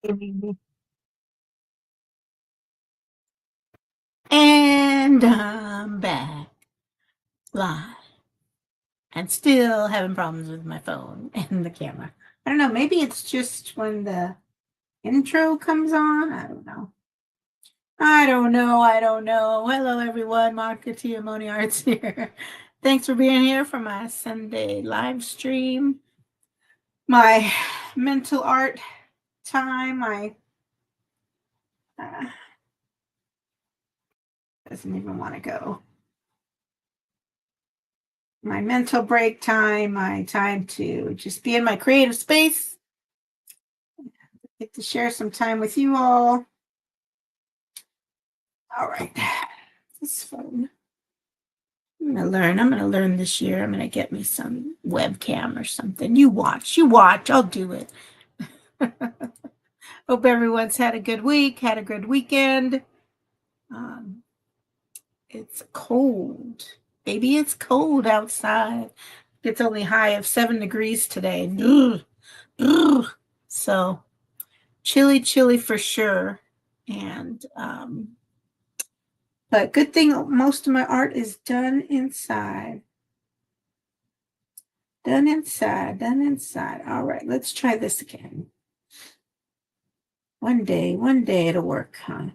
And I'm back live and still having problems with my phone and the camera. I don't know. Maybe it's just when the intro comes on. I don't know. I don't know. I don't know. Hello, everyone. Monica T of Noit Art's here. Thanks for being here for my Sunday live stream. My mental art time. My doesn't even want to go. My mental break time, my time to just be in my creative space. Get to share some time with you all. All right. This is fun. I'm gonna learn this year. I'm gonna get me some webcam or something. You watch, I'll do it. Hope everyone's had a good week, had a good weekend. It's cold. Baby, it's cold outside. It's only high of 7 degrees today. So chilly for sure. And but good thing most of my art is done inside. Done inside. All right, let's try this again. One day it'll work, huh?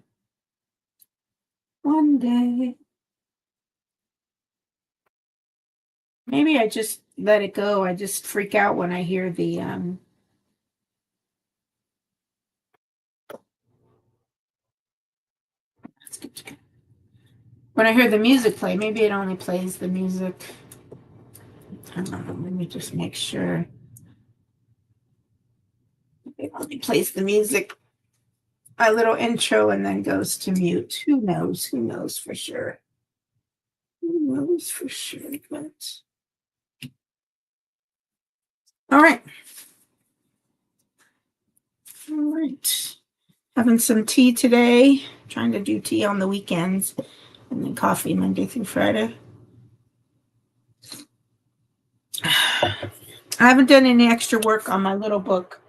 One day. Maybe I just let it go. I just freak out when I hear the when I hear the music play. Maybe it only plays the music. I don't know. Let me just make sure. It only plays the music, a little intro, and then goes to mute. Who knows? Who knows for sure? Who knows for sure? But all right. All right. Having some tea today. Trying to do tea on the weekends, and then coffee Monday through Friday. I haven't done any extra work on my little book,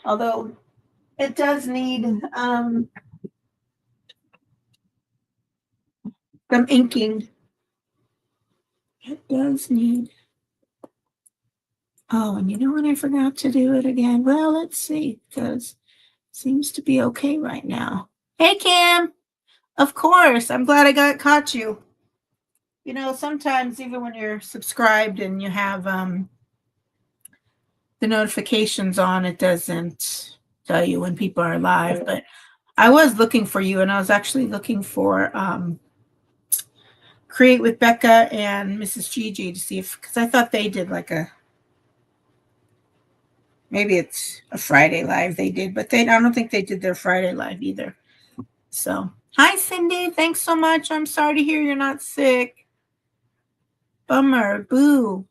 although it does need some inking. It does need. Oh, and you know what? I forgot to do it again. Well, let's see, because it seems to be okay right now. Hey, Kim. Of course. I'm glad I caught you. You know, sometimes even when you're subscribed and you have the notifications on, it doesn't tell you when people are live. But I was looking for you, and I was actually looking for Create with Becca and Mrs. Gigi to see if, because I thought they did like maybe it's a Friday live they did, but I don't think they did their Friday live either. So, hi, Cindy. Thanks so much. I'm sorry to hear you're not sick. Bummer. Boo.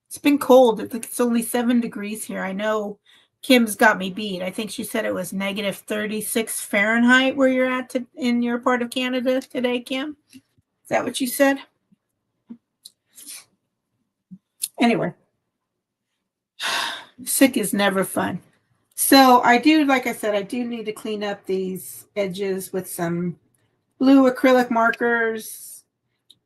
It's been cold. It's only 7 degrees here. I know Kim's got me beat. I think she said it was negative 36 Fahrenheit where you're at in your part of Canada today, Kim. Is that what you said? Anyway, sick is never fun. So I do, like I said, I do need to clean up these edges with some blue acrylic markers.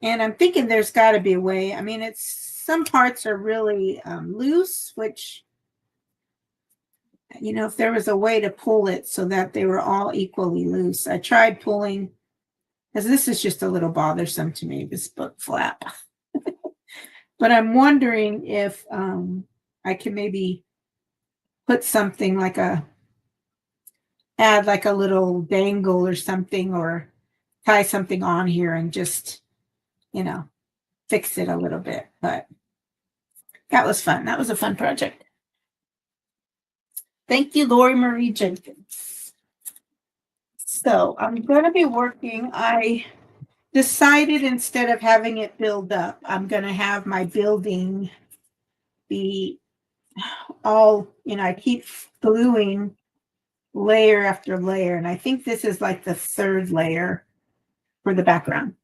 And I'm thinking there's got to be a way. I mean, some parts are really loose, which, you know, if there was a way to pull it so that they were all equally loose. I tried pulling, because this is just a little bothersome to me, this book flap. But I'm wondering if I can maybe put something like add like a little dangle or something, or tie something on here and just, you know, fix it a little bit. But that was fun. That was a fun project. Thank you, Lorrimarie Jenkins. So I'm going to be working. I decided instead of having it build up, I'm going to have my building be all, you know, I keep gluing layer after layer. And I think this is like the 3rd layer for the background.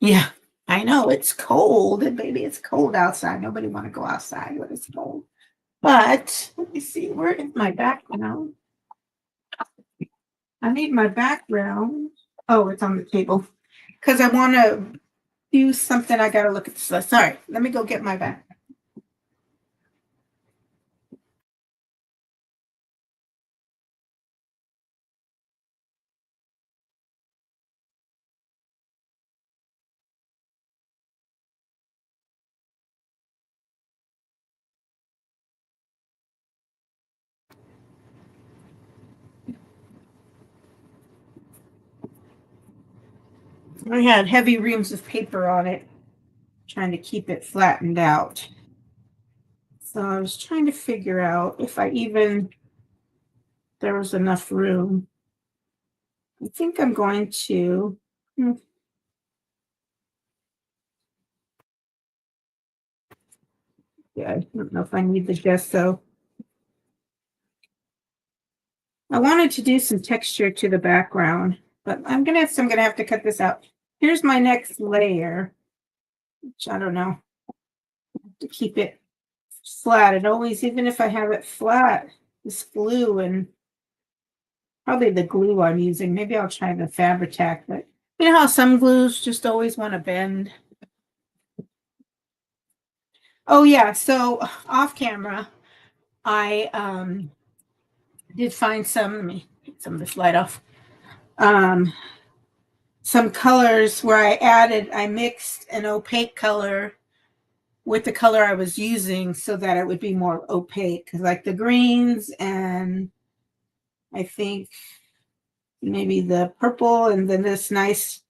Yeah, I know it's cold. And baby, it's cold outside. Nobody want to go outside when it's cold. But let me see, where is my background? I need my background. Oh, it's on the table. Because I want to do something. I got to look at this list. All right, let me go get my background. I had heavy reams of paper on it, trying to keep it flattened out. So I was trying to figure out if there was enough room. I think I'm going to, yeah, I don't know if I need the gesso. I wanted to do some texture to the background, but I'm gonna have to cut this out. Here's my next layer, which I don't know, to keep it flat. And always, even if I have it flat, this glue and probably the glue I'm using, maybe I'll try the Fabri-Tac, but you know how some glues just always want to bend. Oh yeah, so off camera, I did find some, let me get some of this light off. Some colors where I mixed an opaque color with the color I was using so that it would be more opaque, like the greens and I think maybe the purple, and then this nice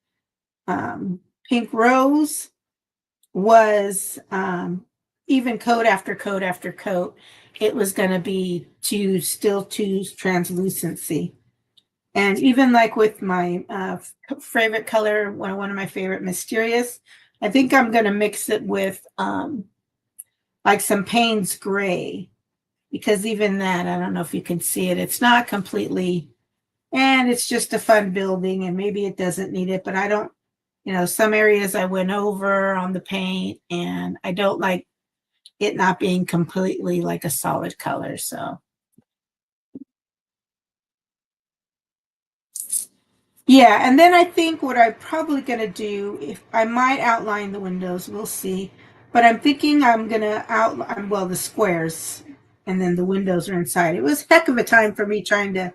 pink rose was even coat after coat after coat. It was going to be still to translucency. And even like with my favorite color, one of my favorite Mysterious, I think I'm going to mix it with like some Payne's Gray, because even that, I don't know if you can see it, it's not completely, and it's just a fun building, and maybe it doesn't need it, but I don't, some areas I went over on the paint, and I don't like it not being completely like a solid color. So yeah, and then I think what I'm probably going to do, if I might outline the windows, we'll see. But I'm thinking I'm going to outline, well, the squares, and then the windows are inside. It was a heck of a time for me trying to,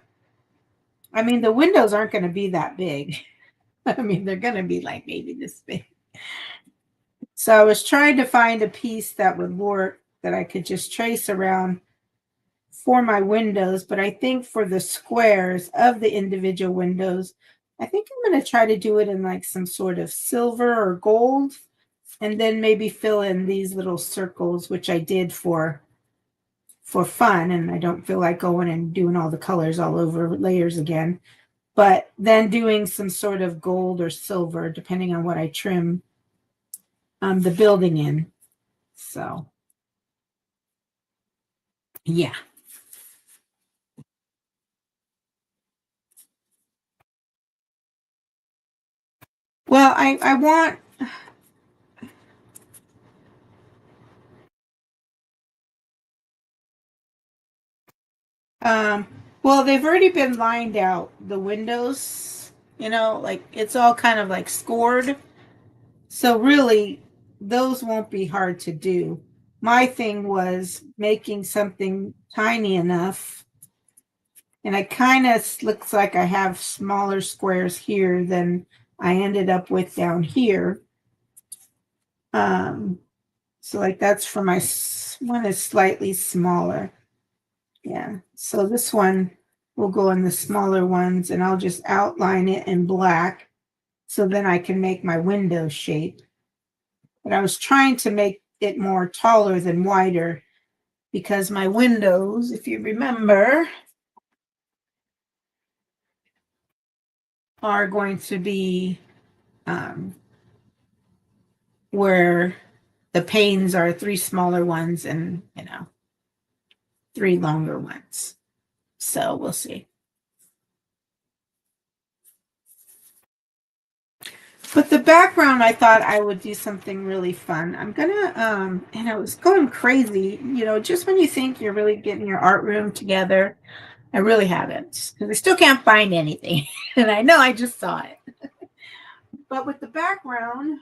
I mean, the windows aren't going to be that big. I mean, they're going to be like maybe this big. So I was trying to find a piece that would work, that I could just trace around for my windows. But I think for the squares of the individual windows, I think I'm going to try to do it in like some sort of silver or gold, and then maybe fill in these little circles, which I did for fun. And I don't feel like going and doing all the colors all over layers again, but then doing some sort of gold or silver, depending on what I trim the building in. So yeah. Well, I want, um, well, they've already been lined out, the windows, like it's all kind of like scored. So really, those won't be hard to do. My thing was making something tiny enough, and it kind of looks like I have smaller squares here than I ended up with down here. So like that's for my one is slightly smaller. Yeah. So this one will go in the smaller ones, and I'll just outline it in black so then I can make my window shape. But I was trying to make it more taller than wider, because my windows, if you remember, are going to be where the panes are 3 smaller ones and, 3 longer ones. So we'll see. But the background, I thought I would do something really fun. I'm gonna, and I was going crazy, you know, just when you think you're really getting your art room together, I really haven't, because I still can't find anything. And I know I just saw it. But with the background,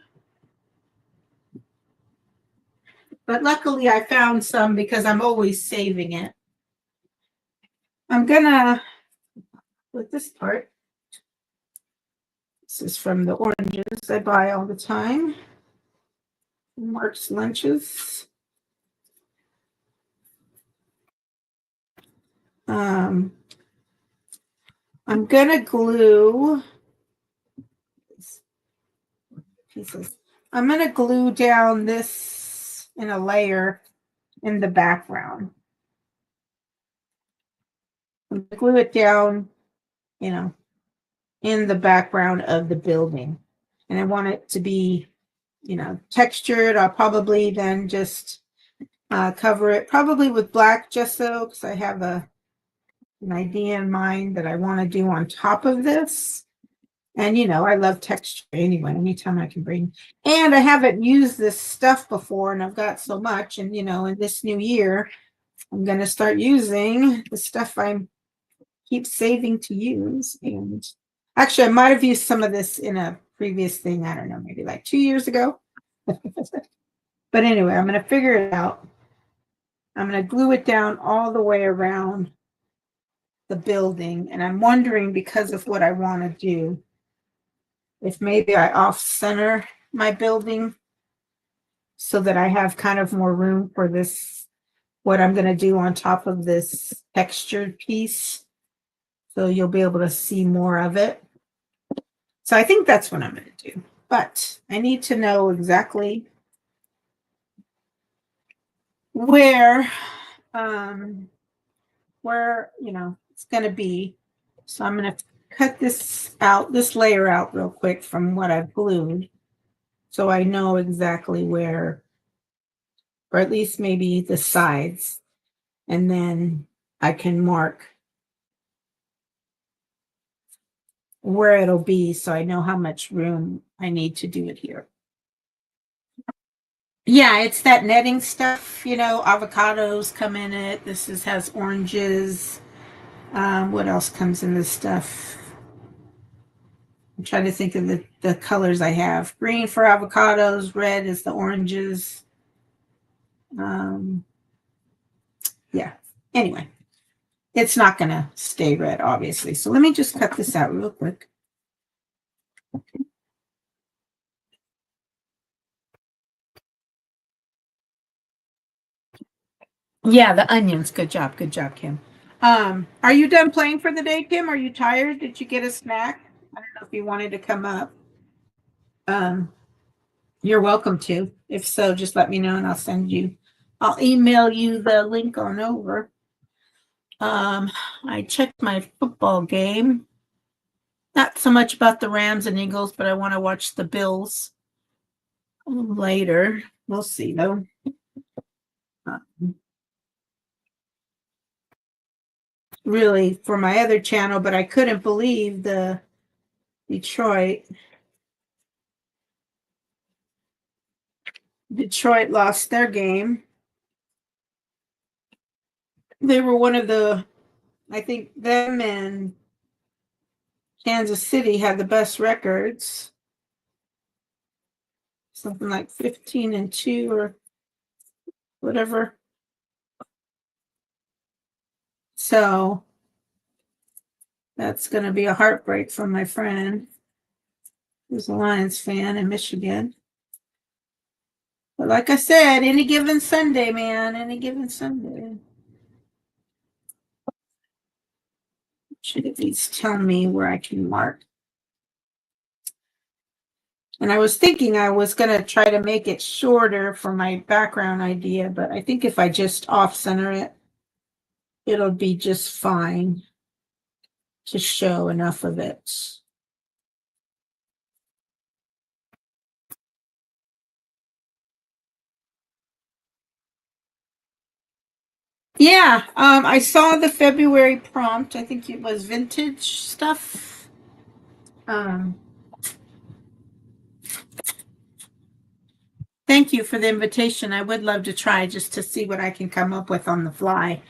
but luckily I found some because I'm always saving it. I'm gonna, with this part, this is from the oranges I buy all the time. Mark's Lunches. I'm gonna glue pieces. I'm gonna glue down this in a layer in the background. I'm gonna glue it down, you know, in the background of the building. And I want it to be, you know, textured. I'll probably then just cover it probably with black gesso, because I have an idea in mind that I want to do on top of this. And, you know, I love texture anyway, anytime I can bring. And I haven't used this stuff before, and I've got so much. And, you know, in this new year, I'm going to start using the stuff I keep saving to use. And actually, I might have used some of this in a previous thing. I don't know, maybe like 2 years ago. But anyway, I'm going to figure it out. I'm going to glue it down all the way around the building. And I'm wondering, because of what I want to do, if maybe I off-center my building so that I have kind of more room for this, what I'm going to do on top of this textured piece. So you'll be able to see more of it. So I think that's what I'm going to do. But I need to know exactly where, you know, it's going to be. So I'm going to cut this out, this layer out real quick from what I've glued, so I know exactly where, or at least maybe the sides, and then I can mark where it'll be so I know how much room I need to do it here. Yeah, it's that netting stuff, you know, avocados come in it. This has oranges. What else comes in this stuff? I'm trying to think of the colors I have. Green for avocados, red is the oranges. Yeah, anyway, it's not going to stay red, obviously. So let me just cut this out real quick. Yeah, the onions. Good job. Good job, Kim. Are you done playing for the day, Kim? Are you tired? Did you get a snack? I don't know if you wanted to come up. You're welcome to. If so, just let me know and I'll email you the link on over. I checked my football game. Not so much about the Rams and Eagles, but I want to watch the Bills later. We'll see though. Really for my other channel, but I couldn't believe the Detroit lost their game. They were one of the, I think them and Kansas City had the best records. Something like 15-2 or whatever. So that's going to be a heartbreak for my friend who's a Lions fan in Michigan. But like I said, any given Sunday, man, any given Sunday. Should at least tell me where I can mark. And I was thinking I was going to try to make it shorter for my background idea, but I think if I just off-center it, it'll be just fine to show enough of it. Yeah, I saw the February prompt. I think it was vintage stuff. thank you for the invitation. I would love to try just to see what I can come up with on the fly.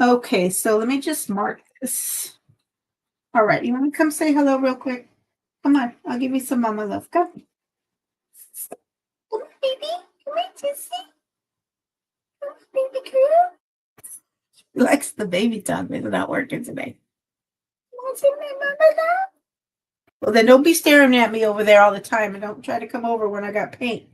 Okay, so let me just mark this. All right, you want to come say hello real quick? Come on, I'll give you some mama love. Come. Come on, baby. Come on, Jesse. Come on, baby girl. She likes the baby tongue. It's not working today. You want to say my mama love? Well, then don't be staring at me over there all the time, and don't try to come over when I got paint.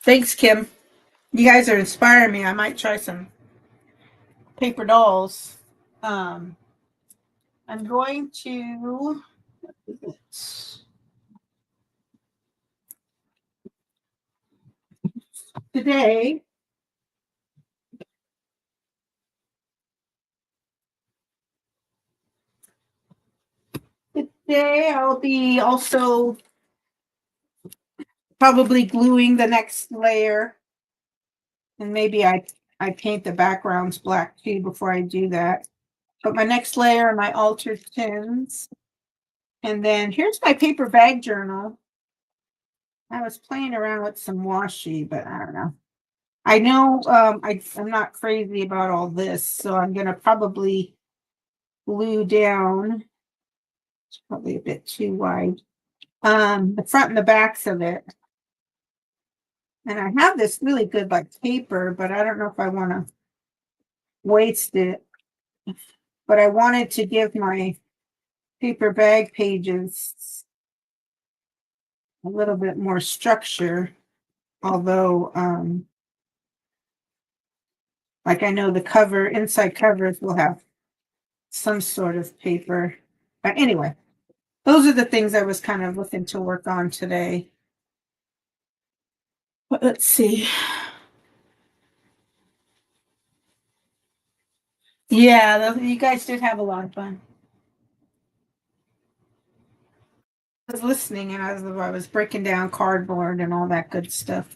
Thanks, Kim. You guys are inspiring me. I might try some paper dolls. I'm going to today. Today I'll be also probably gluing the next layer, and maybe I paint the backgrounds black too before I do that. But my next layer are my altered tins. And then here's my paper bag journal. I was playing around with some washi, but I don't know. I know I'm not crazy about all this, so I'm gonna probably glue down. It's probably a bit too wide. The front and the backs of it. And I have this really good like paper, but I don't know if I want to waste it. But I wanted to give my paper bag pages a little bit more structure, although like I know the cover, inside covers will have some sort of paper. But anyway, those are the things I was kind of looking to work on today. But let's see. Yeah, you guys did have a lot of fun. I was listening and I was breaking down cardboard and all that good stuff.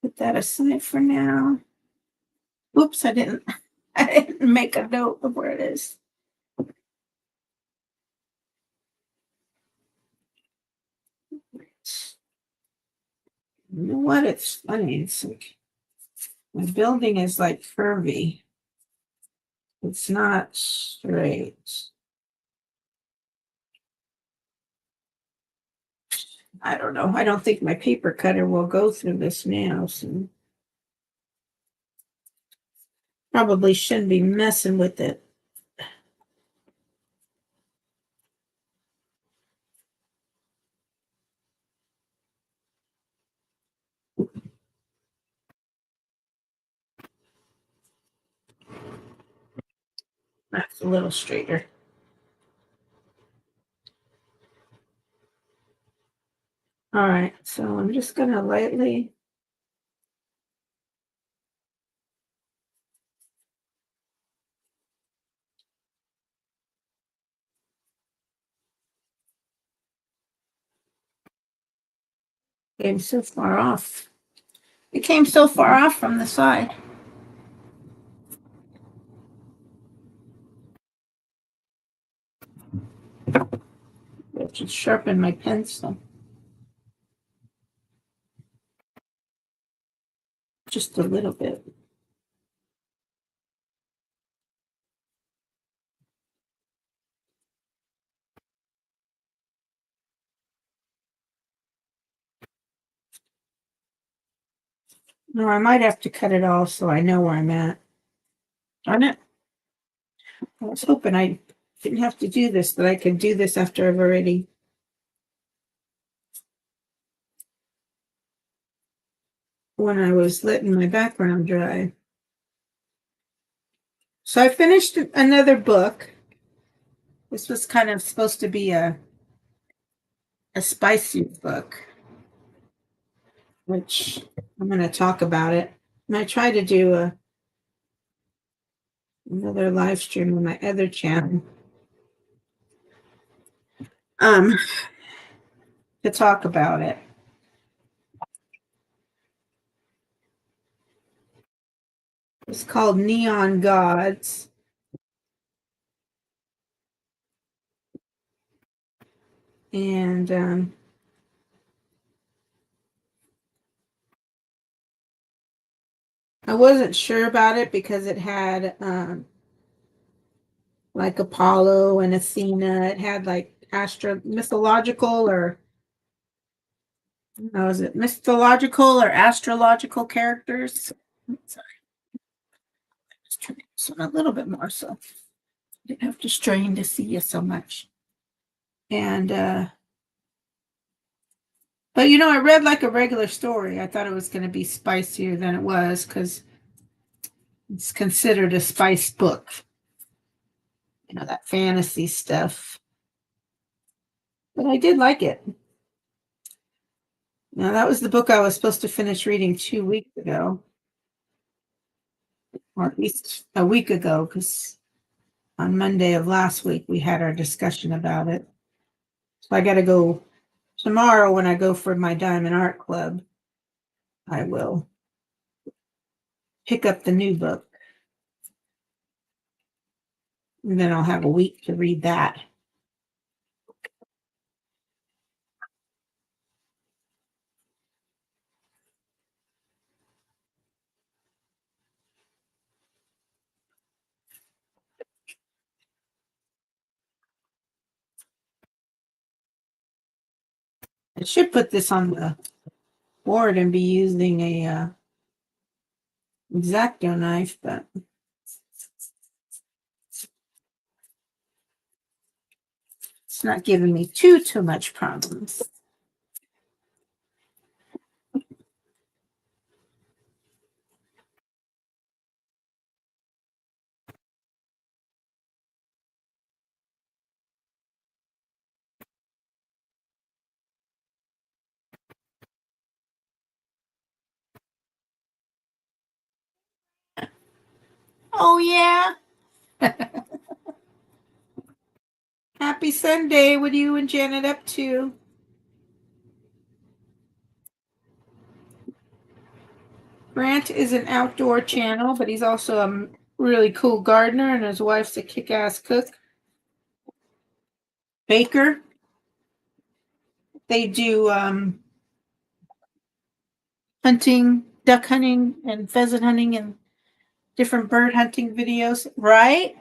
Put that aside for now. Oops, I didn't make a note of where it is. You know what? It's funny. It's like my building is like curvy. It's not straight. I don't know. I don't think my paper cutter will go through this now. So probably shouldn't be messing with it. That's a little straighter. All right, so I'm just going to lightly came so far off. It came so far off from the side. I should sharpen my pencil. Just a little bit. No, I might have to cut it off so I know where I'm at. Darn it. I was hoping I didn't have to do this, that I could do this after I've already when I was letting my background dry. So I finished another book. This was kind of supposed to be a spicy book, which I'm going to talk about it. And I tried to do another live stream on my other channel. to talk about it. It's called Neon Gods. And I wasn't sure about it because it had like Apollo and Athena. It had like mythological or how is it mythological or astrological characters. Sorry, just turn this one a little bit more so I didn't have to strain to see you so much. And but you know, I read like a regular story. I thought it was going to be spicier than it was because it's considered a spice book. You know, that fantasy stuff. But I did like it. Now, that was the book I was supposed to finish reading 2 weeks ago, or at least a week ago, because on Monday of last week we had our discussion about it. So I got to go tomorrow when I go for my Diamond Art Club. I will pick up the new book. And then I'll have a week to read that. I should put this on the board and be using a X-Acto knife, but it's not giving me too much problems. Oh, yeah. Happy Sunday. What are you and Janet up to? Grant is an outdoor channel, but he's also a really cool gardener, and his wife's a kick-ass cook. Baker. They do hunting, duck hunting, and pheasant hunting, and different bird hunting videos, right?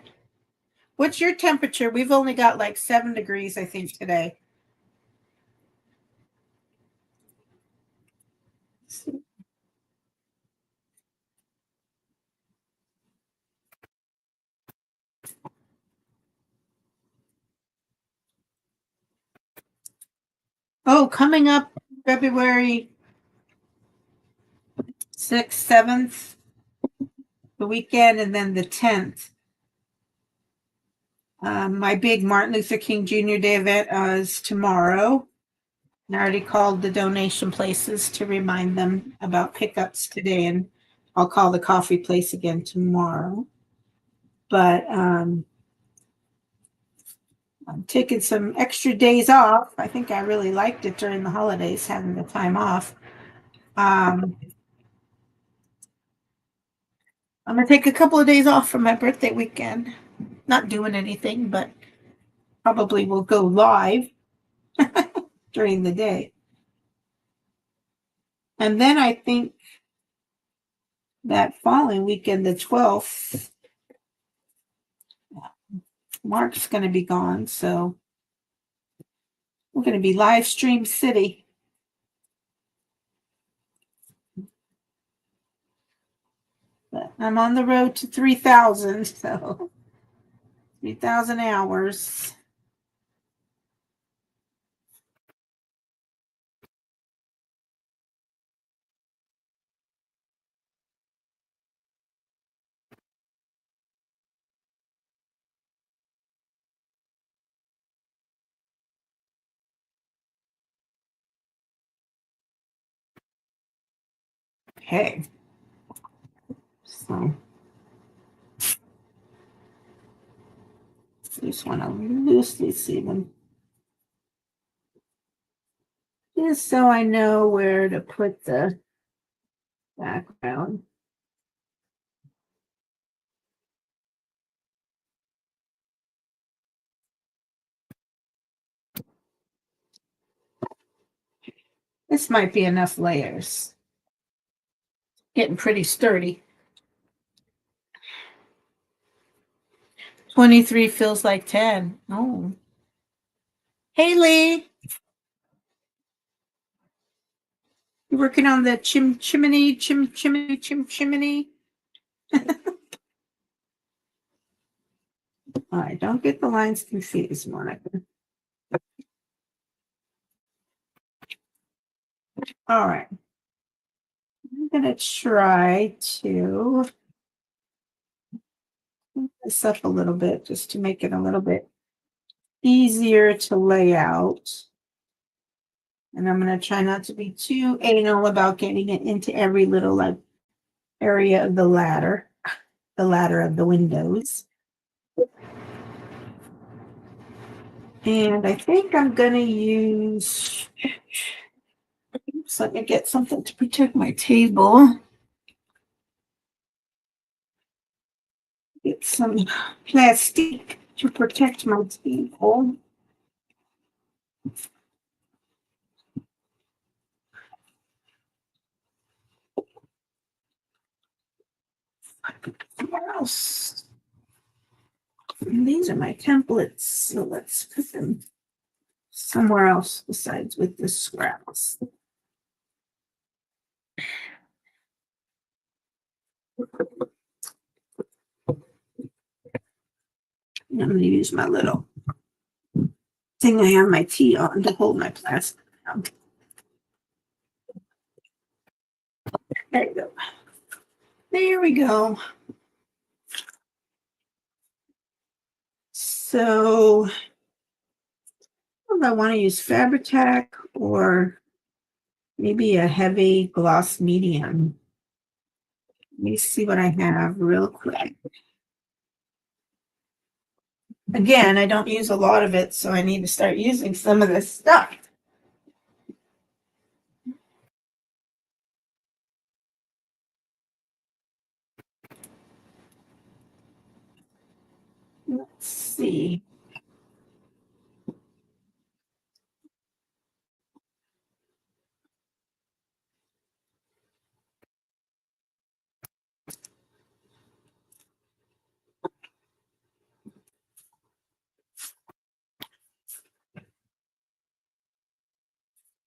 What's your temperature? We've only got like 7 degrees, I think, today. Oh, coming up February 6th, 7th, the weekend, and then the 10th. My big Martin Luther King Jr. Day event is tomorrow. I already called the donation places to remind them about pickups today, and I'll call the coffee place again tomorrow. But I'm taking some extra days off. I think I really liked it during the holidays, having the time off. I'm going to take a couple of days off for my birthday weekend. Not doing anything, but probably will go live during the day. And then I think that following weekend, the 12th, Mark's going to be gone. So we're going to be live stream city. But I'm on the road to 3,000. So 3,000 hours. Okay. So I just want to loosely see them. just so I know where to put the background. This might be enough layers. Getting pretty sturdy. 23 feels like 10. Oh. Hey, Lee. You working on the chimney? All right, don't get the lines confused, Monica. All right. I'm going to try to move this up a little bit just to make it a little bit easier to lay out. And I'm going to try not to be too anal about getting it into every little like area of the ladder of the windows. And I think I'm going to use, oops, let me get something to protect my table. Get some plastic to protect my table. Somewhere else. And these are my templates, so let's put them somewhere else besides with the scraps. I'm going to use my little thing I have my tea on to hold my plastic down. There you go. There we go. So I want to use Fabri-Tac or maybe a heavy gloss medium. Let me see what I have real quick. Again, I don't use a lot of it, so I need to start using some of this stuff. Let's see.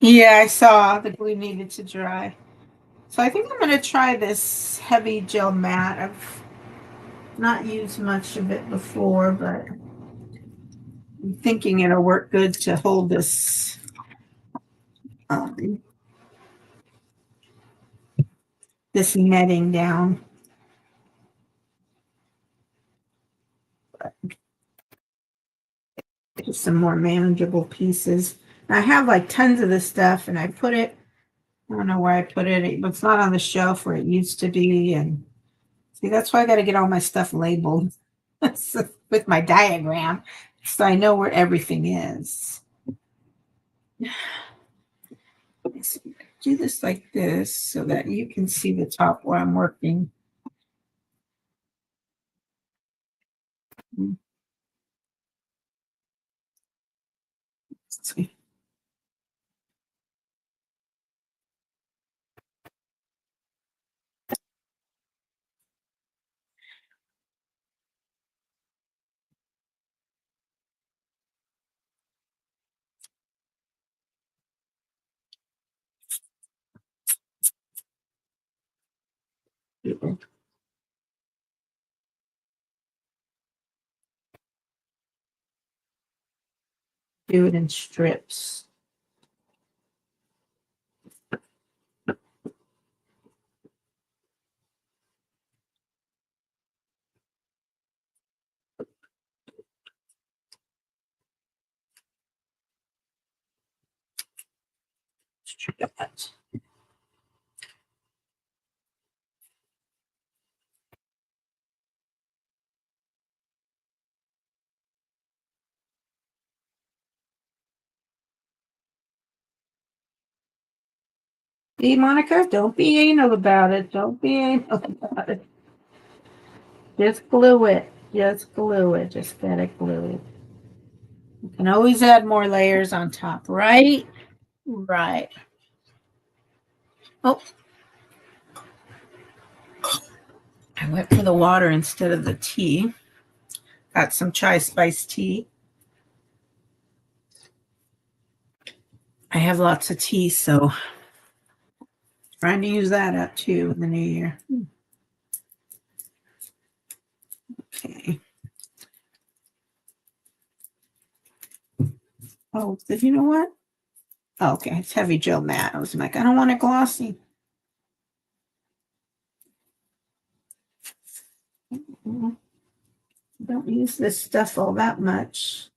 Yeah, I saw the glue needed to dry. So I think I'm going to try this heavy gel matte. I've not used much of it before, but I'm thinking it'll work good to hold this this netting down. Just some more manageable pieces. I have like tons of this stuff, and I put it, I don't know where I put it. It's not on the shelf where it used to be. And see, that's why I got to get all my stuff labeled with my diagram so I know where everything is. Do this like this so that you can see the top where I'm working. Let's see. Do it in strips. Strip that. be, Monica? Don't be anal about it. Don't be anal about it. Just glue it. Just glue it. Just gotta glue it. You can always add more layers on top, right? Right. Oh, I went for the water instead of the tea. Got some chai spice tea. I have lots of tea, so trying to use that up too in the new year. Okay. Oh, did you know what? Oh, okay, it's heavy gel matte. I was like, I don't want it glossy. Don't use this stuff all that much.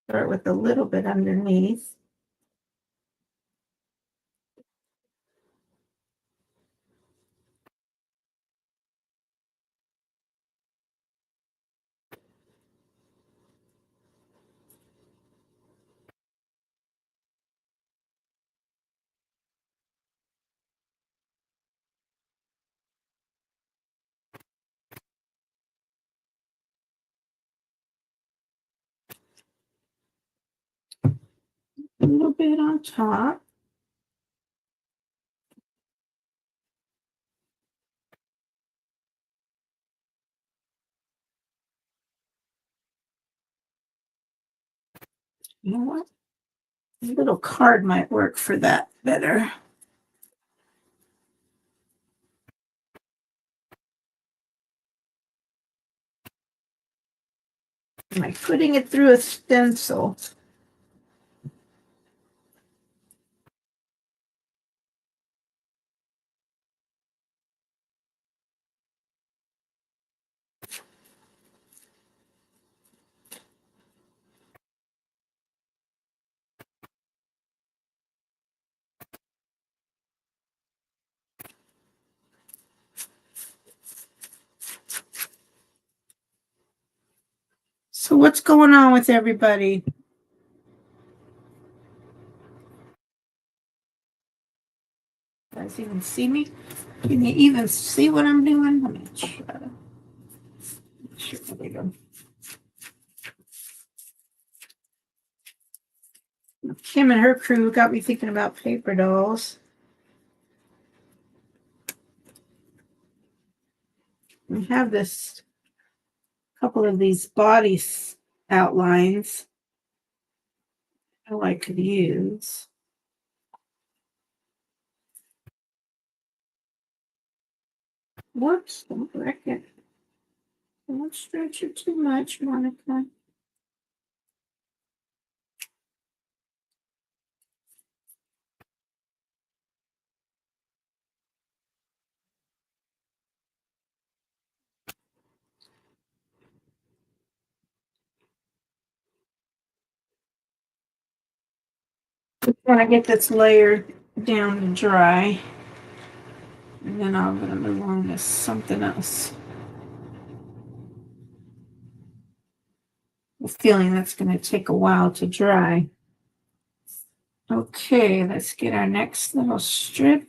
Start with a little bit underneath. A little bit on top. You know what? A little card might work for that better. Am I putting it through a stencil? So what's going on with everybody? You guys even see me? Can you even see what I'm doing? Let me try to. Sure, there we go. Kim and her crew got me thinking about paper dolls. We have this couple of these body outlines I could use. Whoops, don't wreck it. Don't stretch it too much, Monica. When I get this layer down to dry, and then I'm going to move on to something else. I'm feeling that's going to take a while to dry. Okay, let's get our next little strip.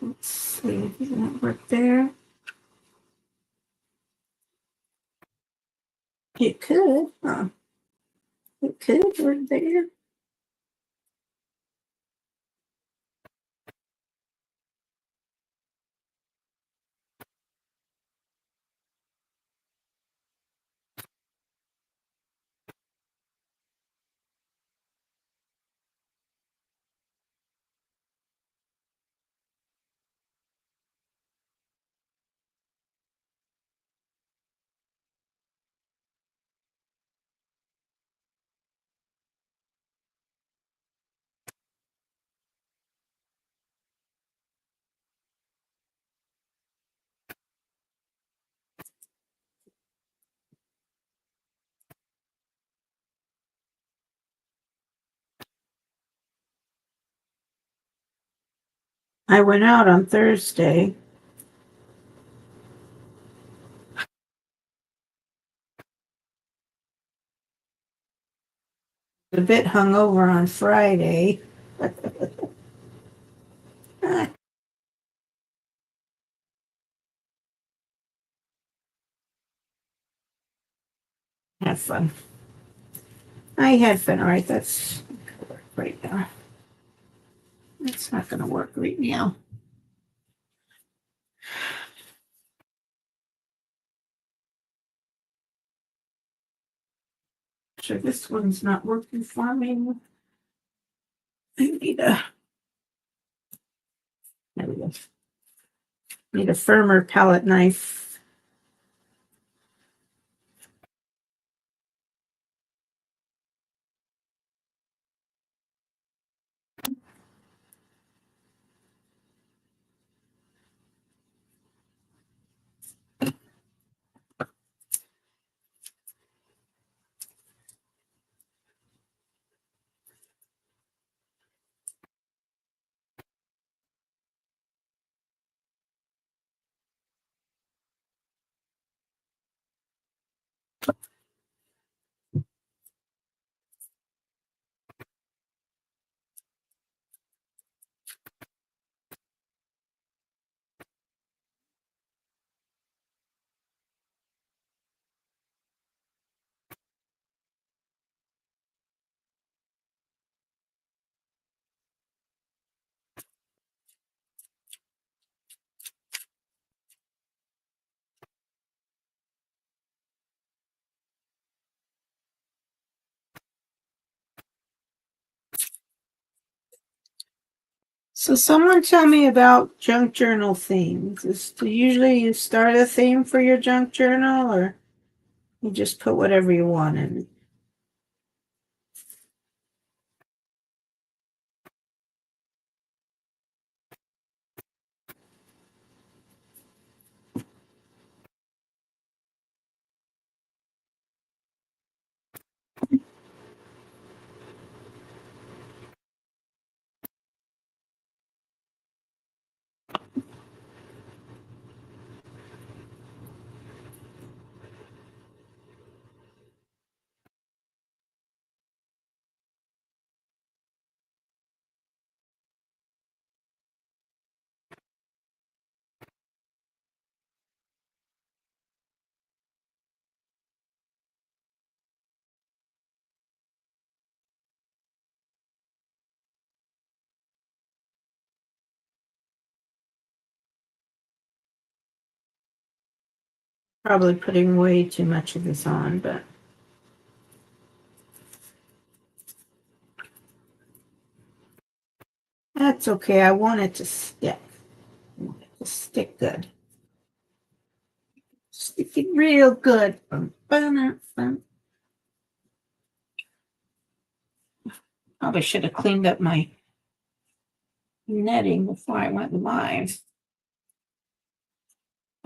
Let's see, does that work there? It could, huh? It could work there. I went out on Thursday. A bit hungover on Friday. Have fun. I had fun. All right, that's right now. It's not going to work right now. So this one's not working for me. I need a. There we go. Need a firmer palette knife. So someone tell me about junk journal themes. Do usually you start a theme for your junk journal, or you just put whatever you want in it? Probably putting way too much of this on, but that's okay. I want it to stick. I want it to stick good. Stick it real good. Probably should have cleaned up my netting before I went live.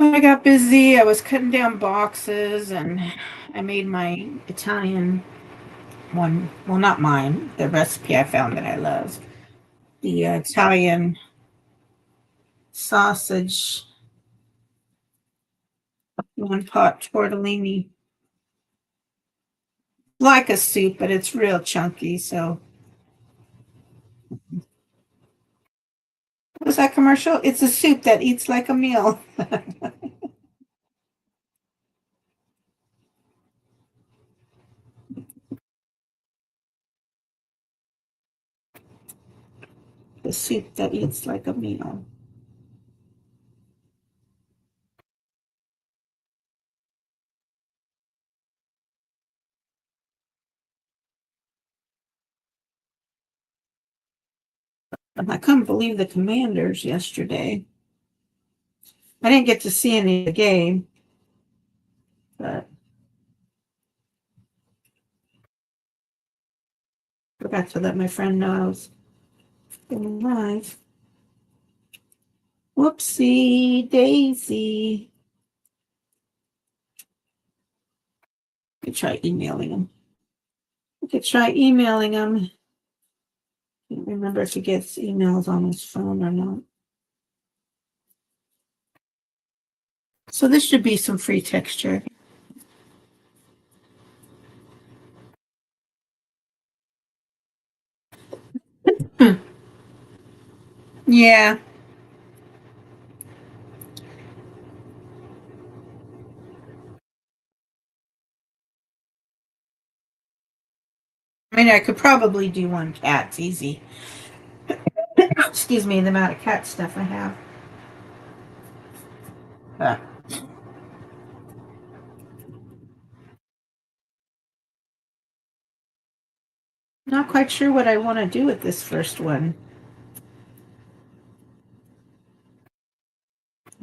I got busy. I was cutting down boxes, and I made my Italian one. Well, not mine. The recipe I found that I love. The Italian sausage one pot tortellini. Like a soup, but it's real chunky. So, was that commercial? It's a soup that eats like a meal. The soup that eats like a meal. I couldn't believe the Commanders yesterday. I didn't get to see any of the game, but forgot to let my friend know I was going live. Whoopsie daisy. I could try emailing him. Can't remember if he gets emails on his phone or not. So this should be some free texture. Yeah. I mean, I could probably do one cat's easy. Excuse me, the amount of cat stuff I have. Uh, Not quite sure what I want to do with this first one.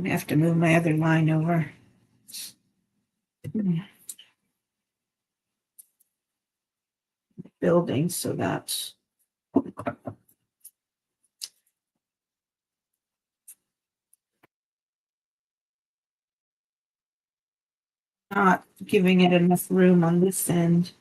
I have to move my other line over. Building, so that's not giving it enough room on this end.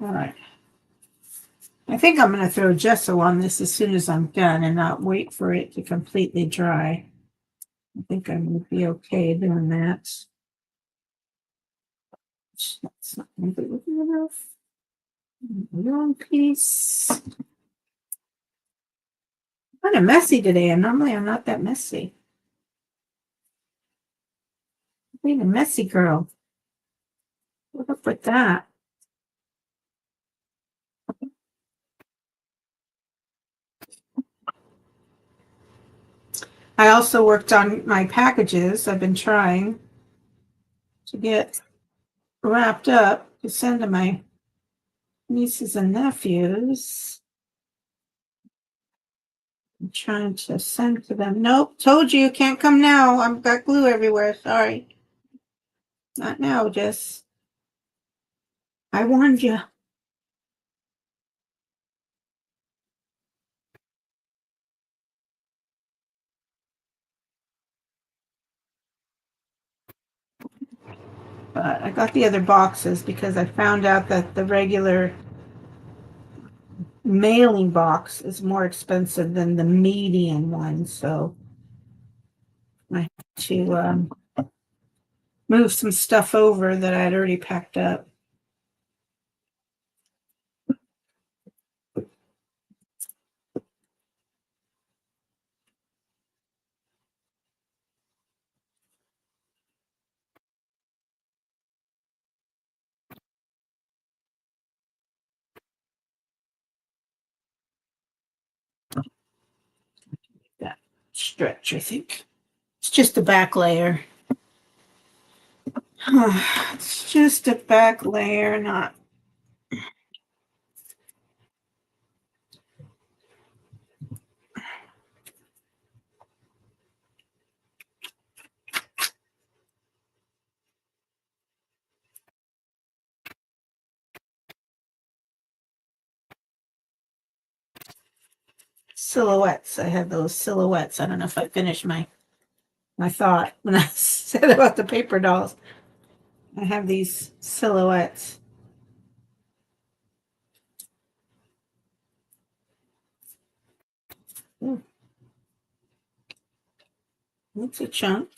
All right. I think I'm going to throw gesso on this as soon as I'm done and not wait for it to completely dry. I think I'm going to be okay doing that. That's not going to be looking enough. Long piece. Kind of messy today, and normally I'm not that messy. Being a messy girl. What up with that? I also worked on my packages. I've been trying to get wrapped up to send to my nieces and nephews. I'm trying to send to them. Nope, told you, can't come now. I've got glue everywhere. Sorry. Not now, just. I warned you. But I got the other boxes because I found out that the regular mailing box is more expensive than the median one. So I had to move some stuff over that I had already packed up. That stretch, I think. It's just a back layer. It's just a back layer, not. Silhouettes. I have those silhouettes. I don't know if I finished my thought when I said about the paper dolls. I have these silhouettes. Ooh, that's a chunk.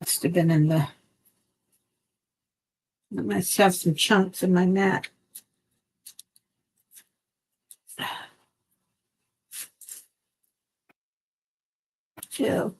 Must have been in the. I must have some chunks in my mat. Chill.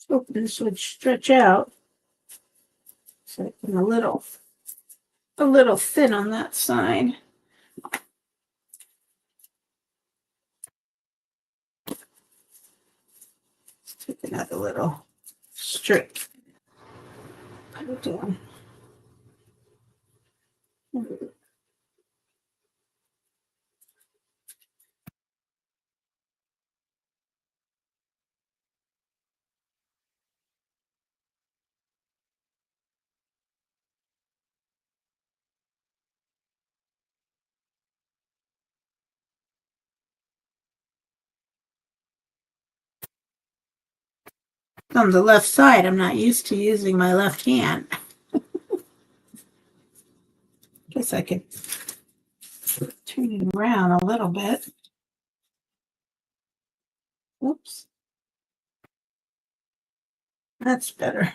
Hoping this would stretch out. So I'm a little thin on that side. Let's take another little strip. Put it down. On the left side, I'm not used to using my left hand. Guess I could turn it around a little bit. Oops. That's better.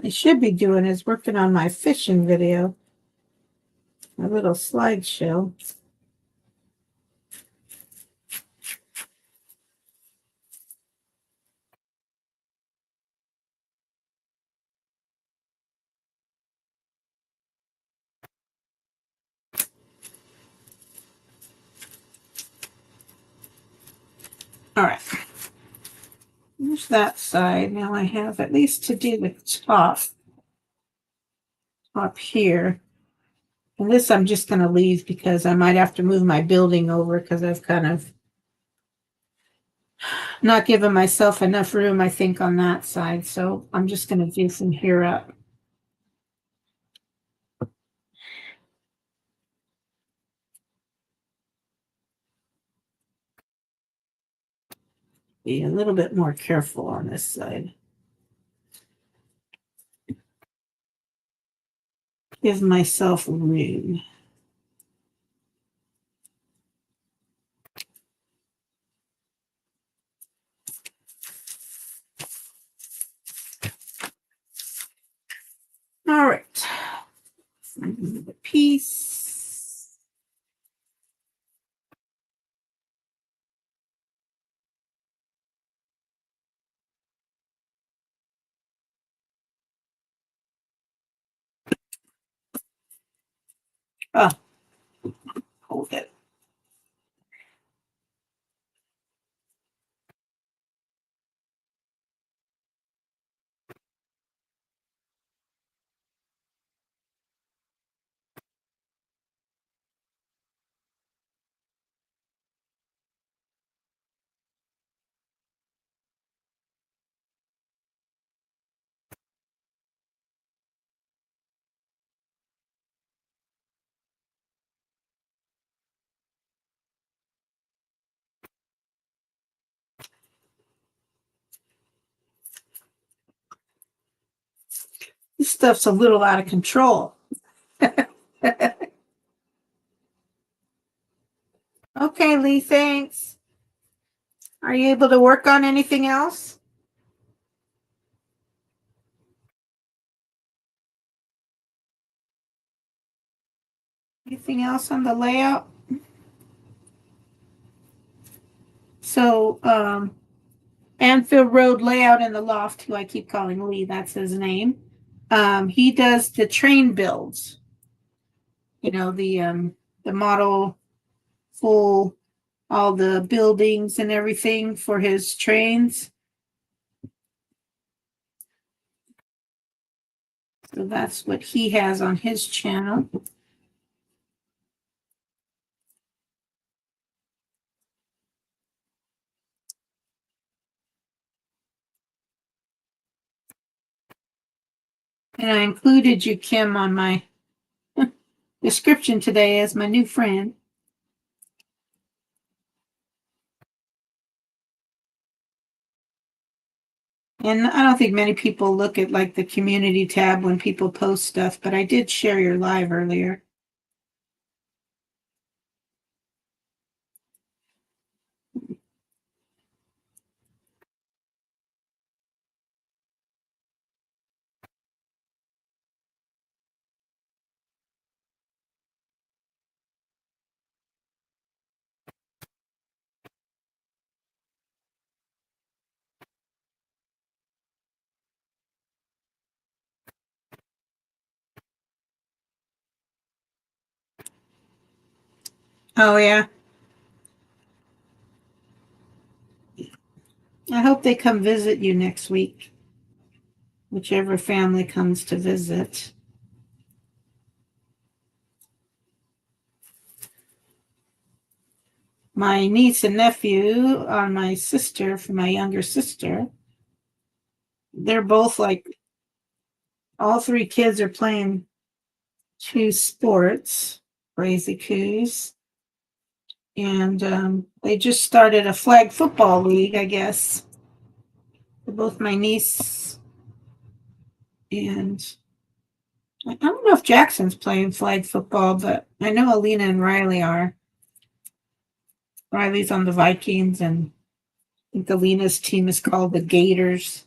I should be doing is working on my fishing video, my little slideshow. All right. There's that side. Now I have at least to do the top here. And this I'm just going to leave because I might have to move my building over because I've kind of not given myself enough room, I think, on that side. So I'm just going to do from here up. Be a little bit more careful on this side. Give myself room. All right. The piece. Oh, hold it. This stuff's a little out of control. Okay, Lee, thanks. Are you able to work on anything else? Anything else on the layout? So, Anfield Road layout in the loft, who I keep calling Lee, that's his name. He does the train builds. You know, the model full, all the buildings and everything for his trains. So that's what he has on his channel. And I included you, Kim, on my description today as my new friend. And I don't think many people look at like the community tab when people post stuff, but I did share your live earlier. Oh, yeah. I hope they come visit you next week, whichever family comes to visit. My niece and nephew on my sister, for my younger sister, they're both like, all three kids are playing two sports, crazy coos. And they just started a flag football league, I guess, for both my niece and I don't know if Jackson's playing flag football, but I know Alina and Riley are. Riley's on the Vikings, and I think Alina's team is called the Gators.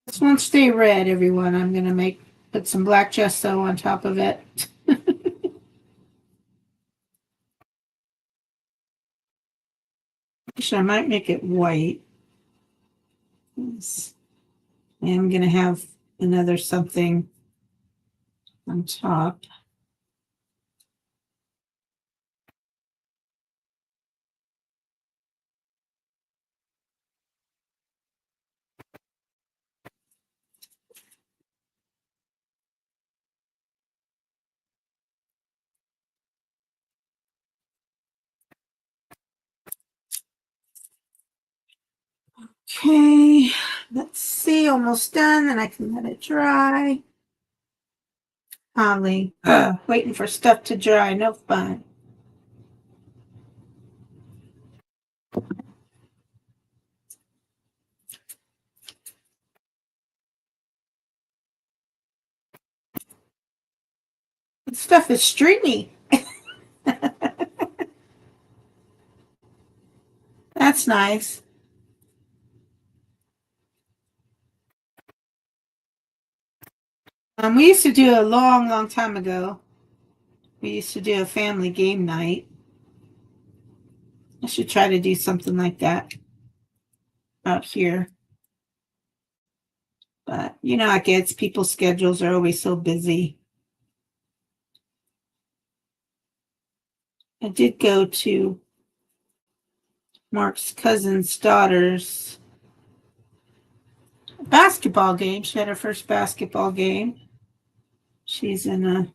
This won't stay red, everyone. I'm going to put some black gesso on top of it. Actually, I might make it white. Yes. And I'm going to have another something on top. Okay, let's see, almost done, and I can let it dry. Holly, waiting for stuff to dry, no fun. This stuff is stringy. That's nice. We used to do a long, long time ago. We used to do a family game night. I should try to do something like that out here. But you know how it gets. People's schedules are always so busy. I did go to Mark's cousin's daughter's basketball game. She had her first basketball game. She's in I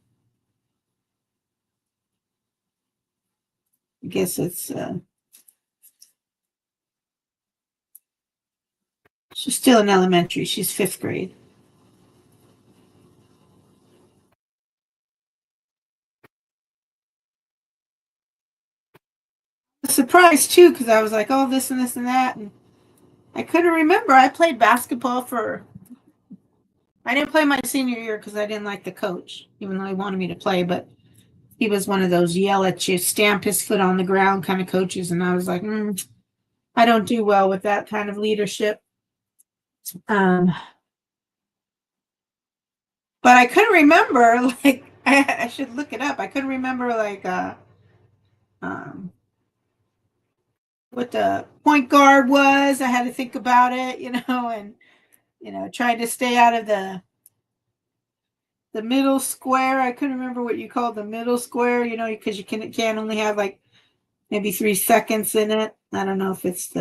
guess it's, she's still in elementary. She's 5th grade. Surprised too, because I was like, oh, this and this and that. And I couldn't remember. I played basketball I didn't play my senior year because I didn't like the coach, even though he wanted me to play. But he was one of those yell at you, stamp his foot on the ground kind of coaches. And I was like, I don't do well with that kind of leadership. But I couldn't remember, like, I should look it up. I couldn't remember, like, um, what the point guard was. I had to think about it, and, tried to stay out of the middle square. I couldn't remember what you call the middle square, because you can only have like maybe 3 seconds in it. I don't know if it's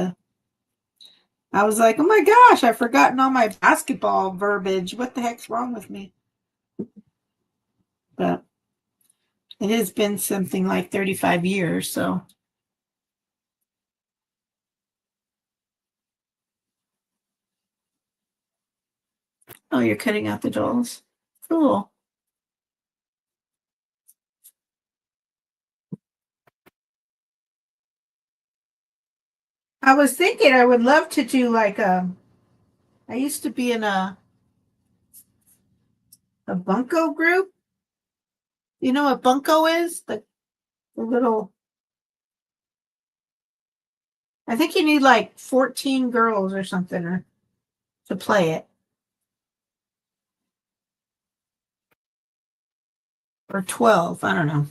I was like, oh my gosh, I've forgotten all my basketball verbiage. What the heck's wrong with me? But it has been something like 35 years, so. Oh, you're cutting out the dolls. Cool. I was thinking I would love to do like I used to be in a bunko group. You know what bunko is? The little, I think you need like 14 girls or something to play it. Or 12, I don't know.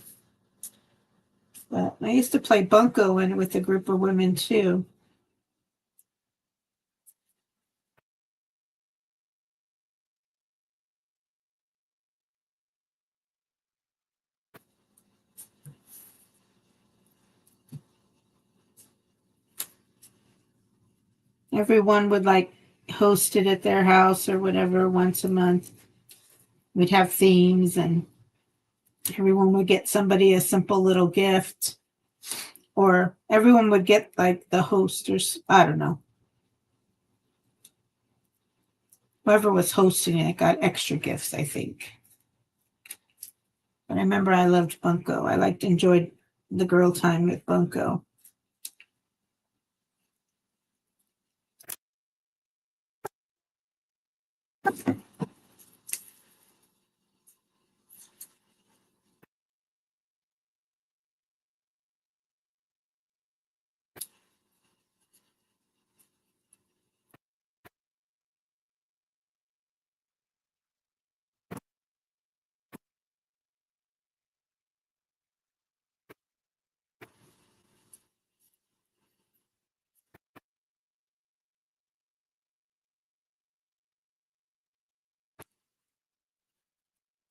But I used to play bunko in with a group of women too. Everyone would like host it at their house or whatever once a month. We'd have themes and everyone would get somebody a simple little gift, or everyone would get like the host or I don't know. Whoever was hosting it got extra gifts, I think. But I remember I loved bunko. I enjoyed the girl time with bunko.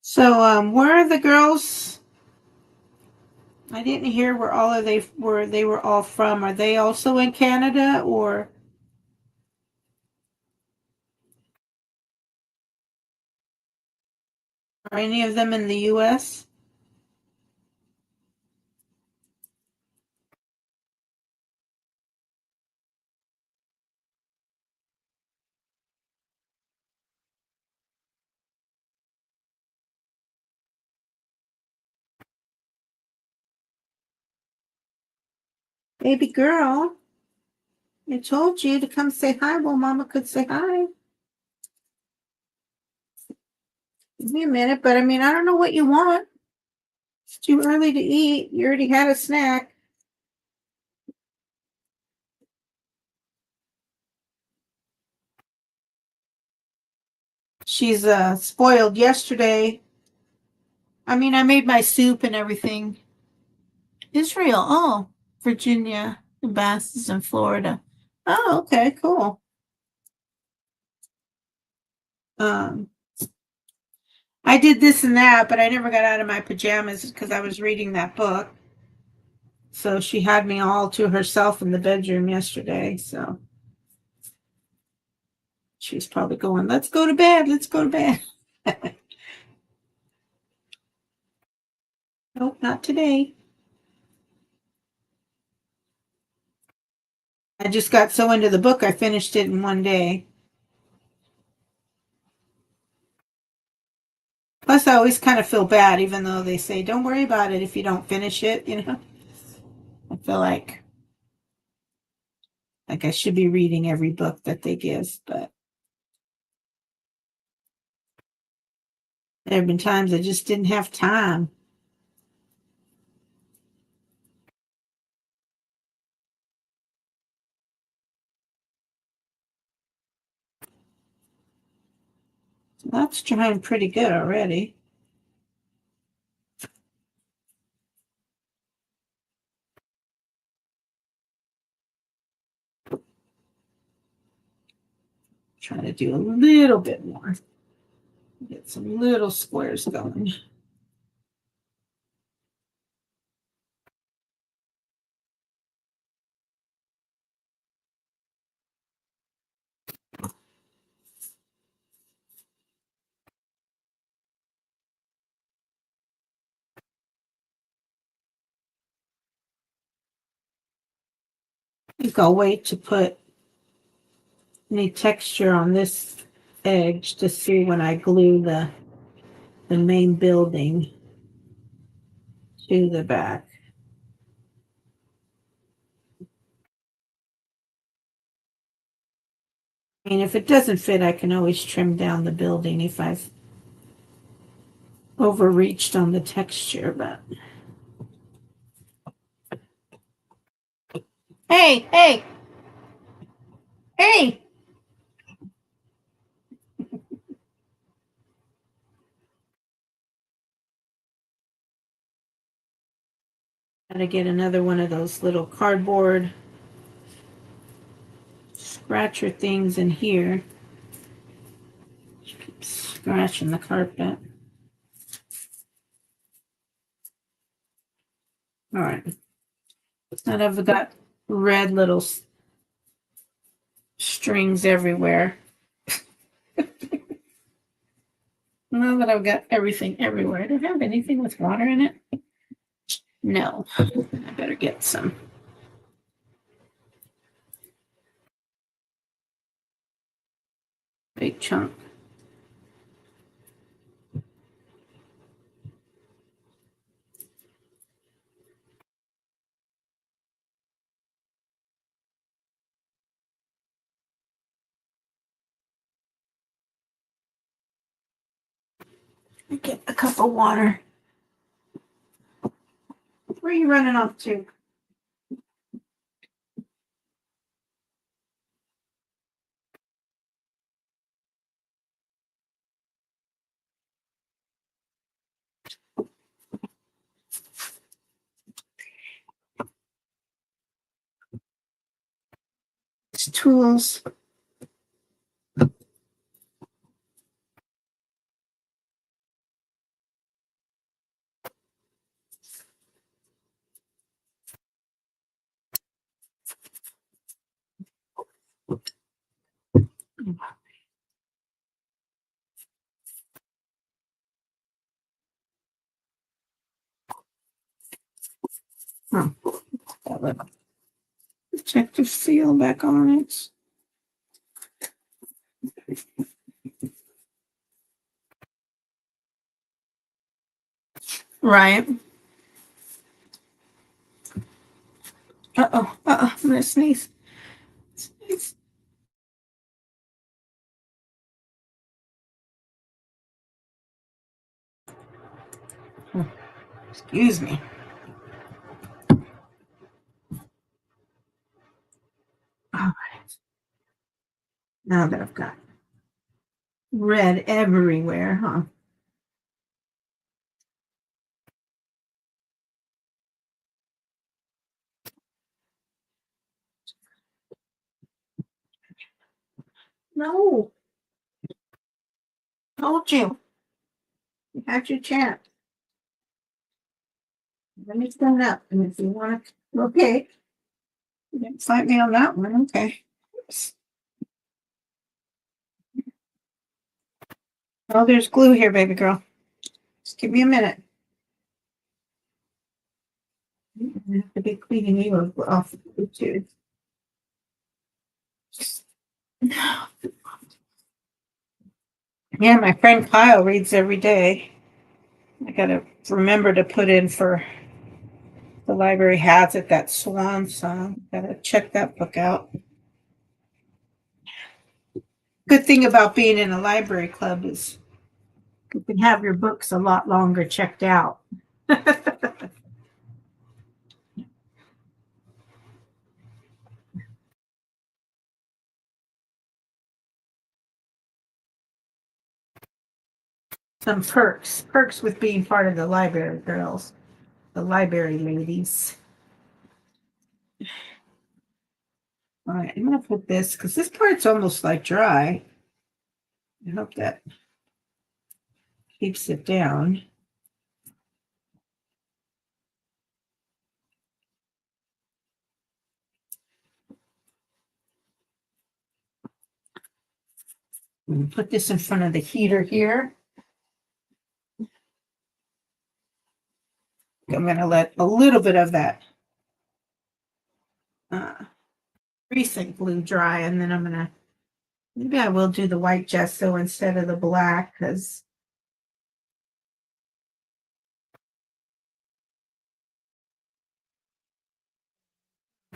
So, where are the girls? I didn't hear where they were all from. Are they also in Canada, or are any of them in the US? Baby girl, I told you to come say hi. Well, Mama could say hi. Give me a minute, but I mean, I don't know what you want. It's too early to eat. You already had a snack. She's spoiled yesterday. I mean, I made my soup and everything. Israel, oh, Virginia, the Bass is in Florida. Oh, okay, cool. Um, I did this and that, but I never got out of my pajamas because I was reading that book. So she had me all to herself in the bedroom yesterday. So she's probably going, let's go to bed. Let's go to bed. Nope, not today. I just got so into the book, I finished it in one day. Plus, I always kind of feel bad, even though they say, don't worry about it if you don't finish it, you know? I feel like I should be reading every book that they give, but there have been times I just didn't have time. So that's trying pretty good already. Trying to do a little bit more. Get some little squares going. I think I'll wait to put any texture on this edge to see when I glue the main building to the back. I mean, if it doesn't fit, I can always trim down the building if I've overreached on the texture, but hey, hey, hey! Gotta get another one of those little cardboard scratcher things in here. Keep scratching the carpet. All right. Now that I've got red little strings everywhere. Now that I've got everything everywhere. Do I have anything with water in it? No. I better get some. Big chunk. Get a cup of water. Where are you running off to? It's tools. Oh, that little protective seal back on it. Right. Uh-oh. I'm gonna sneeze. Sneeze. Excuse me. All right. Now that I've got red everywhere, huh? No. Told you. You had your chance. Let me stand up. And if you want to, okay. You didn't fight me on that one. Okay. Oops. Oh, there's glue here, baby girl. Just give me a minute. I have to be cleaning you off the glue too. Yeah, my friend Kyle reads every day. I gotta remember to put in for the library has it, that swan song. Gotta check that book out. Good thing about being in a library club is you can have your books a lot longer checked out. Some perks with being part of the library girls, the library ladies. All right, I'm gonna put this because this part's almost like dry. I hope that keeps it down. I'm gonna put this in front of the heater here. I'm gonna let a little bit of that recent glue dry, and then I'm gonna Maybe I will do the white gesso instead of the black because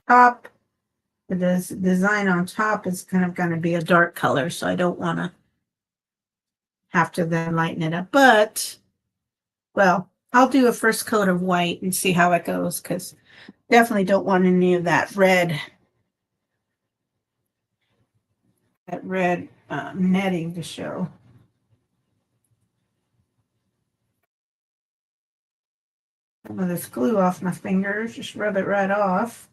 top, the design on top is kind of going to be a dark color, so I don't want to have to then lighten it up. But, well, I'll do a first coat of white and see how it goes because definitely don't want any of that red netting to show. Some of this glue off my fingers, just rub it right off.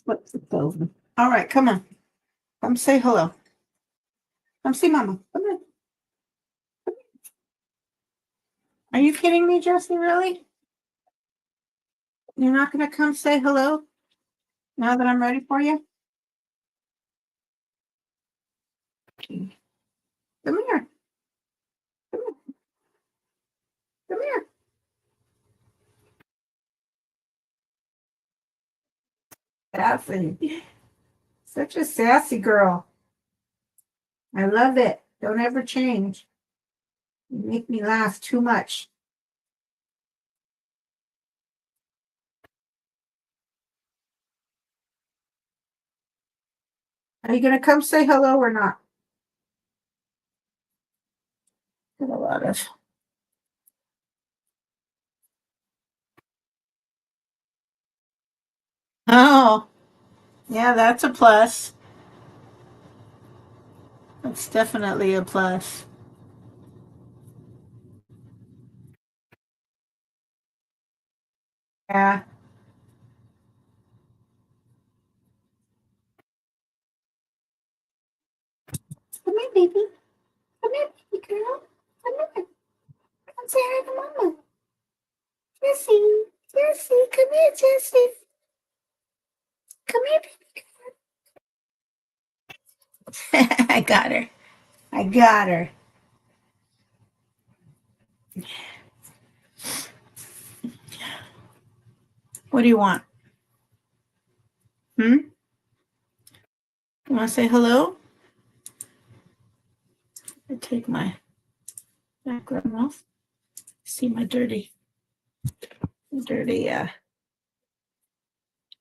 Flip the over. All right, come on. Come say hello. Come see Mama. Come on. Are you kidding me, Jessie? Really? You're not going to come say hello now that I'm ready for you? Come here. Come here. Come here. Sassy. Such a sassy girl. I love it. Don't ever change. You make me laugh too much. Are you going to come say hello or not? Get a lot of. Oh, yeah, that's a plus. That's definitely a plus. Yeah. Come here, baby. Come here, baby girl. Come here. Come say hi to Mama. Jessie. Jessie. Come here, Jessie. Come here, baby. I got her. I got her. What do you want? Hmm? You want to say hello? I take my background off. See my dirty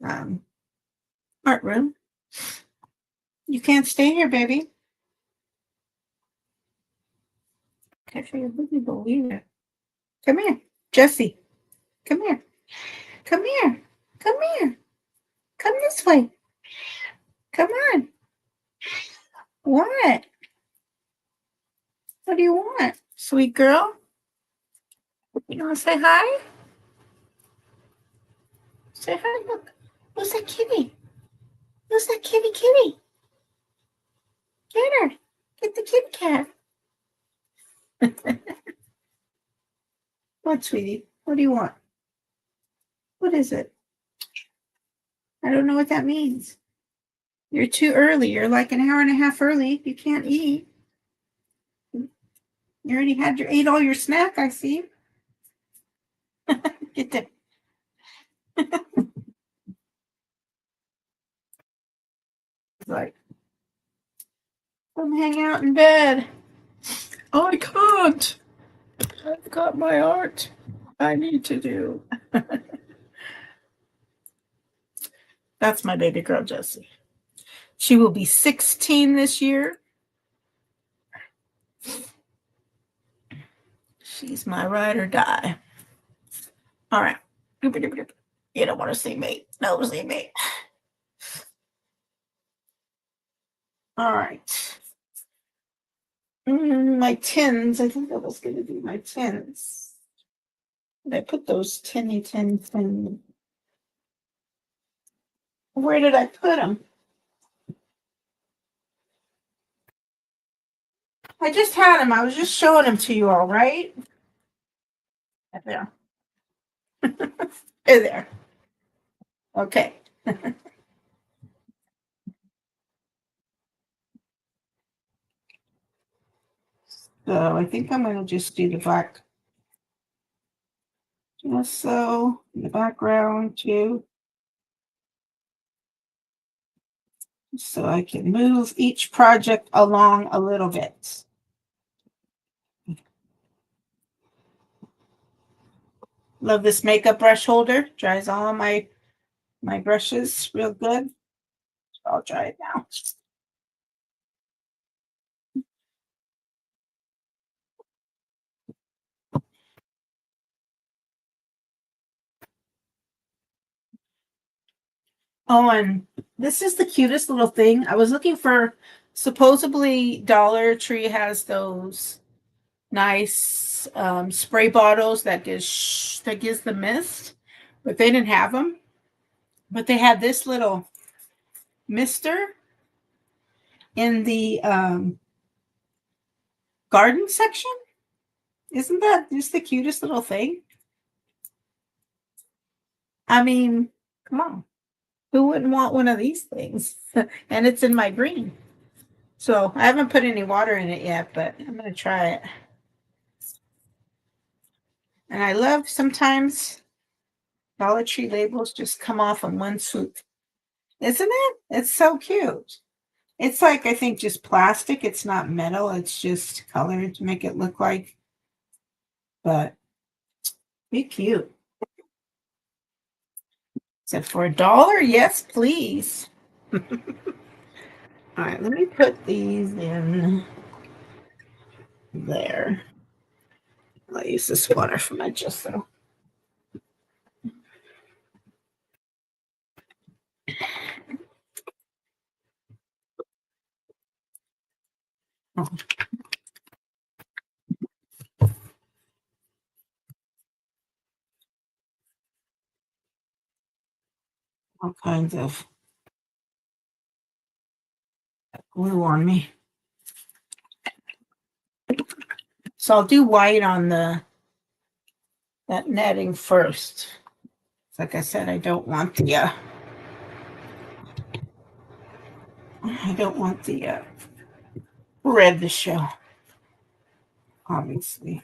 um, art room. You can't stay here, baby. Can't really believe it. Come here, Jessie. Come here. Come here. Come here. Come this way. Come on. What? What do you want, sweet girl? You want to say hi? Say hi. Look. Who's that kitty? Who's that kitty kitty? Get her. Get the kitty cat. What, sweetie? What do you want? What is it? I don't know what that means. You're too early. You're like an hour and a half early. You can't eat. You already ate all your snack, I see. Get the like, come hang out in bed. Oh, I can't. I've got my art I need to do. That's my baby girl, Jessie. She will be 16 this year. She's my ride or die. All right. You don't want to see me. No, see me. All right. My tins. I think that was going to be my tins. And I put those tinny tins in. Where did I put them? I just had them. I was just showing them to you all, right? There. There. Okay. So I think I'm going to just do the black also in the background too. So I can move each project along a little bit. Love this makeup brush holder. Dries all my brushes real good. I'll dry it now. Oh, and this is the cutest little thing. I was looking for, supposedly Dollar Tree has those nice spray bottles that gives the mist, but they didn't have them. But they had this little mister in the garden section. Isn't that just the cutest little thing? I mean, come on. Who wouldn't want one of these things? And it's in my green. So I haven't put any water in it yet, but I'm going to try it. And I love sometimes Dollar Tree labels just come off in one swoop. Isn't it? It's so cute. It's like, I think, just plastic. It's not metal. It's just colored to make it look like, but be cute. Except for $1? Yes, please. All right, let me put these in there. I'll use this water for my gesso. Oh. All kinds of glue on me. So I'll do white on that netting first. Like I said, I don't want the red to show, obviously.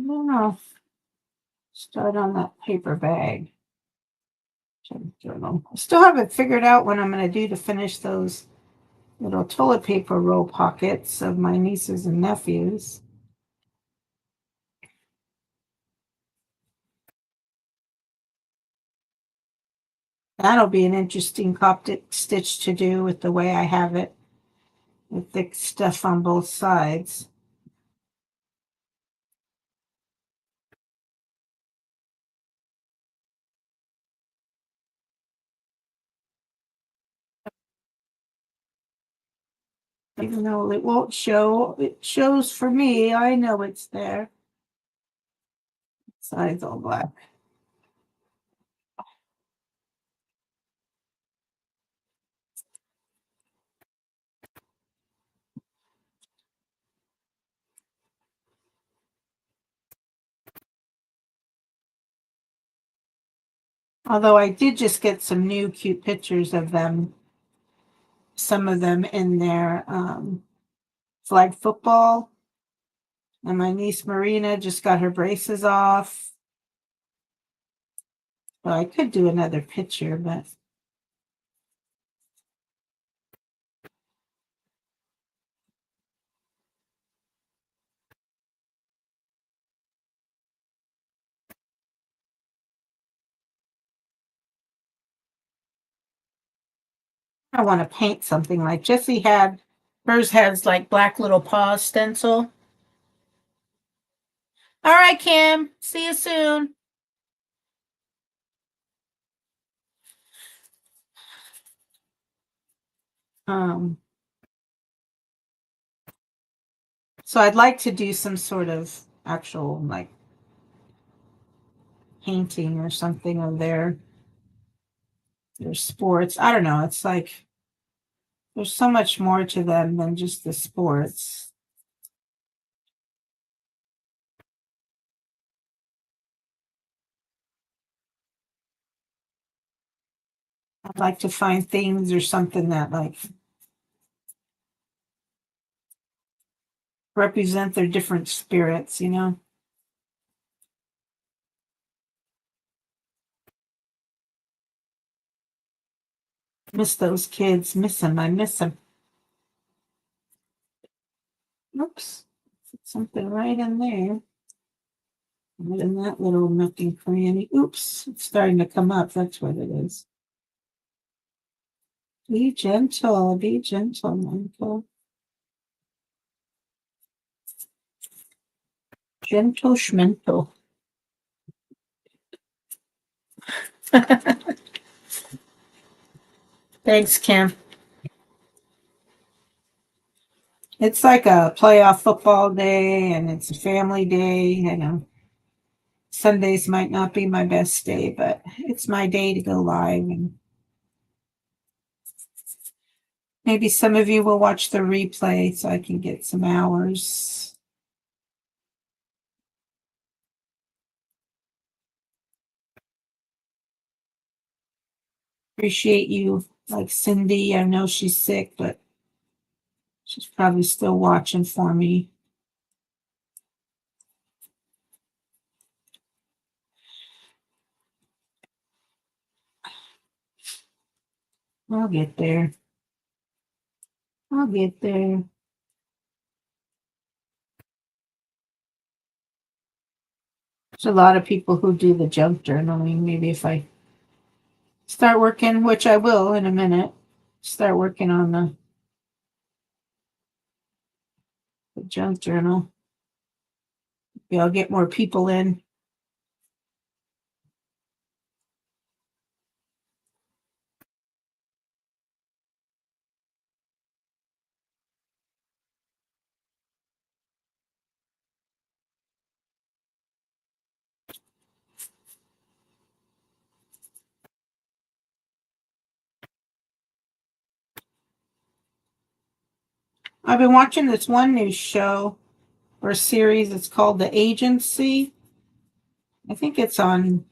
Now, start on that paper bag. I still haven't figured out what I'm going to do to finish those little toilet paper roll pockets of my nieces and nephews. That'll be an interesting Coptic stitch to do with the way I have it, with thick stuff on both sides. Even though it won't show, it shows for me. I know it's there. Side's all black. Although I did just get some new cute pictures of them, some of them in their flag football. And my niece Marina just got her braces off. Well, I could do another picture, but I want to paint something like Jessie had. Hers has like black little paws stencil. All right, Kim. See you soon. Um, So I'd like to do some sort of actual like painting or something of their sports. I don't know. It's like there's so much more to them than just the sports. I'd like to find things or something that like represent their different spirits, you know? Miss those kids. Miss them. I miss them. Oops. Something right in there. Right in that little nook and cranny. Oops. It's starting to come up. That's what it is. Be gentle. Be gentle, Michael. Gentle schmental. Thanks, Kim. It's like a playoff football day and it's a family day. You know, Sundays might not be my best day, but it's my day to go live. And maybe some of you will watch the replay so I can get some hours. Appreciate you, like Cindy. I know she's sick, but she's probably still watching for me. I'll get there. I'll get there. There's a lot of people who do the junk journaling. Maybe if I start working, which I will in a minute, start working on the junk journal. Maybe I'll get more people in. I've been watching this one new show or series. It's called The Agency. I think it's on.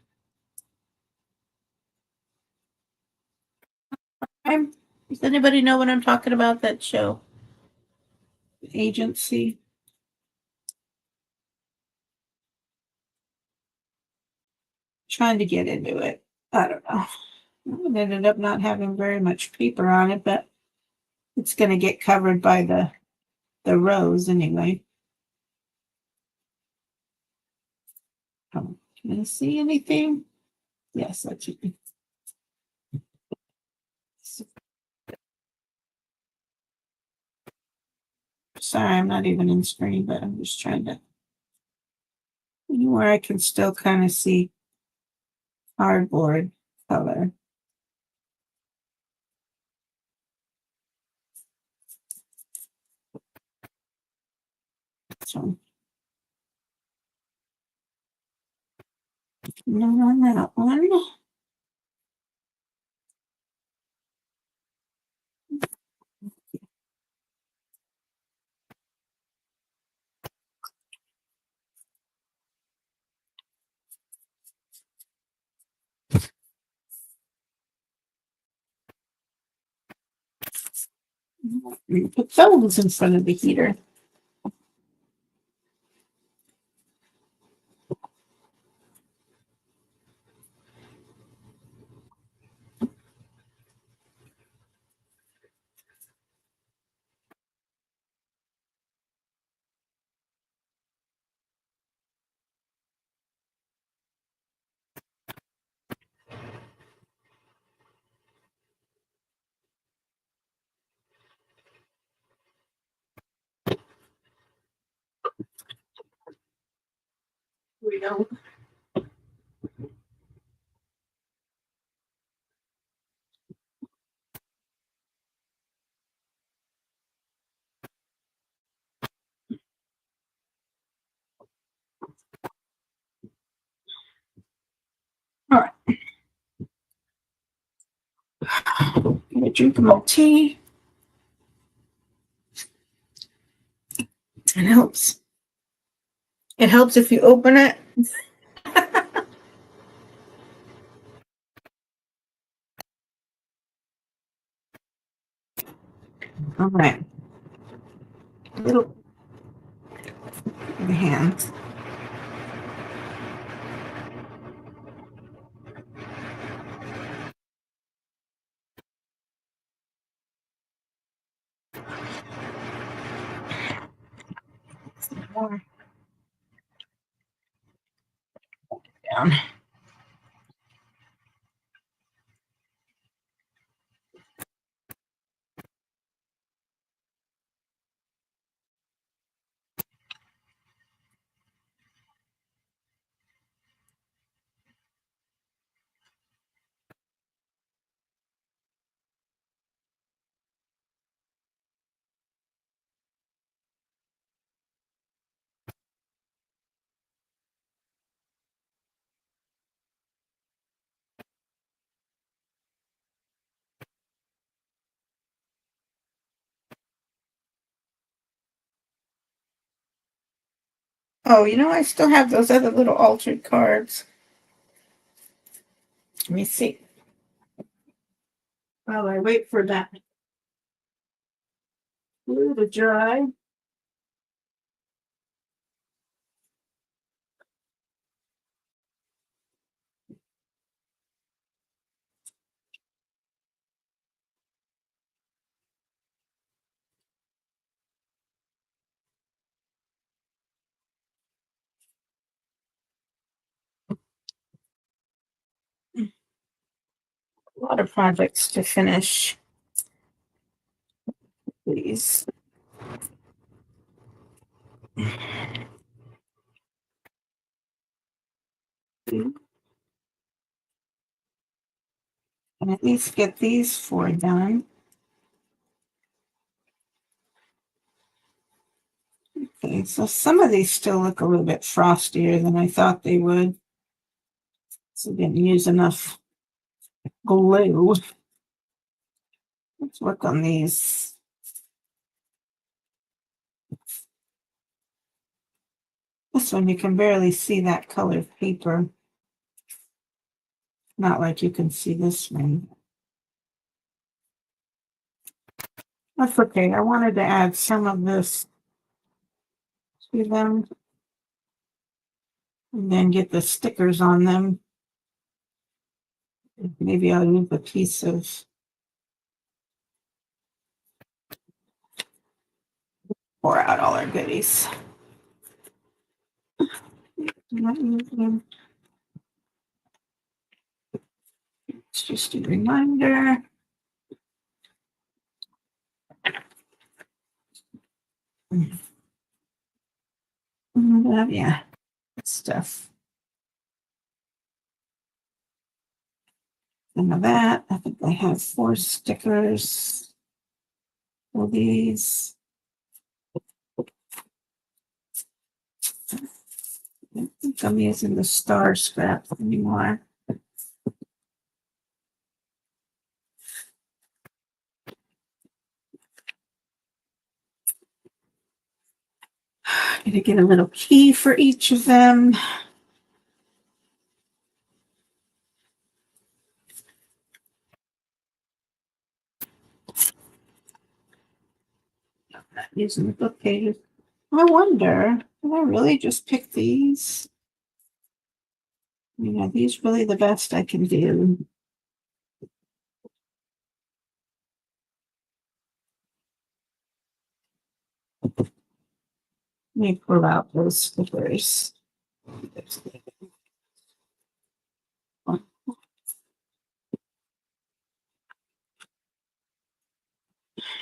Does anybody know what I'm talking about? That show, The Agency. Trying to get into it. I don't know. It ended up not having very much paper on it, but it's going to get covered by the rows anyway. Can I see anything? Yes, that's it. Sorry, I'm not even in screen, but I'm just trying to anywhere I can still kind of see cardboard color. So no on that one. Put those in front of the heater. We don't. drinking my tea. It helps. It helps if you open it. All right. A little the hands. More down. Oh, you know, I still have those other little altered cards. Let me see. While I wait for that glue to dry. A lot of projects to finish. Please. And at least get these 4 done. Okay, so some of these still look a little bit frostier than I thought they would. So didn't use enough glue. Let's work on these. This one you can barely see that colored paper. Not like you can see this one. That's okay. I wanted to add some of this to them and then get the stickers on them. Maybe I'll use a piece of pour out all our goodies. It's just a reminder. Yeah, stuff. Some of that. I think I have 4 stickers for these. I don't think I'm using the star scraps anymore. I'm going to get a little key for each of them. I'm not using the book pages. I wonder, did I really just pick these? Are these really the best I can do? Let me pull out those stickers. I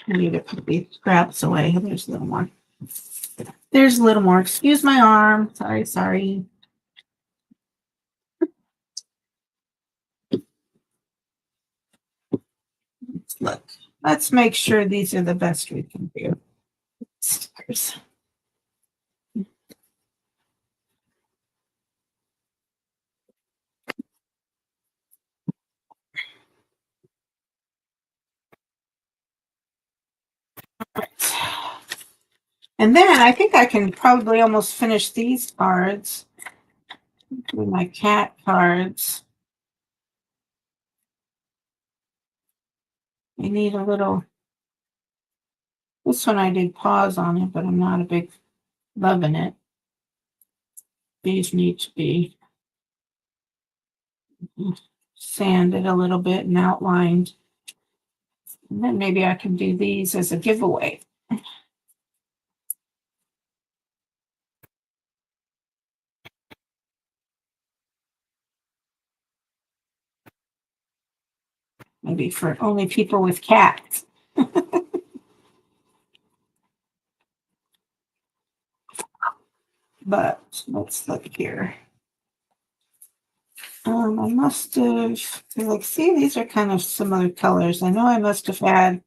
need to put these scraps away. There's a little more. There's a little more. Excuse my arm. Sorry. Look, let's make sure these are the best we can do. Stickers. And then I think I can probably almost finish these cards with my cat cards. I need a little, this one I did pause on it, but I'm not a big loving it. These need to be sanded a little bit and outlined. And then maybe I can do these as a giveaway. Maybe for only people with cats. But let's look here. I must have, like, see, these are kind of similar colors. I know I must have had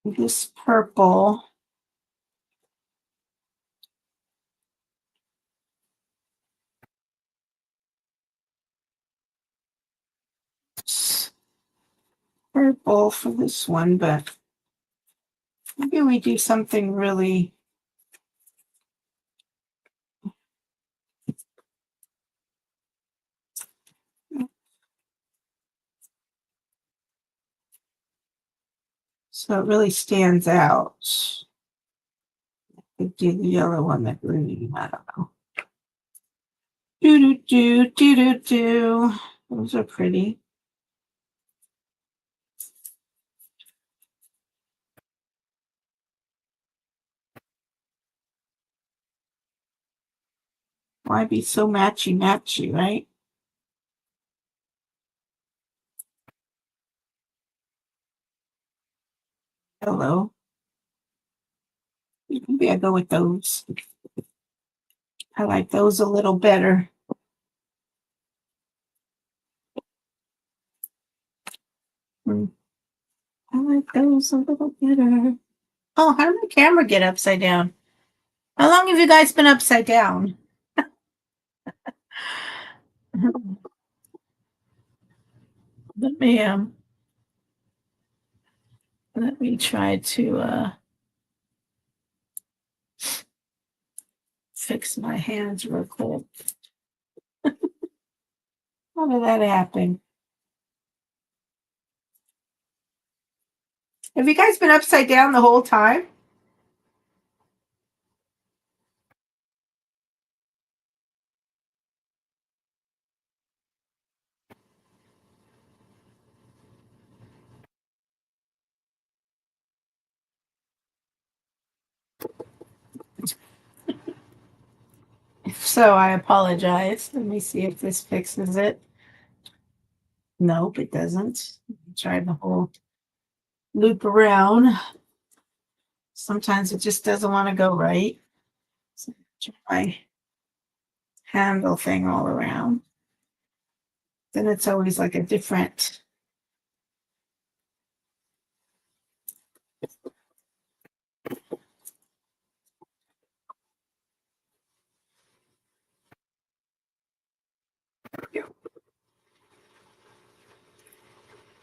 this purple. Purple for this one, but maybe we do something really so it really stands out. Could do the yellow one, the green. I don't know. Do do do do do do. Those are pretty. Why be so matchy matchy, right? Hello. Maybe I go with those. I like those a little better. I like those a little better. Oh, how did my camera get upside down? How long have you guys been upside down? Let me try to fix my hands real quick. How did that happen? Have you guys been upside down the whole time? If so, I apologize. Let me see if this fixes it. Nope, it doesn't. Try the whole loop around. Sometimes it just doesn't want to go right. So try handle thing all around. Then it's always like a different.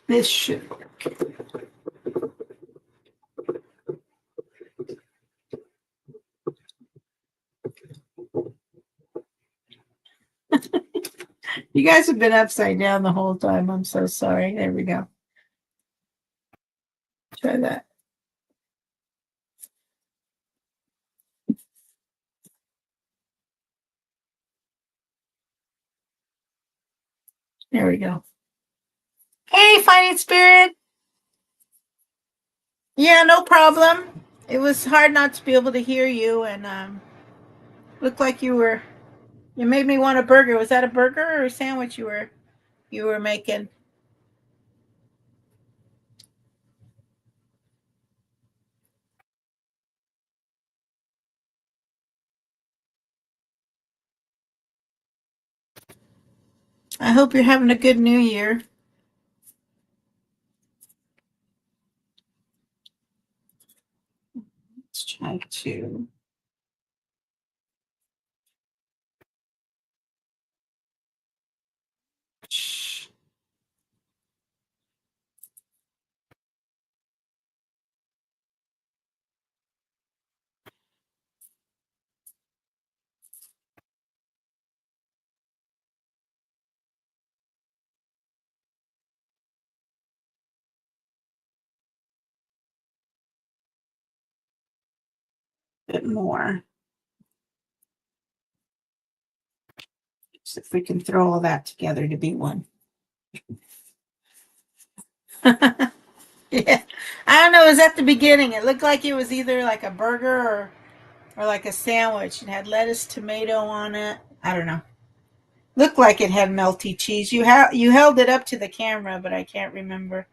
This should work. You guys have been upside down the whole time. I'm so sorry. There we go. Try that. There we go. Hey, Fighting Spirit. Yeah, no problem. It was hard not to be able to hear you, and looked like you made me want a burger. Was that a burger or a sandwich you were making? I hope you're having a good New Year. Let's try to. bit more. So if we can throw all that together to be one. Yeah, I don't know. It was at the beginning. It looked like it was either like a burger or like a sandwich. It had lettuce, tomato on it. I don't know. Looked like it had melty cheese. You held it up to the camera, but I can't remember.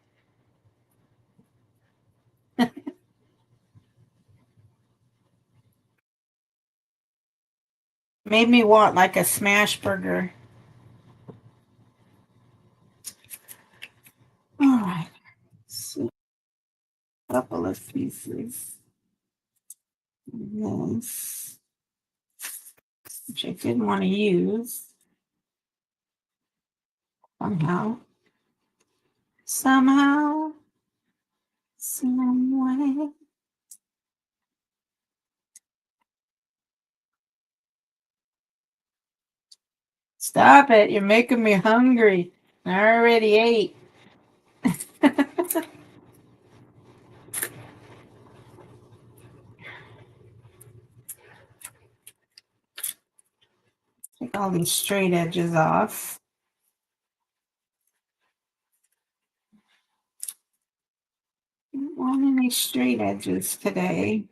Made me want like a smash burger. All right. So a couple of pieces. This, which I didn't want to use. Somehow, some way. Stop it. You're making me hungry. I already ate. Take all these straight edges off. I don't want any straight edges today.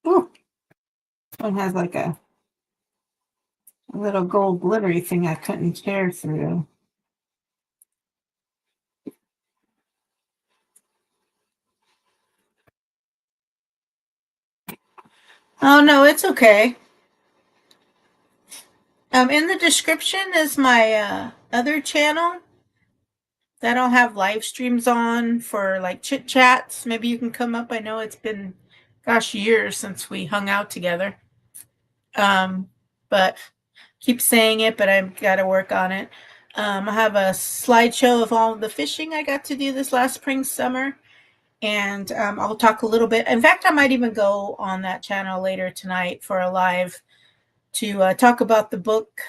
Ooh, one has like a little gold glittery thing I couldn't tear through. Oh no, it's okay. In the description is my other channel that I'll have live streams on for like chit chats. Maybe you can come up. I know it's been, gosh, years since we hung out together. But keep saying it, but I've got to work on it. I have a slideshow of all the fishing I got to do this last spring, summer. And I'll talk a little bit. In fact, I might even go on that channel later tonight for a live to talk about the book.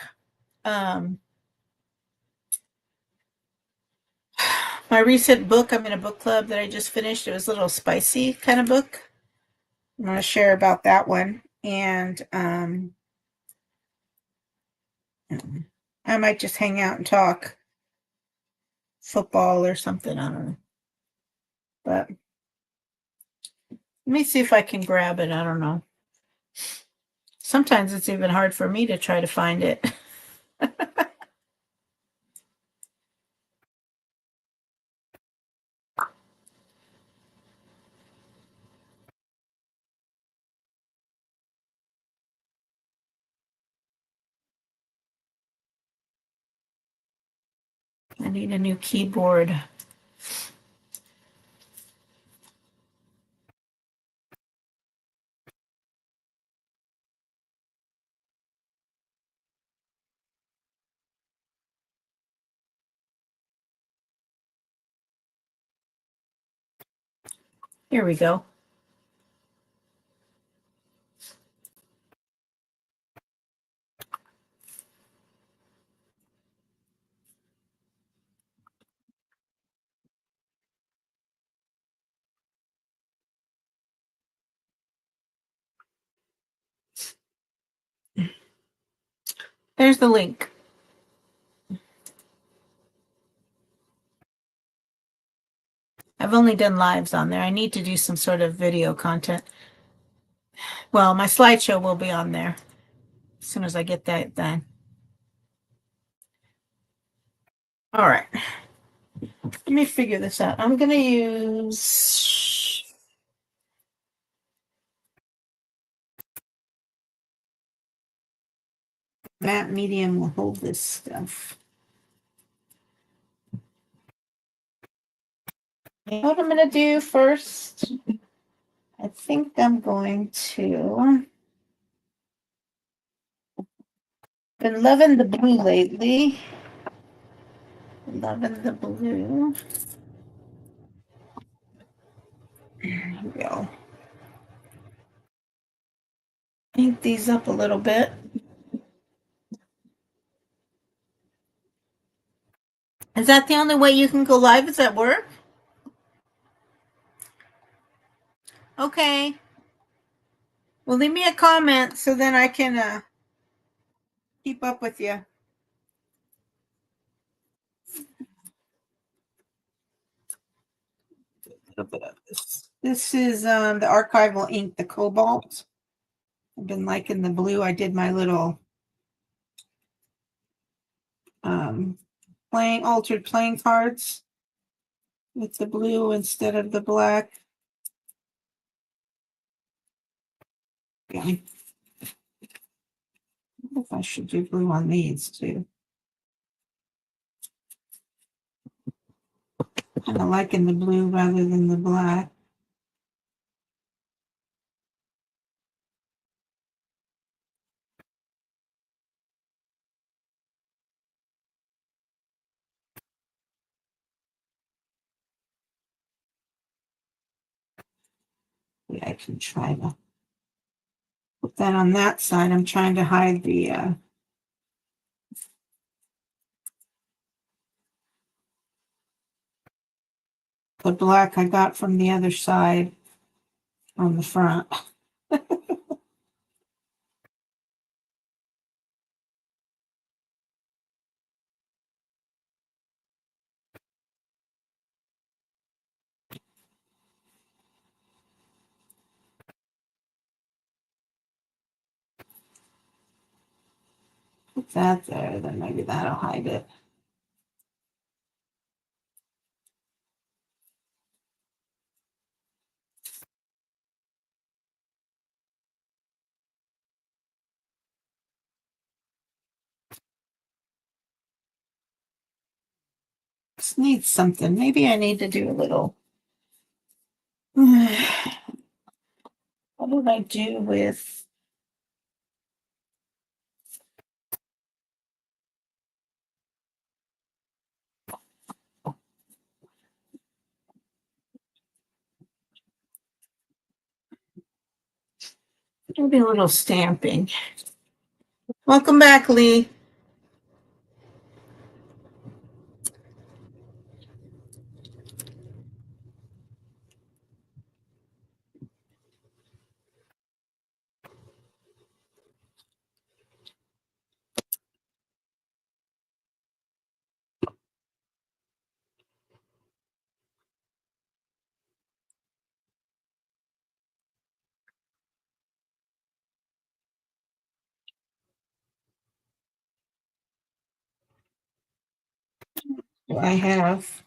My recent book, I'm in a book club that I just finished. It was a little spicy kind of book. I'm going to share about that one. And I might just hang out and talk football or something. I don't know. But let me see if I can grab it. I don't know. Sometimes it's even hard for me to try to find it. I need a new keyboard. Here we go. There's the link. I've only done lives on there. I need to do some sort of video content. Well, my slideshow will be on there as soon as I get that done. All right. Let me figure this out. I'm going to use matte medium will hold this stuff. You know what I'm going to do first? I think I'm going to. Been loving the blue lately. Loving the blue. There we go. Paint these up a little bit. Is that the only way you can go live? Is at work? Okay. Well, leave me a comment so then I can keep up with you. A little bit of this. This is the archival ink, the cobalt. I've been liking the blue. I did my little altered playing cards with the blue instead of the black. Okay. I wonder if I should do blue on these too. Kind of liking the blue rather than the black. Yeah, I can try to put that on that side. I'm trying to hide the black I got from the other side on the front. Put that there, then maybe that'll hide it. This needs something. Maybe I need to do a little. What did I do with? Maybe a little stamping. Welcome back, Lee. I have.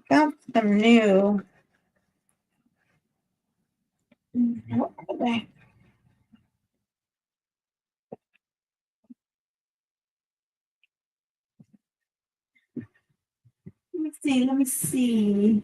Got them new. What are they? Let me see. Let me see.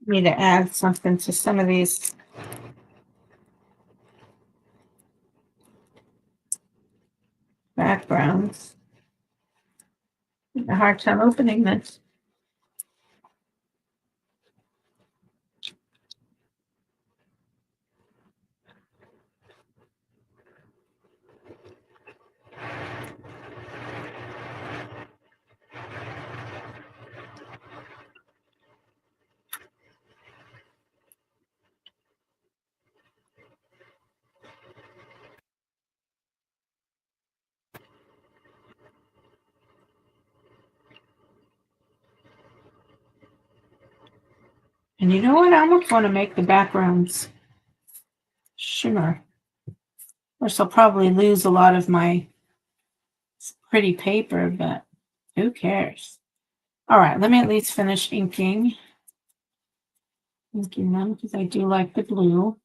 Need to add something to some of these backgrounds. A hard time opening this. And you know what? I almost want to make the backgrounds shimmer. Of course, I'll probably lose a lot of my pretty paper, but who cares? All right, let me at least finish inking them because I do like the blue.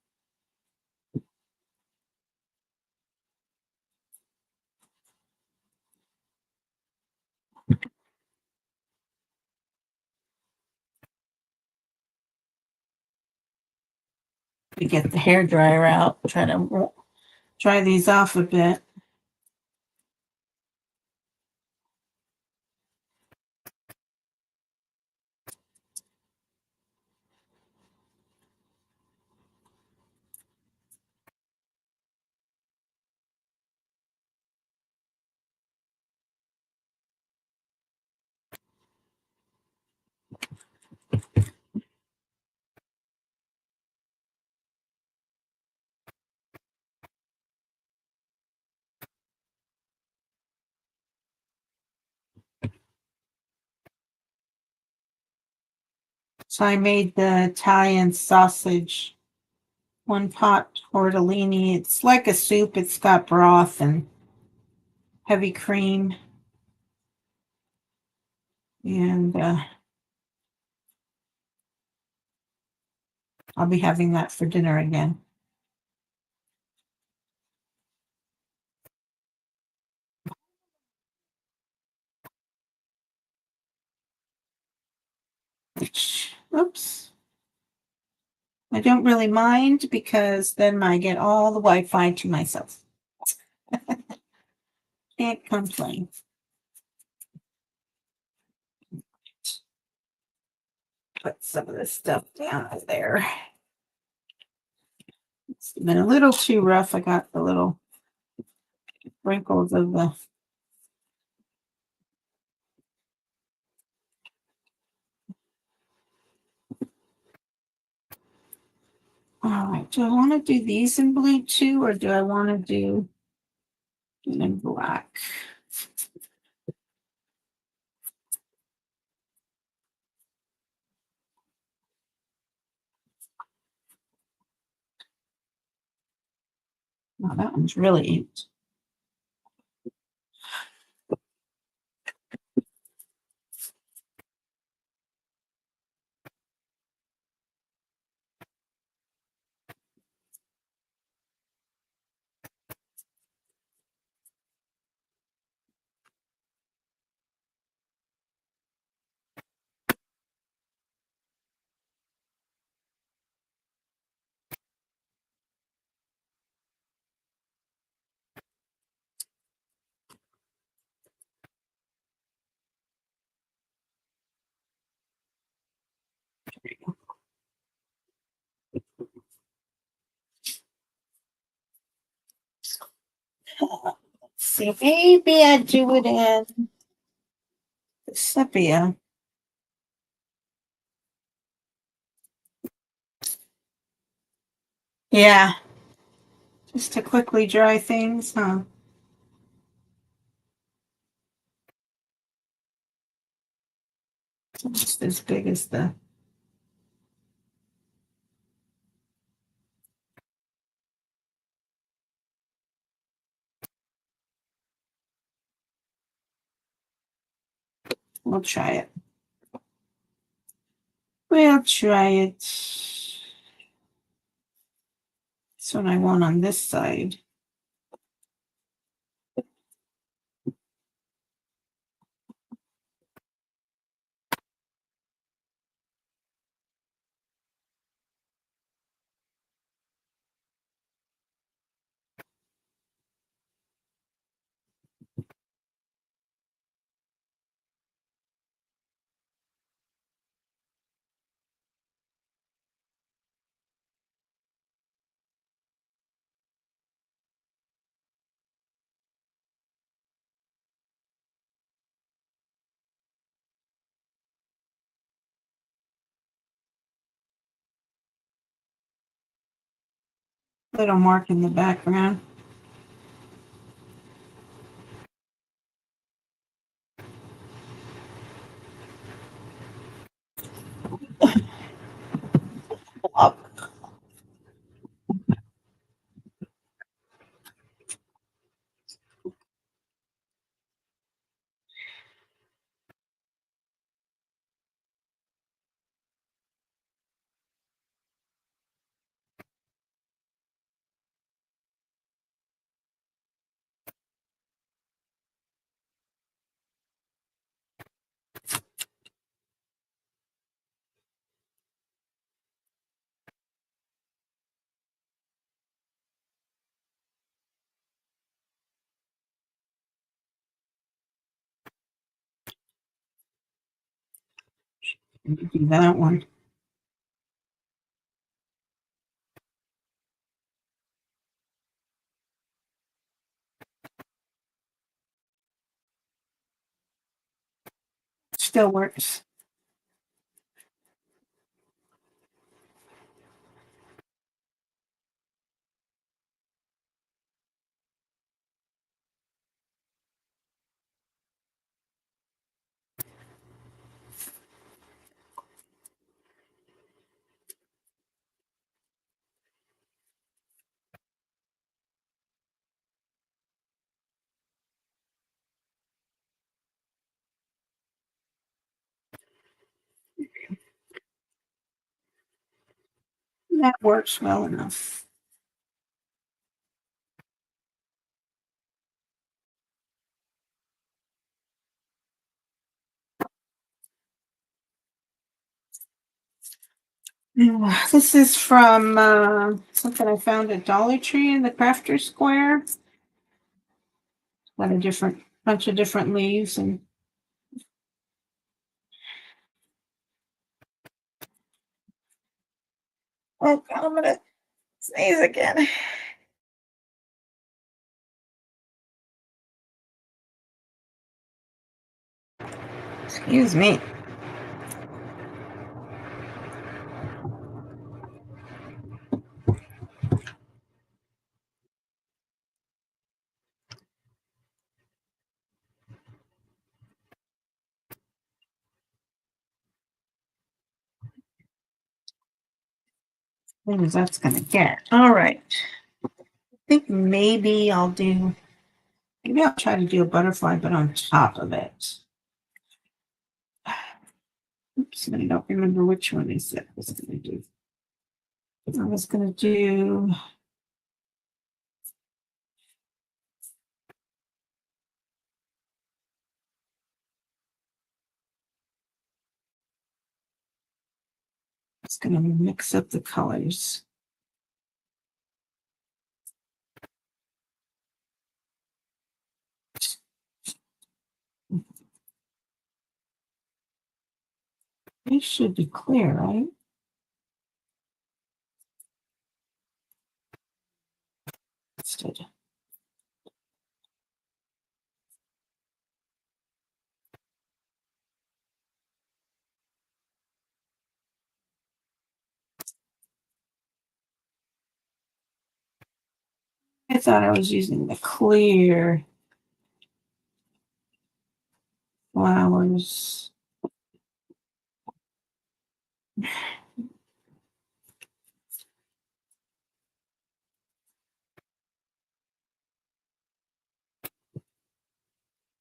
To get the hair dryer out, try to dry these off a bit. So I made the Italian sausage one pot tortellini. It's like a soup. It's got broth and heavy cream. And I'll be having that for dinner again. Oops. I don't really mind because then I get all the Wi-Fi to myself. Can't complain. Put some of this stuff down there. It's been a little too rough. I got the little wrinkles of the all right. Do I want to do these in blue too, or do I want to do them in black? Oh, that one's really inked. Let's see, maybe I do it in the sepia. Yeah, just to quickly dry things, huh? Just as big as the. We'll try it. We'll try it. That's what I want on this side. Little mark in the background. Up. Do that one. Still works. That works well enough. This is from something I found at Dollar Tree in the Crafter Square. Got a bunch of different leaves and oh God, I'm gonna sneeze again. Excuse me. What is that's gonna get? All right. I think maybe I'll try to do a butterfly, but on top of it. Oops, I don't remember which one I said I was gonna do. I was gonna do it's gonna mix up the colors. They should be clear, right? Instead. I thought I was using the clear flowers. I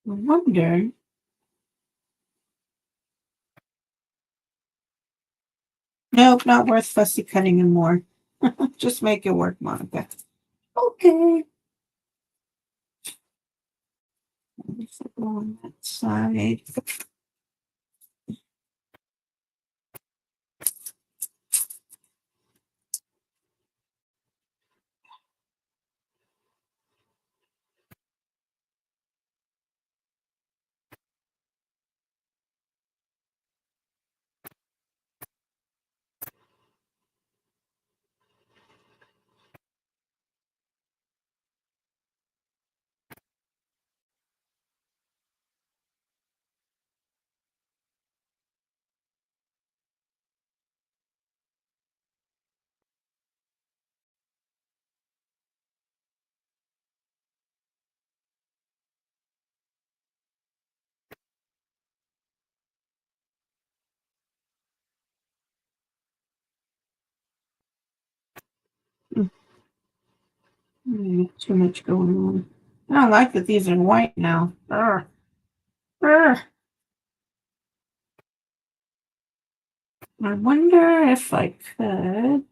wonder. Nope, not worth fussy cutting anymore. Just make it work, Monica. Okay. On that side. Too much going on. I don't like that these are white now. Urgh. Urgh. I wonder if I could.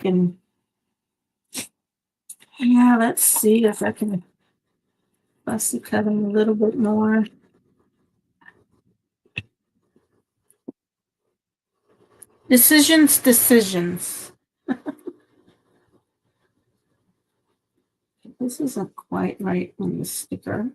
Can, yeah, let's see if I can fussy cut them a little bit more. Decisions. This this isn't quite right on the sticker.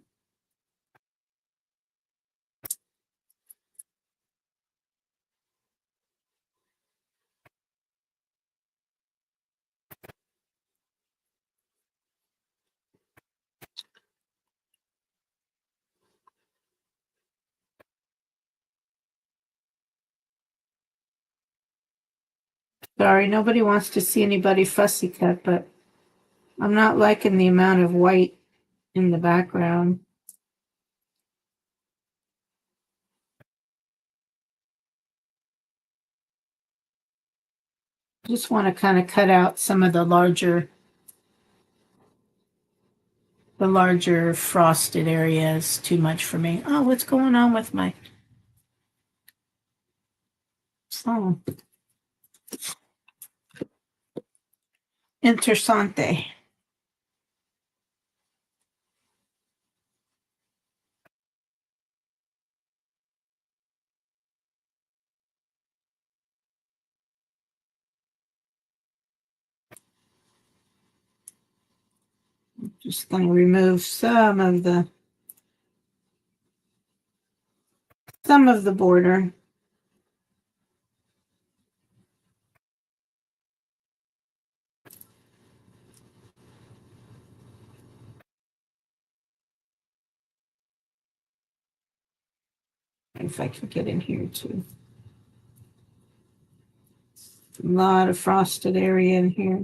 Sorry, nobody wants to see anybody fussy cut, but I'm not liking the amount of white in the background. Just want to kind of cut out some of the larger frosted areas. Too much for me. Oh, what's going on with my song? Interessante. Just going to remove some of the border. If I can get in here too. A lot of frosted area in here.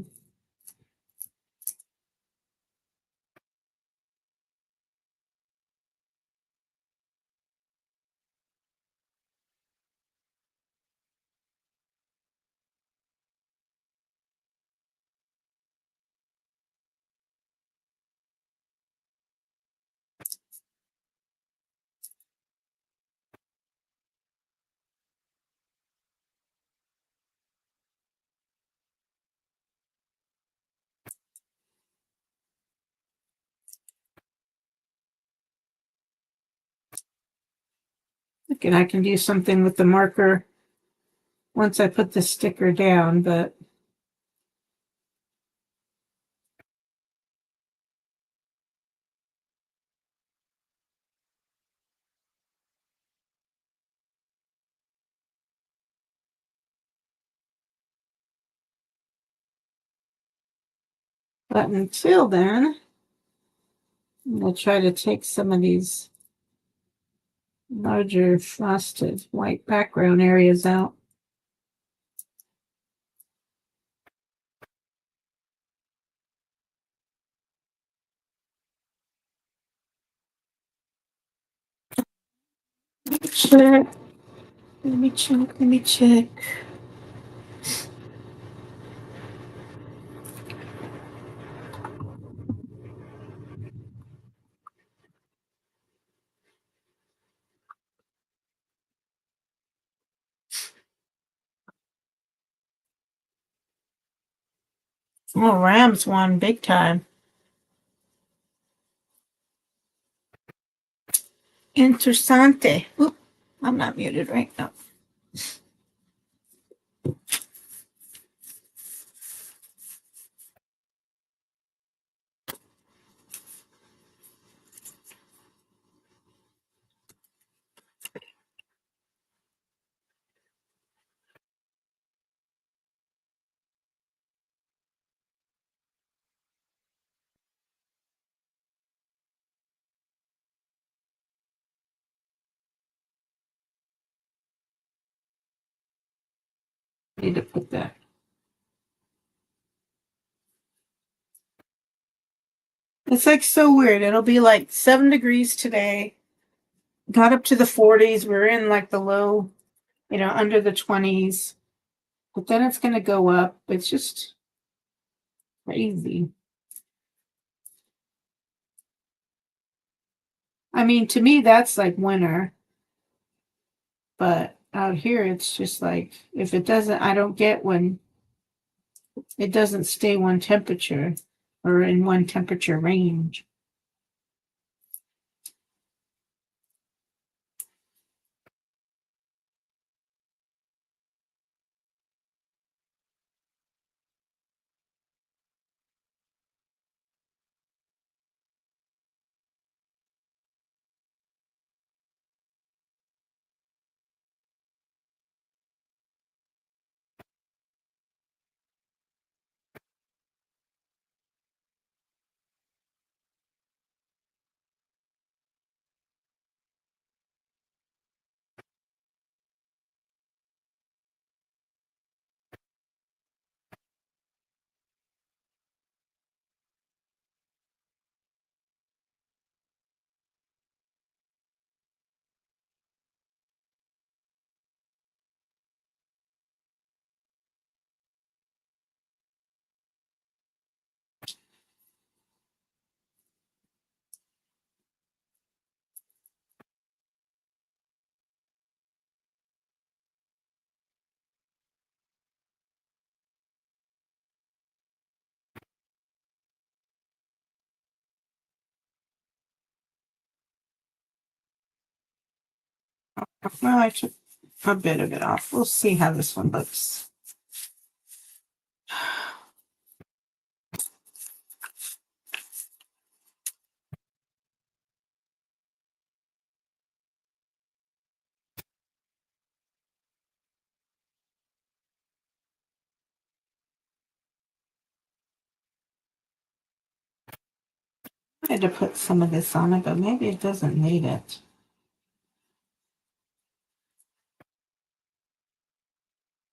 Look, and I can do something with the marker once I put the sticker down, but until then, I'm going to try to take some of these larger frosted white background areas out. Check. Let me check. Oh, Rams won big time. Interessante. Oop, I'm not muted right now. Need to put that. It's like so weird. It'll be like 7 degrees today. Got up to the 40s. We're in like the low, under the 20s. But then it's going to go up. It's just crazy. I mean, to me, that's like winter. But out here, it's just like, if it doesn't, I don't get when it doesn't stay one temperature or in one temperature range. Well, I took a bit of it off. We'll see how this one looks. I had to put some of this on it, but maybe it doesn't need it.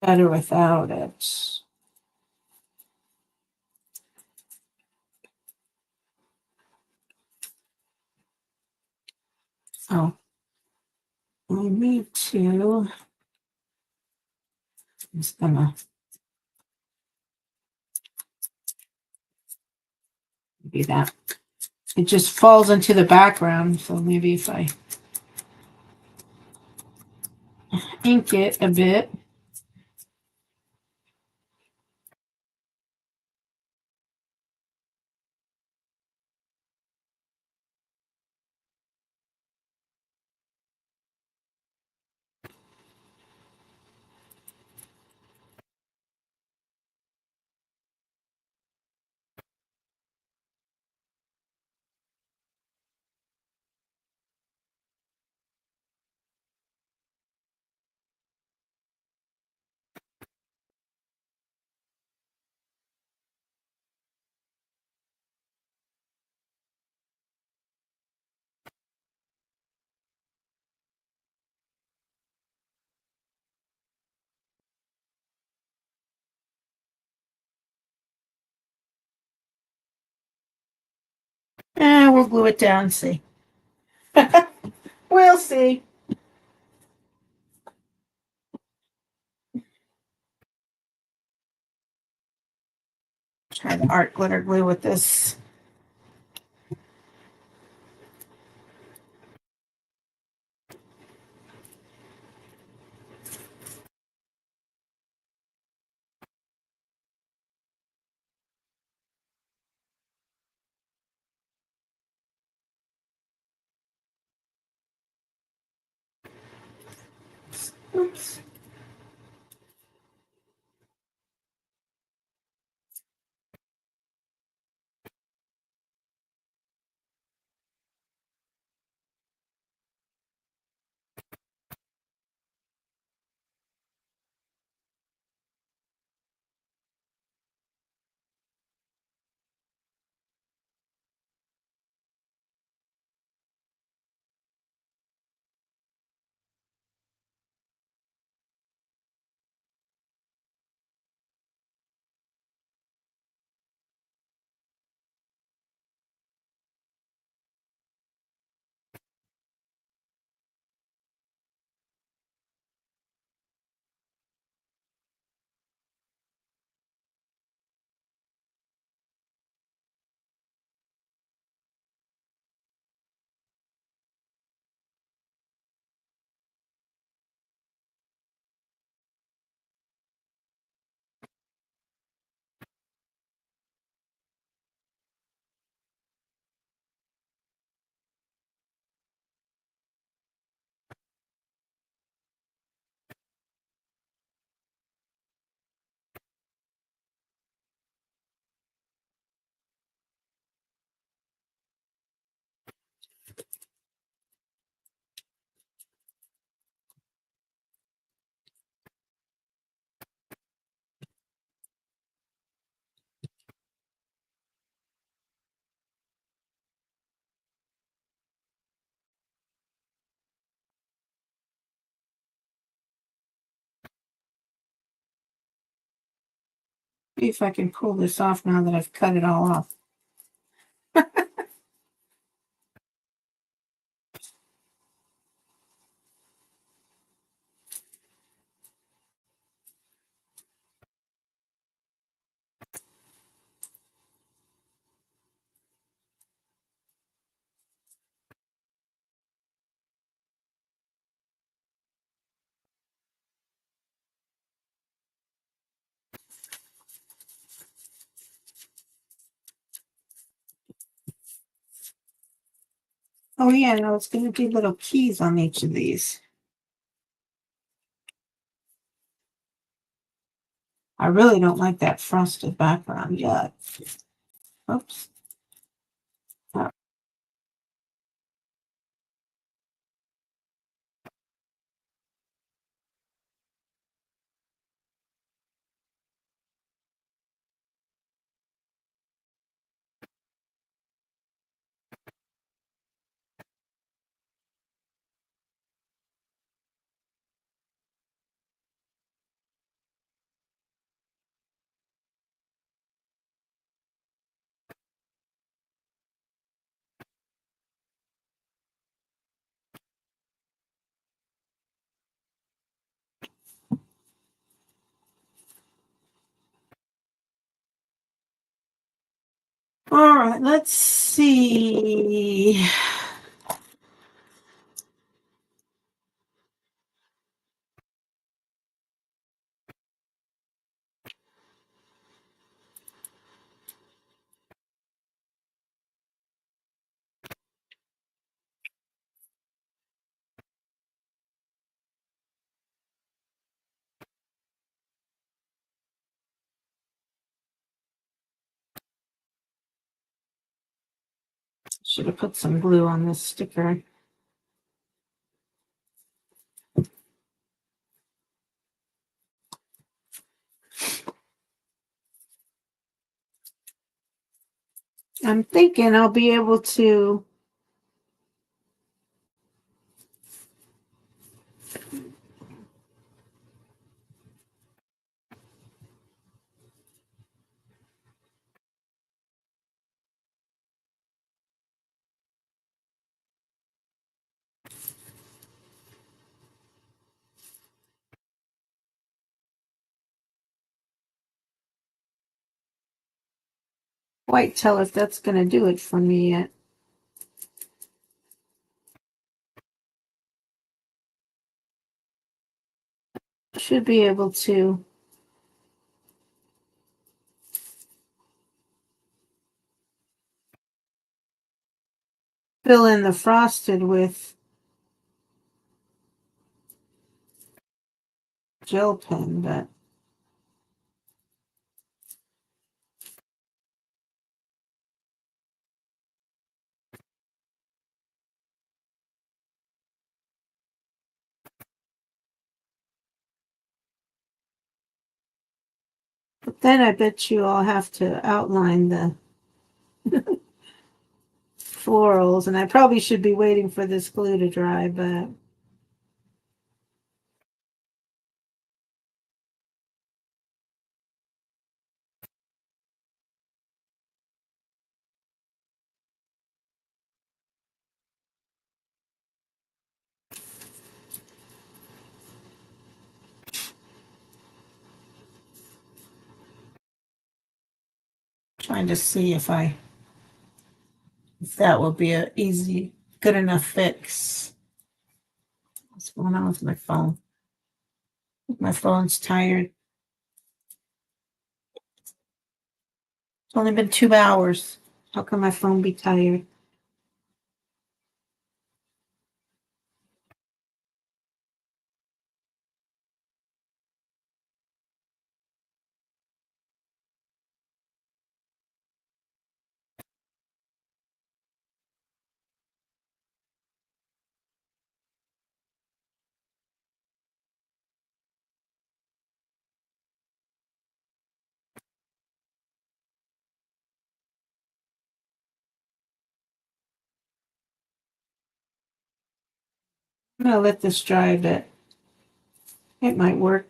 Better without it. So we need to, I'm just gonna do that. It just falls into the background, so maybe if I ink it a bit. We'll glue it down, see. We'll see. Try the art glitter glue with this. Oops. See if I can pull this off now that I've cut it all off. Oh yeah, and I was going to do little keys on each of these. I really don't like that frosted background yet. Oops. All right, let's see. Should have put some glue on this sticker. I'm thinking I'll be able to quite tell if that's going to do it for me yet. Should be able to fill in the frosted with gel pen, but then I bet you I'll have to outline the florals, and I probably should be waiting for this glue to dry, but trying to see if that will be a easy, good enough fix. What's going on with my phone? My phone's tired. It's only been 2 hours. How can my phone be tired? I'm gonna let this dry a bit. It might work.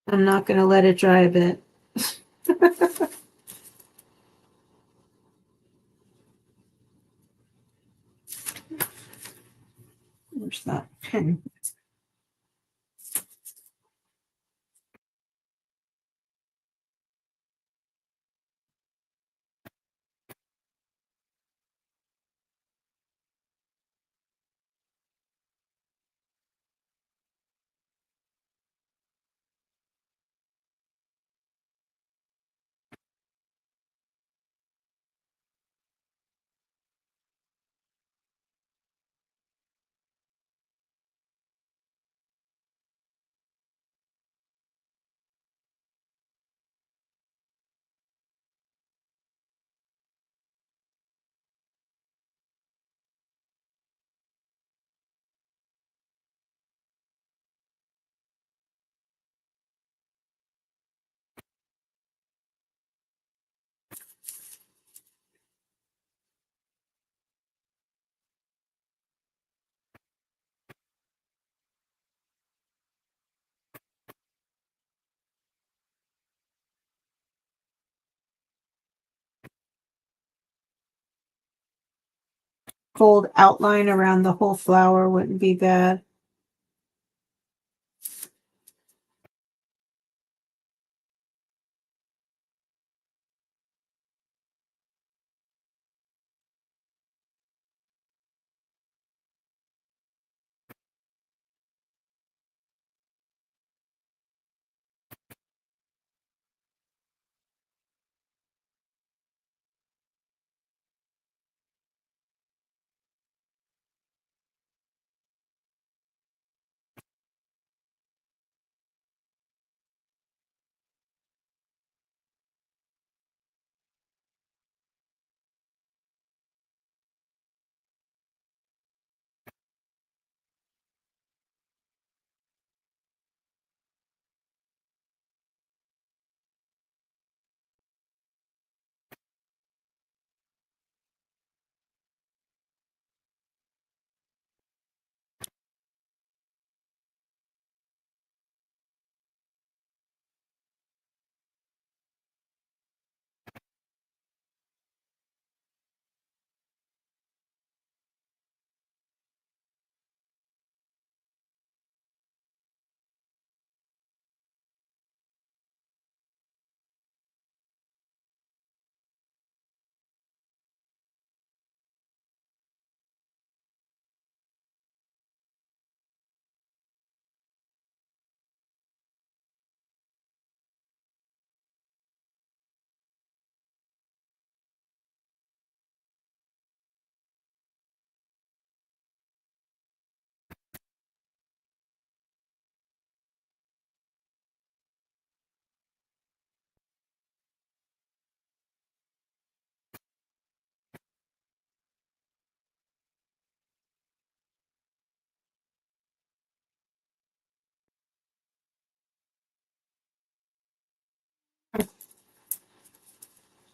I'm not gonna let it dry a bit. Where's that pen? gold outline around the whole flower wouldn't be bad.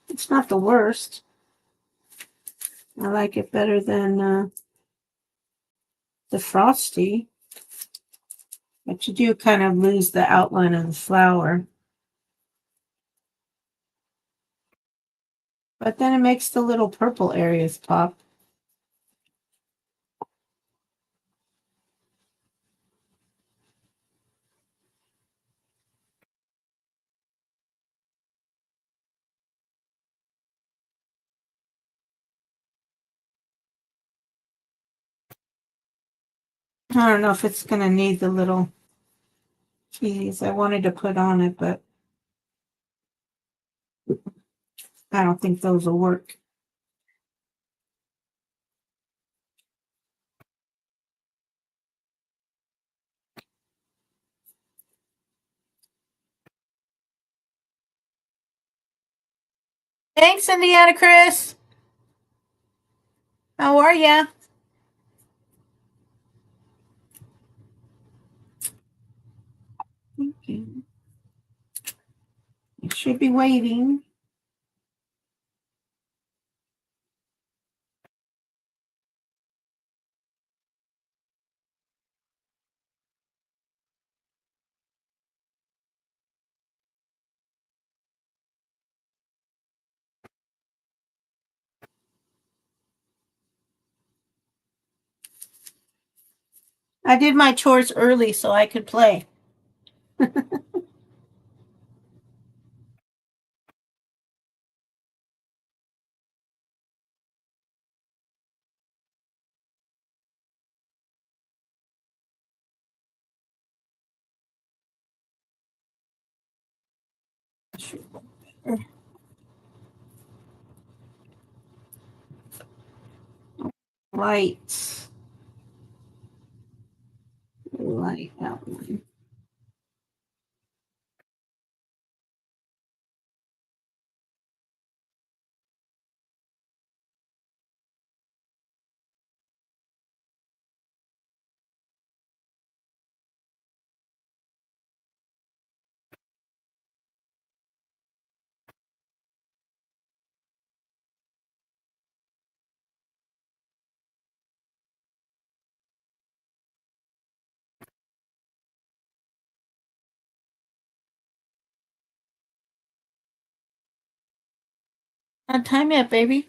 It's not the worst. I like it better than the frosty. But you do kind of lose the outline of the flower. But then it makes the little purple areas pop. I don't know if it's going to need the little keys I wanted to put on it, but I don't think those will work. Thanks, Indiana Chris. How are ya? Okay. You should be waiting. I did my chores early so I could play. Light outline. Not time yet, baby.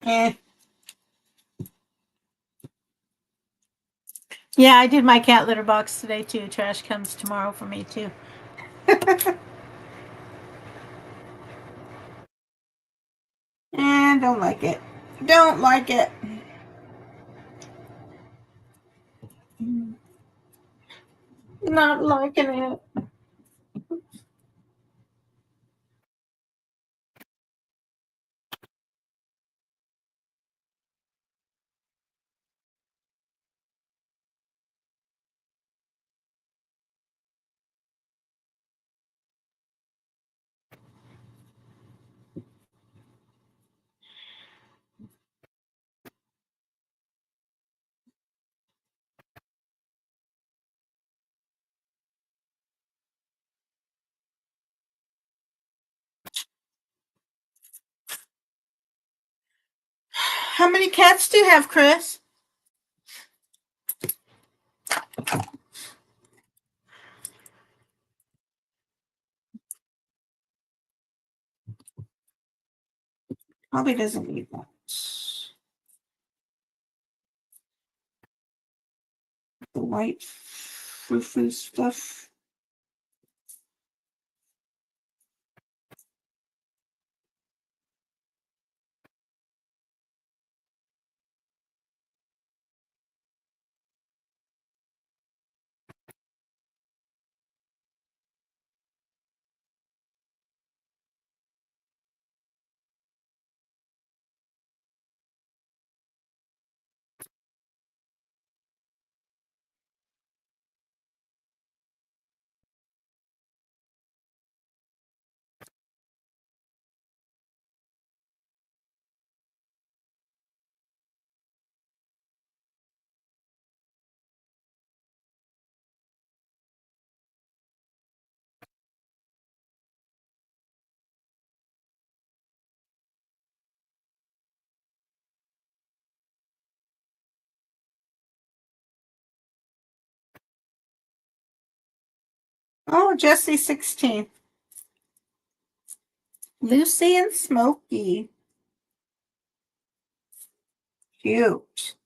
Eh. Yeah, I did my cat litter box today too. Trash comes tomorrow for me too. And don't like it. Don't like it. Not liking it. How many cats do you have, Chris? Probably doesn't need that. The white frou-frou stuff. Oh, Jesse 16. Lucy and Smokey. Cute.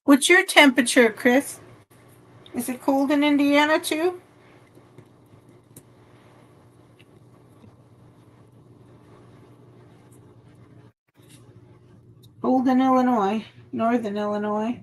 What's your temperature, Chris? Is it cold in Indiana too? Cold in Illinois, northern Illinois.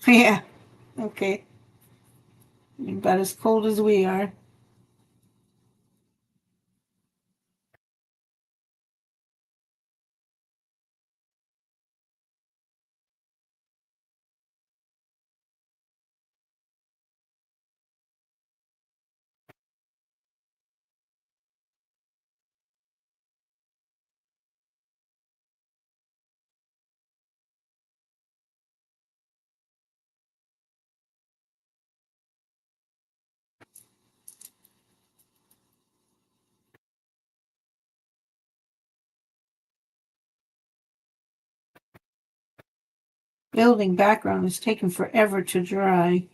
Yeah. Okay. About as cold as we are. building background is taking forever to dry.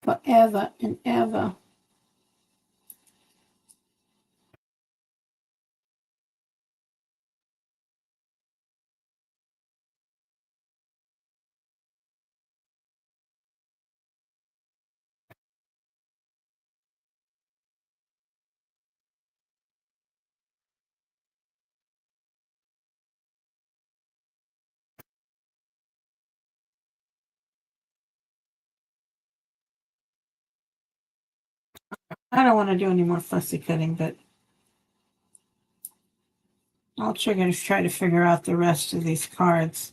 Forever and ever. I don't want to do any more fussy cutting, but I'll try to figure out the rest of these cards.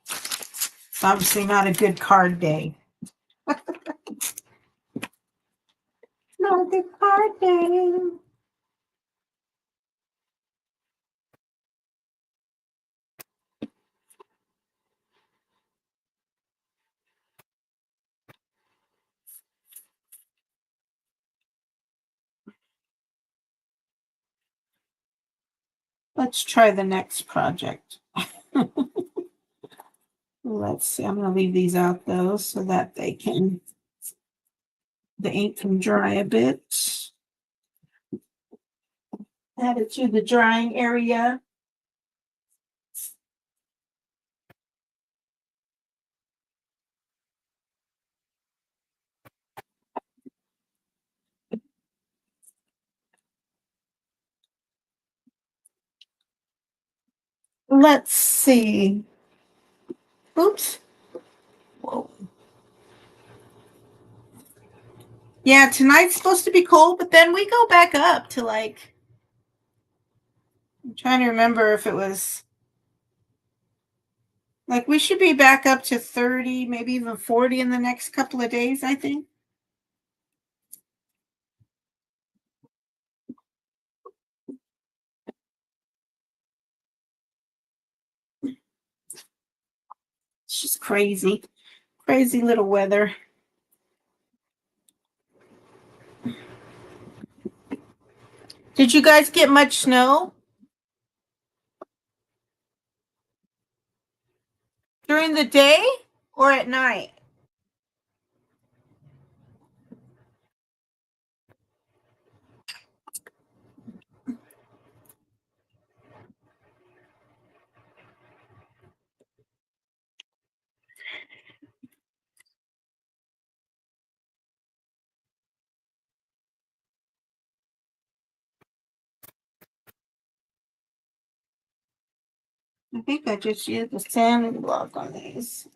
It's obviously not a good card day. Not a good card day. Let's try the next project. Let's see. I'm going to leave these out though so that the ink can dry a bit. Add it to the drying area. Let's see. Oops. Whoa. Yeah, tonight's supposed to be cold, but then we go back up to I'm trying to remember if it was we should be back up to 30, maybe even 40 in the next couple of days, I think. It's just crazy. Crazy little weather. Did you guys get much snow during the day or at night? I think I just used the sanding block on these.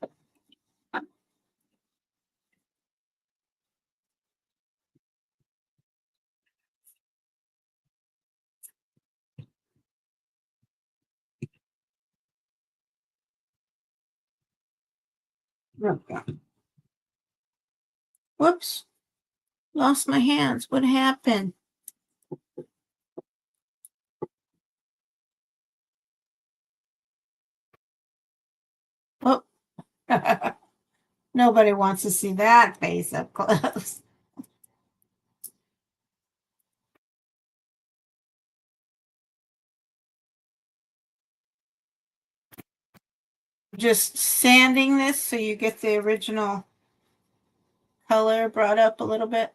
Okay. Whoops. Lost my hands. What happened? Oh. Nobody wants to see that face up close. Just sanding this so you get the original color brought up a little bit.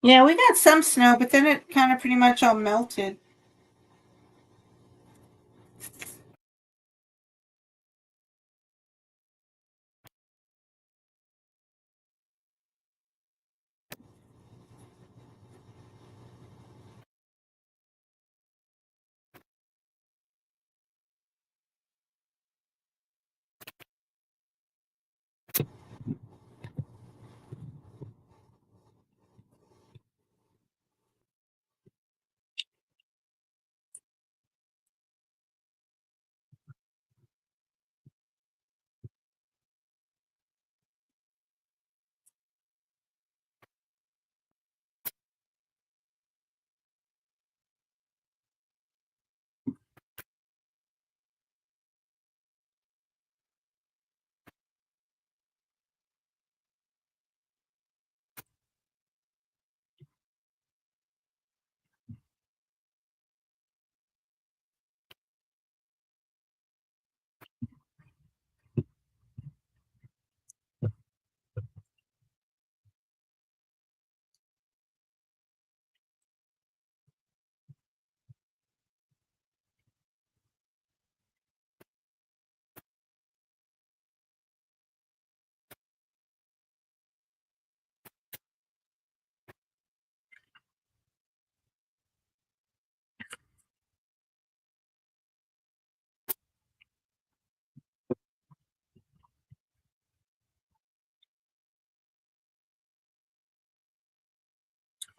Yeah, we got some snow, but then it kind of pretty much all melted.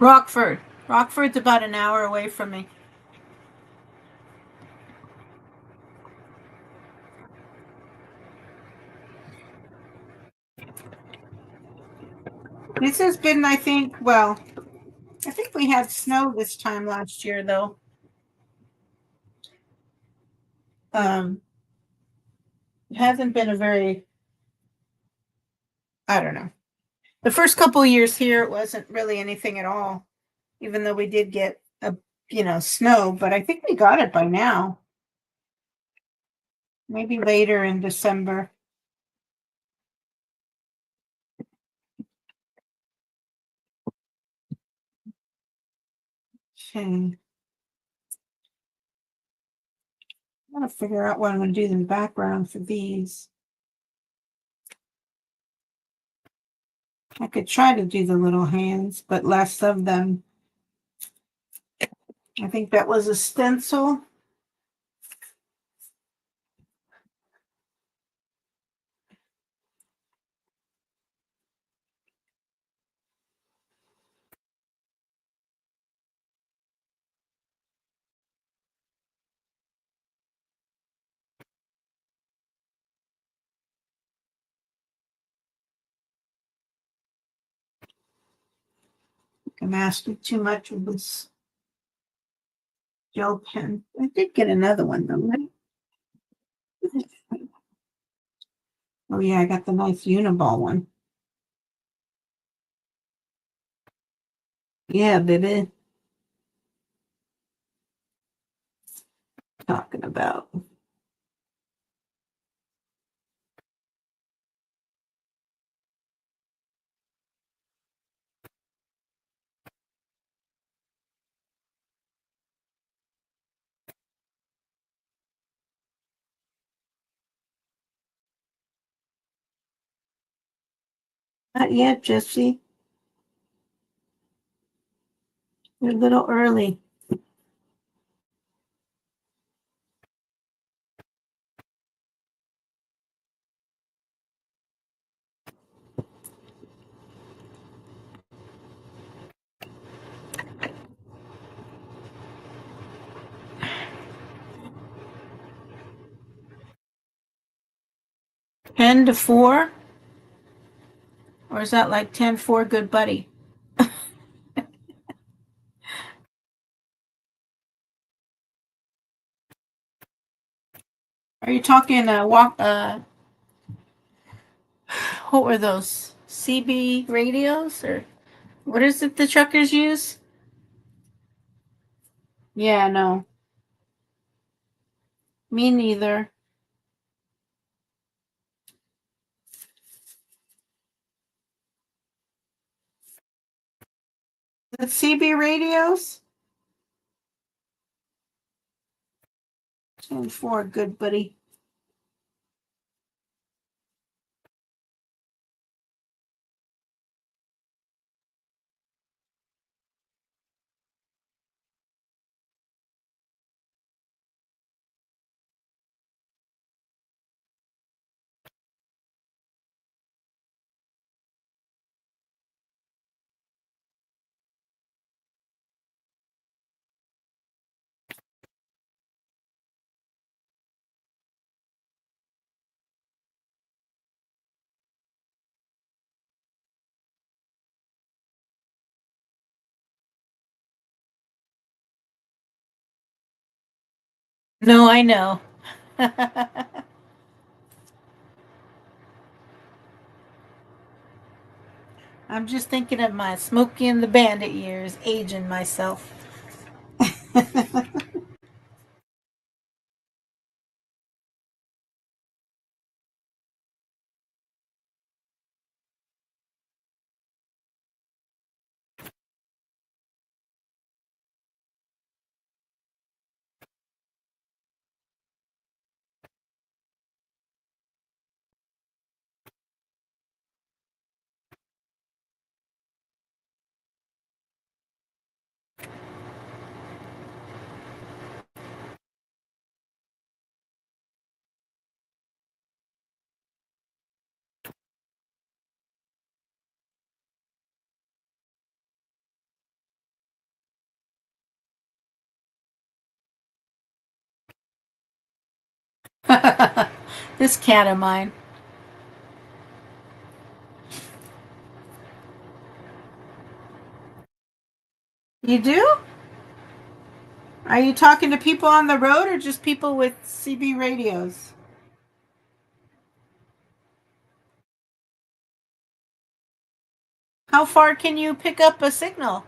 Rockford. Rockford's about an hour away from me. This has been, I think, well, I think we had snow this time last year, though. It hasn't been a very, I don't know. The first couple of years here, it wasn't really anything at all, even though we did get snow, but I think we got it by now. Maybe later in December. Okay. I gotta figure out what I'm gonna do in the background for these. I could try to do the little hands, but less of them. I think that was a stencil. I mastered too much with this gel pen. I did get another one though, right? Oh yeah, I got the nice Uniball one. Yeah, baby. Talking about. Not yet, Jesse. You're a little early. Ten to four? Or is that like 10-4 good buddy? Are you talking what were those? CB radios or what is it the truckers use? Yeah, no. Me neither. The CB radios? 10-4 good buddy. No, I know. I'm just thinking of my Smokey and the Bandit years, aging myself. This cat of mine. You do? Are you talking to people on the road or just people with CB radios? How far can you pick up a signal?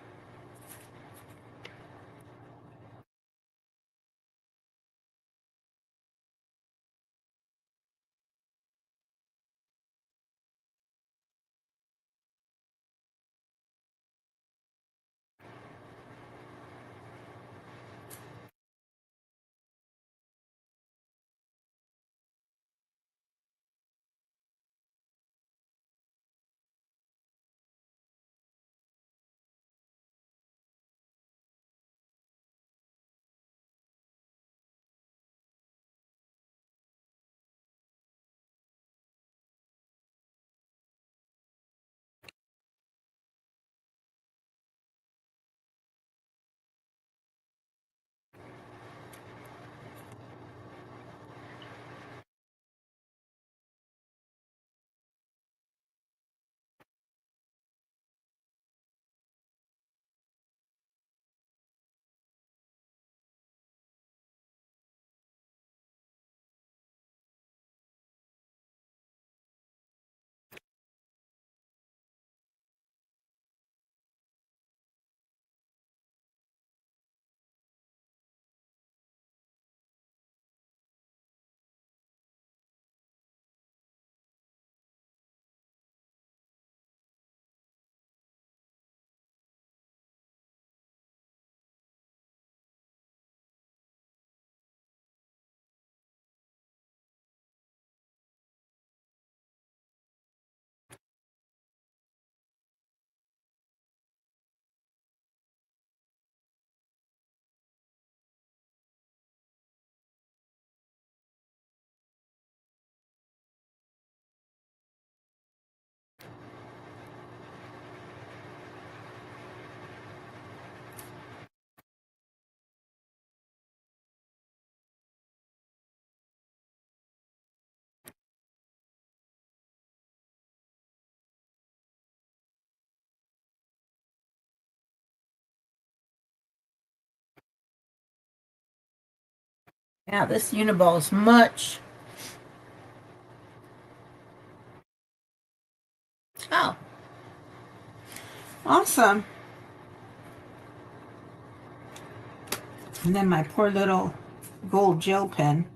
Yeah, this Uniball is much. Oh, awesome. And then my poor little gold gel pen.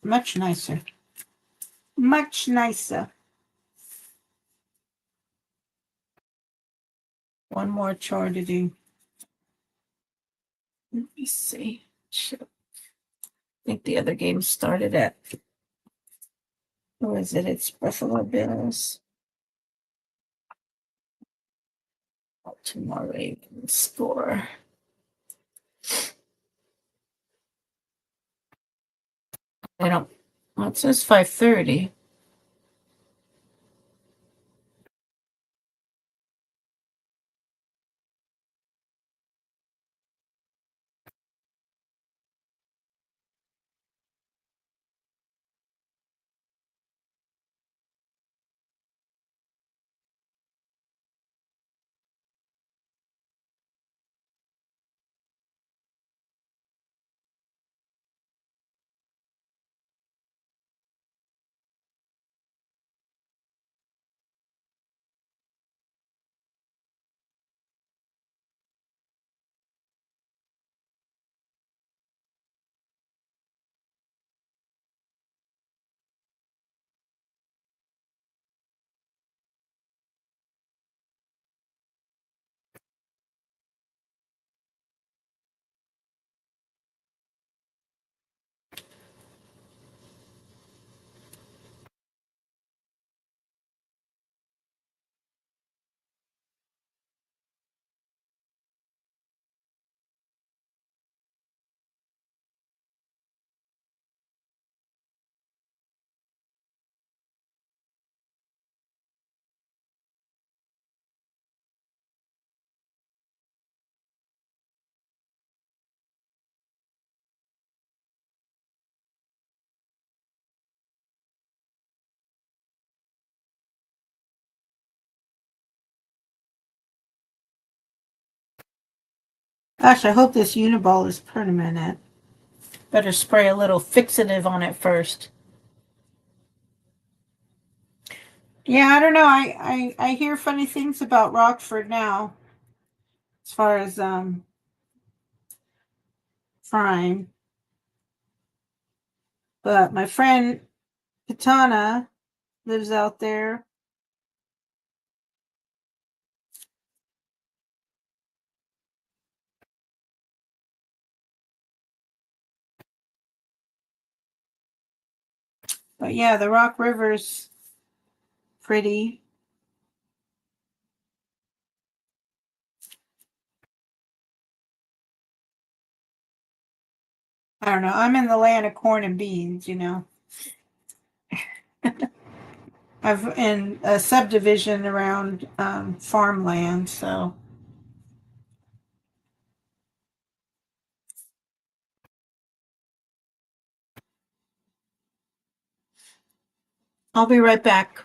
Much nicer. Much nicer. One more chore to do. Let me see. I think the other game started at, or is it? It's Buffalo Bills. Baltimore Ravens score. I don't. Well, it says 5:30. Gosh, I hope this Uniball is permanent. Better spray a little fixative on it first. Yeah, I don't know. I hear funny things about Rockford now, as far as crime. But my friend Katana lives out there. But yeah, the Rock River's pretty. I don't know. I'm in the land of corn and beans, you know. I've in a subdivision around farmland, so I'll be right back.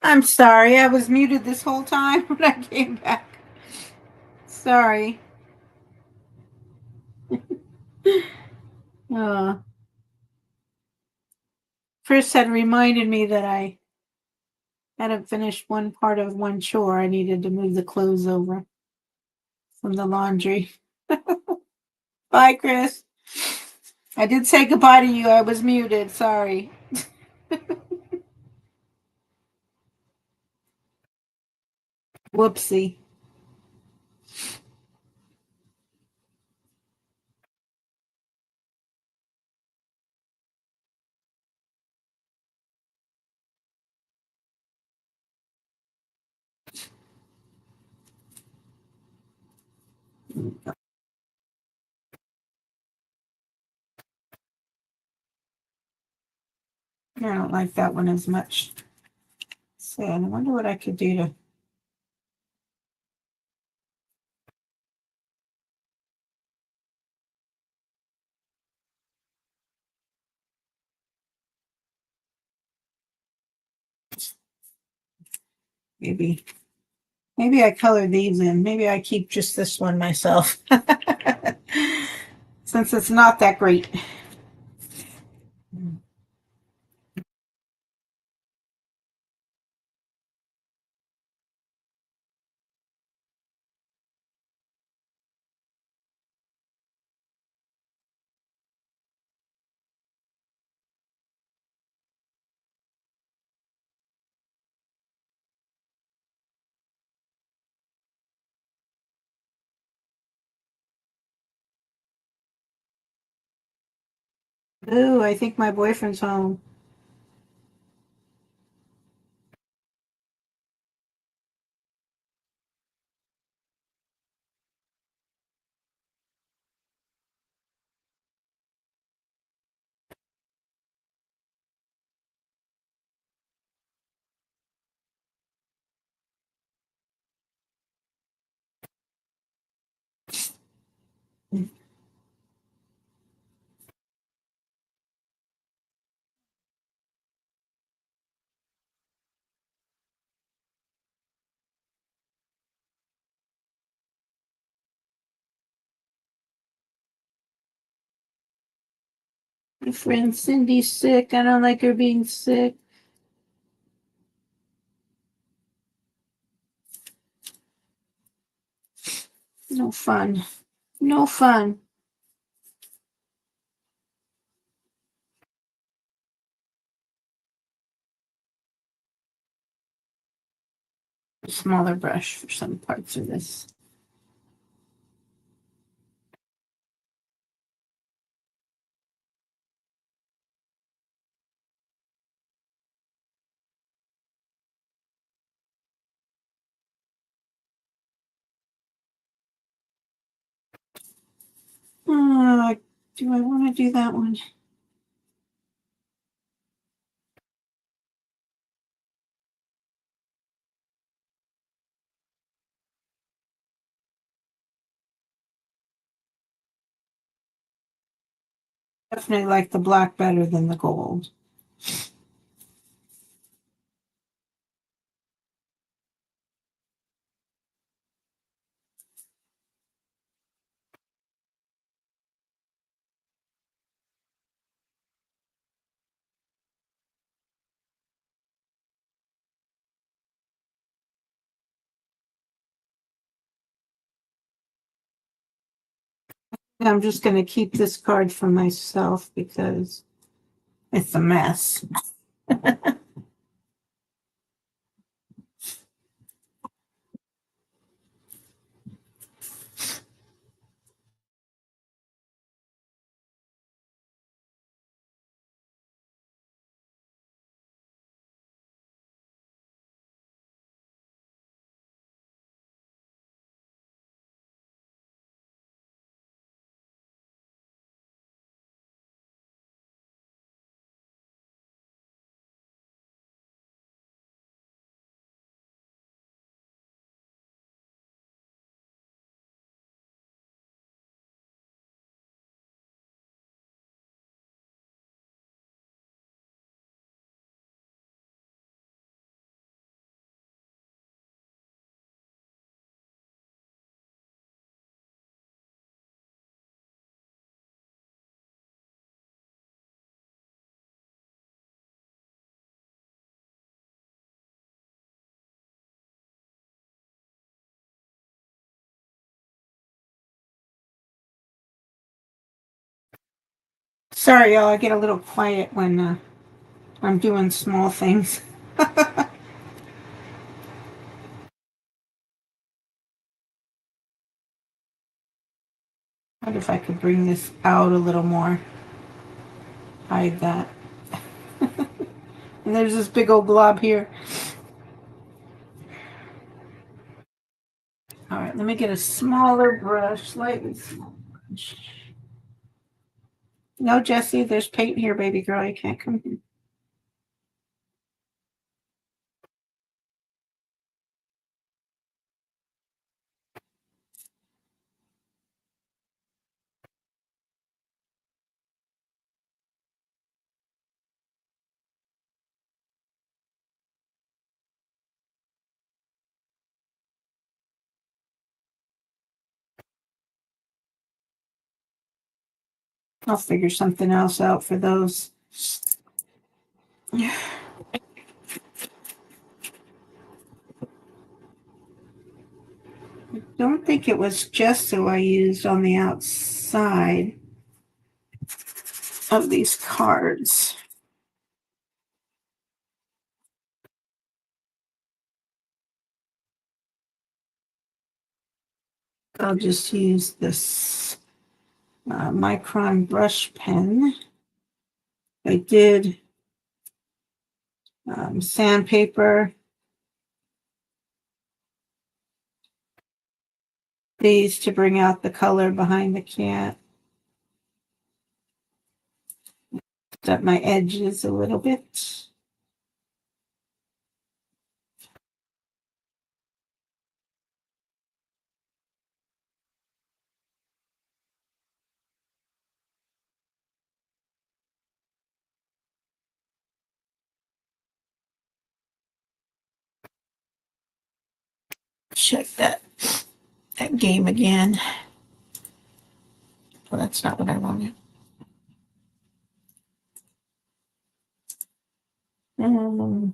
I'm sorry, I was muted this whole time when I came back. Sorry. Uh, Chris had reminded me that I hadn't finished one part of one chore. I needed to move the clothes over from the laundry. Bye, Chris. I did say goodbye to you. I was muted. Sorry. Whoopsie. I don't like that one as much. So I wonder what I could do to. Maybe I color these in. Maybe I keep just this one myself. Since it's not that great. Ooh, I think my boyfriend's home. My friend Cindy's sick. I don't like her being sick. No fun. No fun. A smaller brush for some parts of this. Do I want to do that one? Definitely like the black better than the gold. I'm just going to keep this card for myself because it's a mess. Sorry, y'all. I get a little quiet when I'm doing small things. I wonder if I could bring this out a little more. Hide that. And there's this big old blob here. All right, let me get a smaller brush, slightly smaller brush. No, Jessie, there's paint here, baby girl. You can't come here. I'll figure something else out for those. I don't think it was gesso I used on the outside of these cards. I'll just use this Micron brush pen. I did sandpaper these to bring out the color behind the cat. Up my edges a little bit. Check that game again. Well, that's not what I wanted. Oh,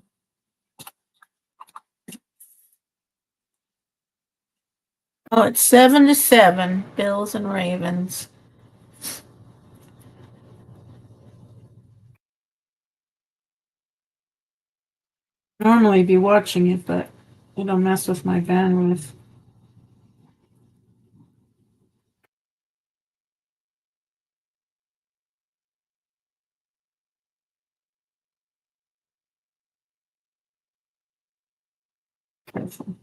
it's 7-7, Bills and Ravens. Normally be watching it, but it'll mess with my bandwidth. Careful.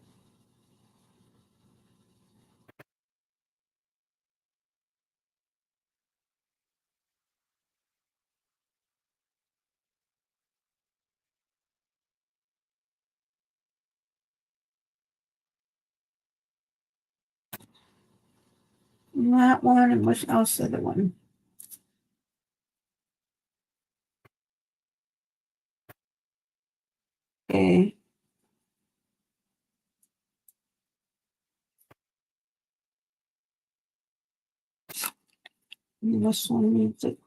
That one, and which else the other one? Okay. This one needs it.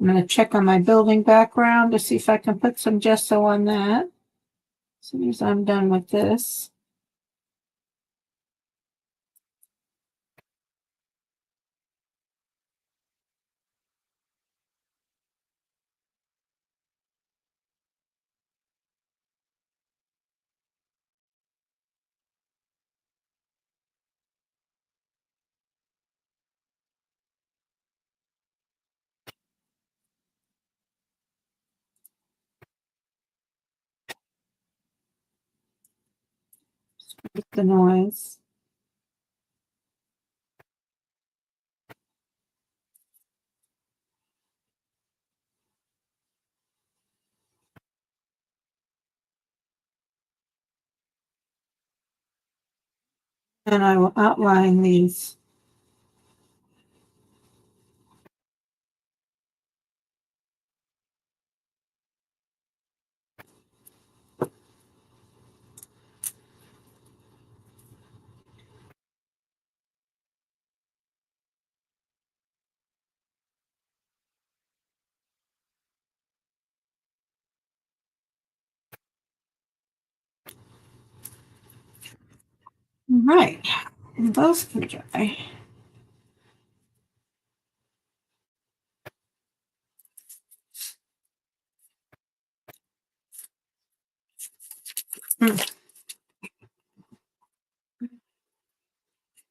I'm going to check on my building background to see if I can put some gesso on that. As soon as I'm done with this. The noise. And I will outline these right, those can dry.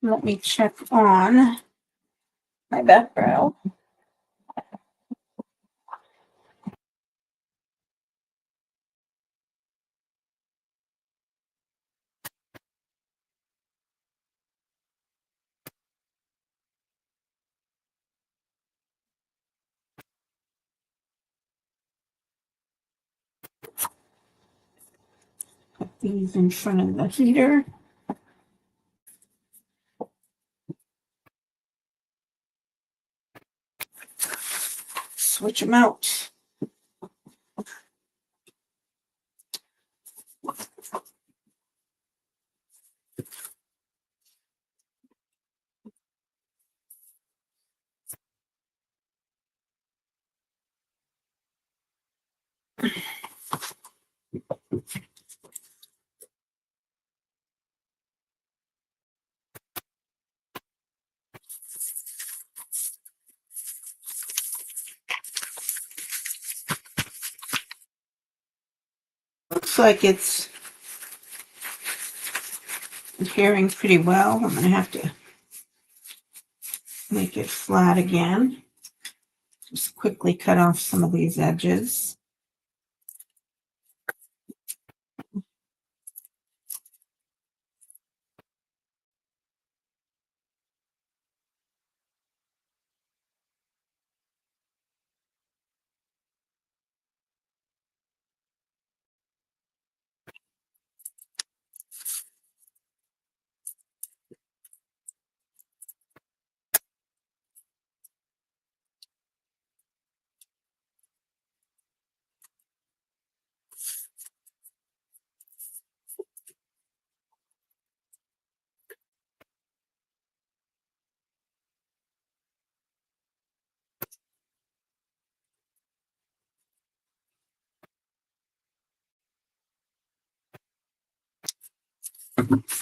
Let me check on my background. Put these in front of the heater. Switch them out. Looks like it's adhering pretty well. I'm going to have to make it flat again. Just quickly cut off some of these edges.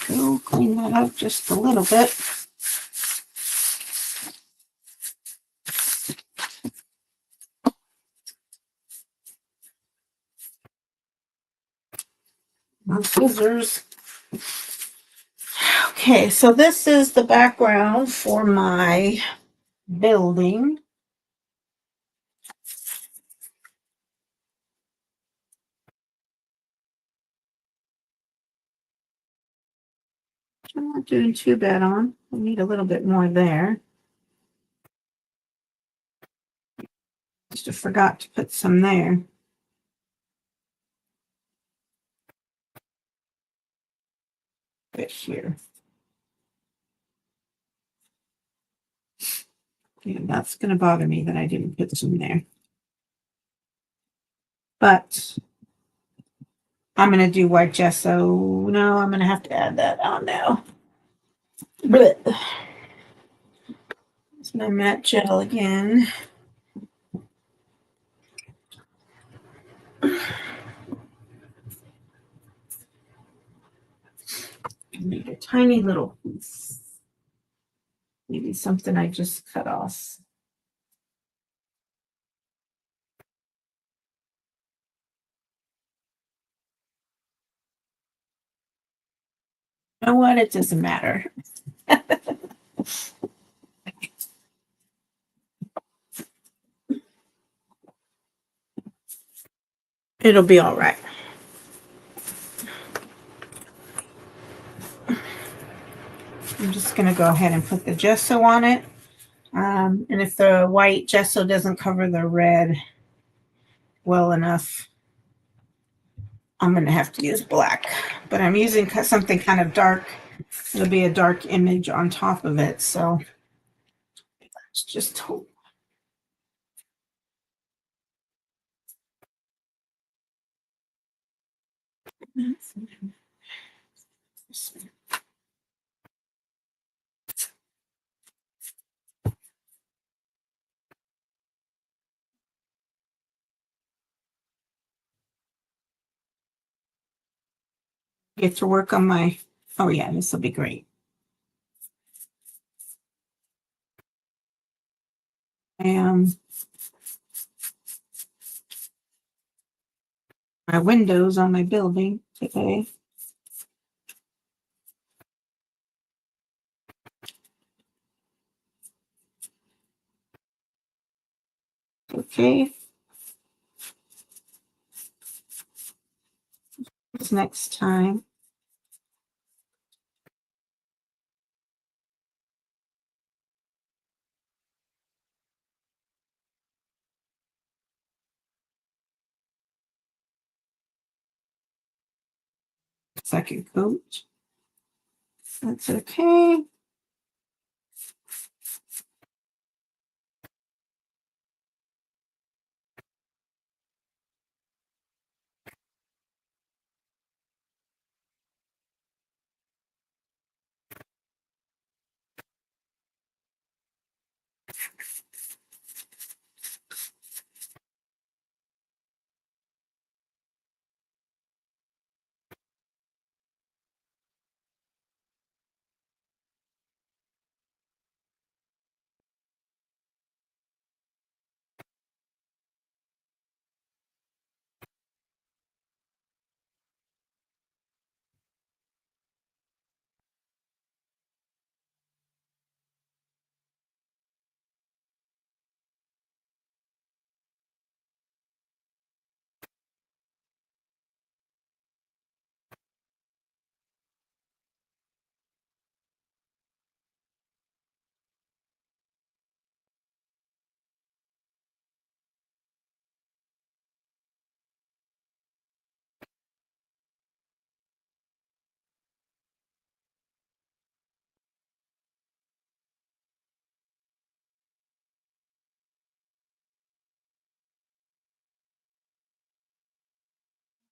Go clean that up just a little bit. My scissors. Okay, so this is the background for my building. I'm not doing too bad on. I need a little bit more there. Just forgot to put some there. Bit here. Yeah, that's going to bother me that I didn't put some there. But I'm going to do white gesso. No, I'm going to have to add that on now. But it's my matte gel again. I need a tiny little piece. Maybe something I just cut off. You know what? It doesn't matter. It'll be all right. I'm just going to go ahead and put the gesso on it. And if the white gesso doesn't cover the red well enough, I'm going to have to use black. But I'm using something kind of dark. It'll be a dark image on top of it. So let's just hope. Get to work on my Oh yeah, this will be great. My windows on my building today. Okay. What's next time? Second coat. That's okay.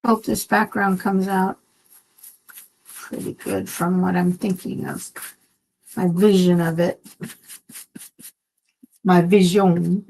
Hope this background comes out pretty good from what I'm thinking of. My vision of it. My vision.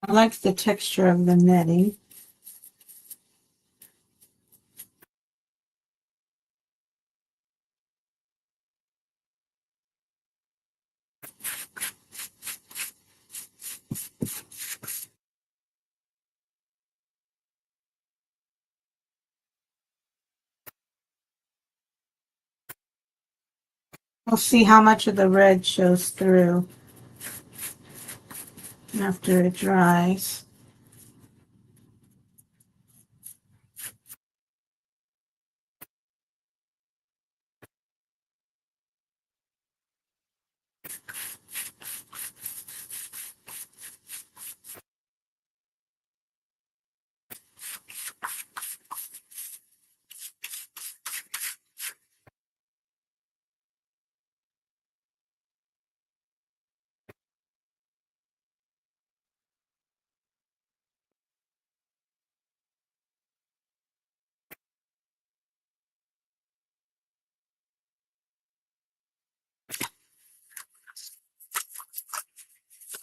I like the texture of the netting. We'll see how much of the red shows through after it dries.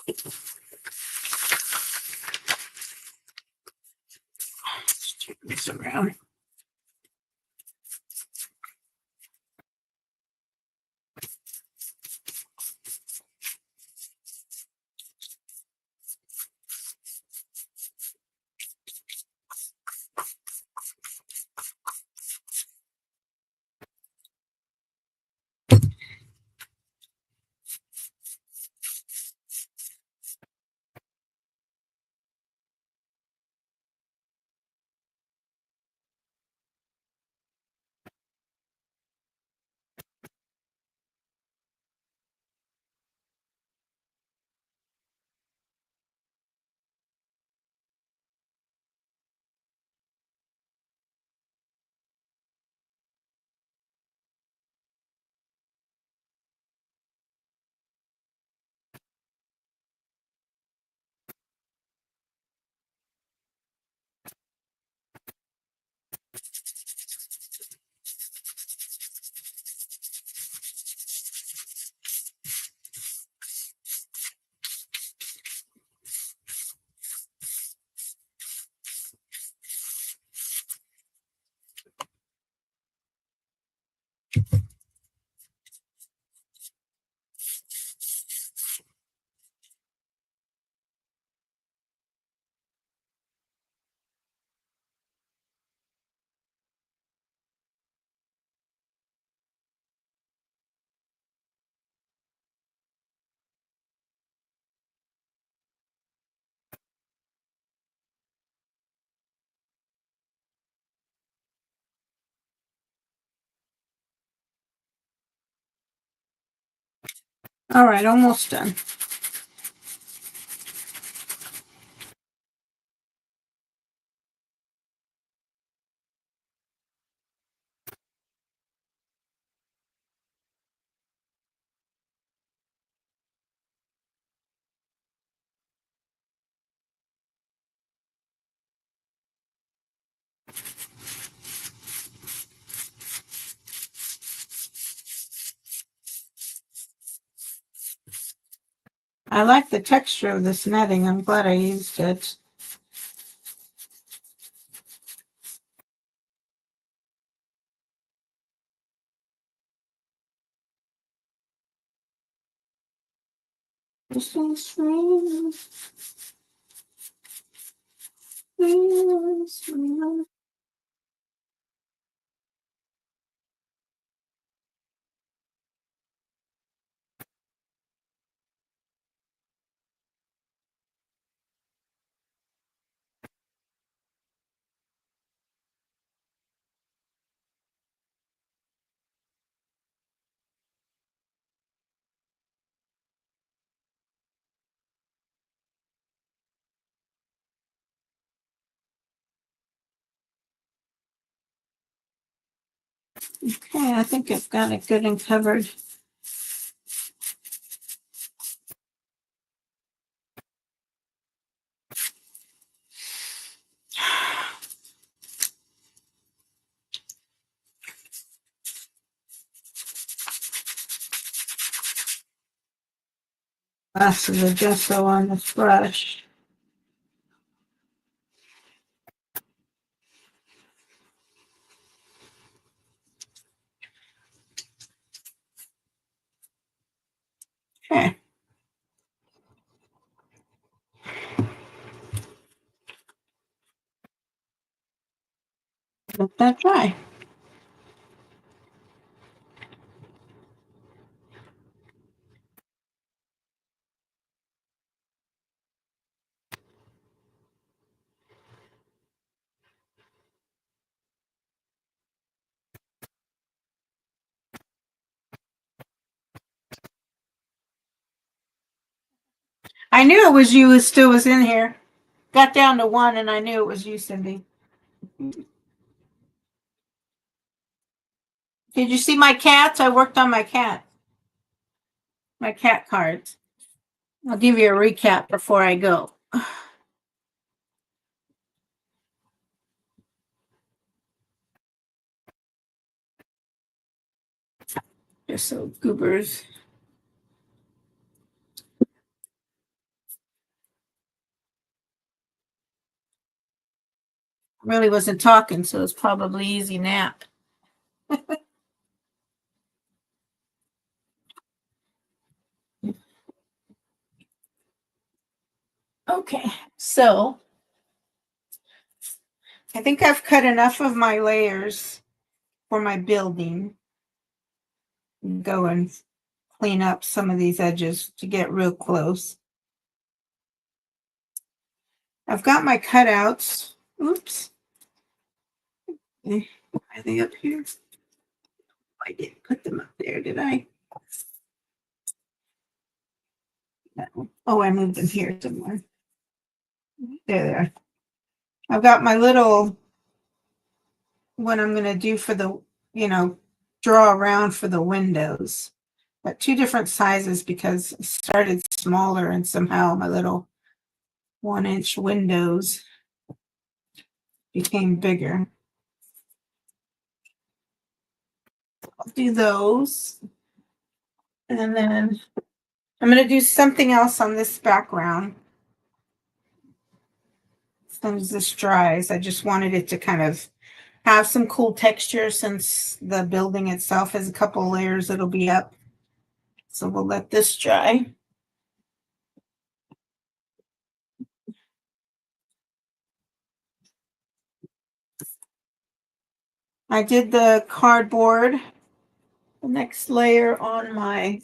Let's turn this around. All right, almost done. I like the texture of this netting. I'm glad I used it. This one's free. Okay, I think I've got it good and covered. Rest of the gesso on this brush. Okay. Let that dry. I knew it was you who still was in here. Got down to 1 and I knew it was you, Cindy. Did you see my cats? I worked on my cat cards. I'll give you a recap before I go. Just so goobers. Really wasn't talking, so it's probably easy nap. Okay, so I think I've cut enough of my layers for my building. Go and clean up some of these edges to get real close. I've got my cutouts. Oops. Are they up here? I didn't put them up there, did I? No. Oh, I moved them here somewhere. There they are. I've got my little, what I'm going to do for the, draw around for the windows. But 2 different sizes because it started smaller and somehow my little 1-inch windows became bigger. I'll do those. And then I'm going to do something else on this background. As soon as this dries, I just wanted it to kind of have some cool texture since the building itself has a couple layers that'll be up. So we'll let this dry. I did the cardboard, the next layer on my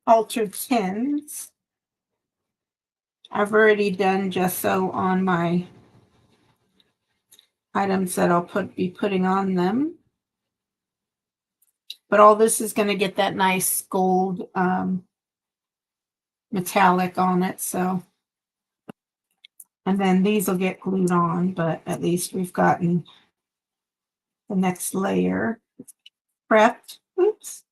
altered tins. I've already done gesso on my items that I'll be putting on them. But all this is going to get that nice gold metallic on it, so. And then these will get glued on, but at least we've gotten the next layer prepped. Oops.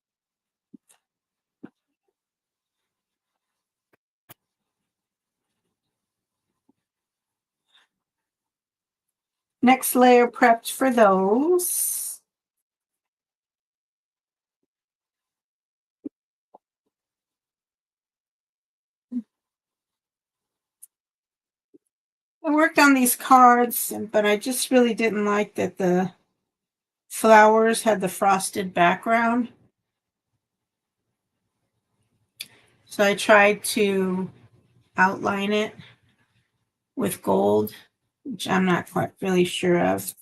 Next layer prepped for those. I worked on these cards, but I just really didn't like that the flowers had the frosted background. So I tried to outline it with gold, which I'm not quite really sure of.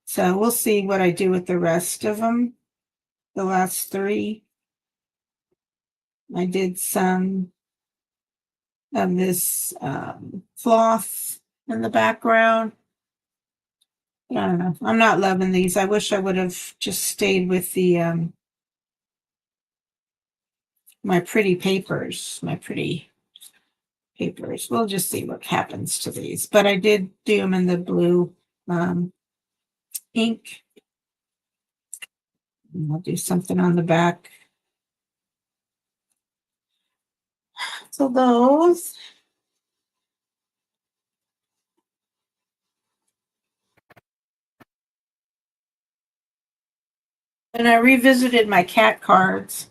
So we'll see what I do with the rest of them. The last three. I did some of this floss in the background. I don't know. I'm not loving these. I wish I would have just stayed with the my pretty papers. We'll just see what happens to these. But I did do them in the blue ink. And I'll do something on the back. So those. And I revisited my cat cards.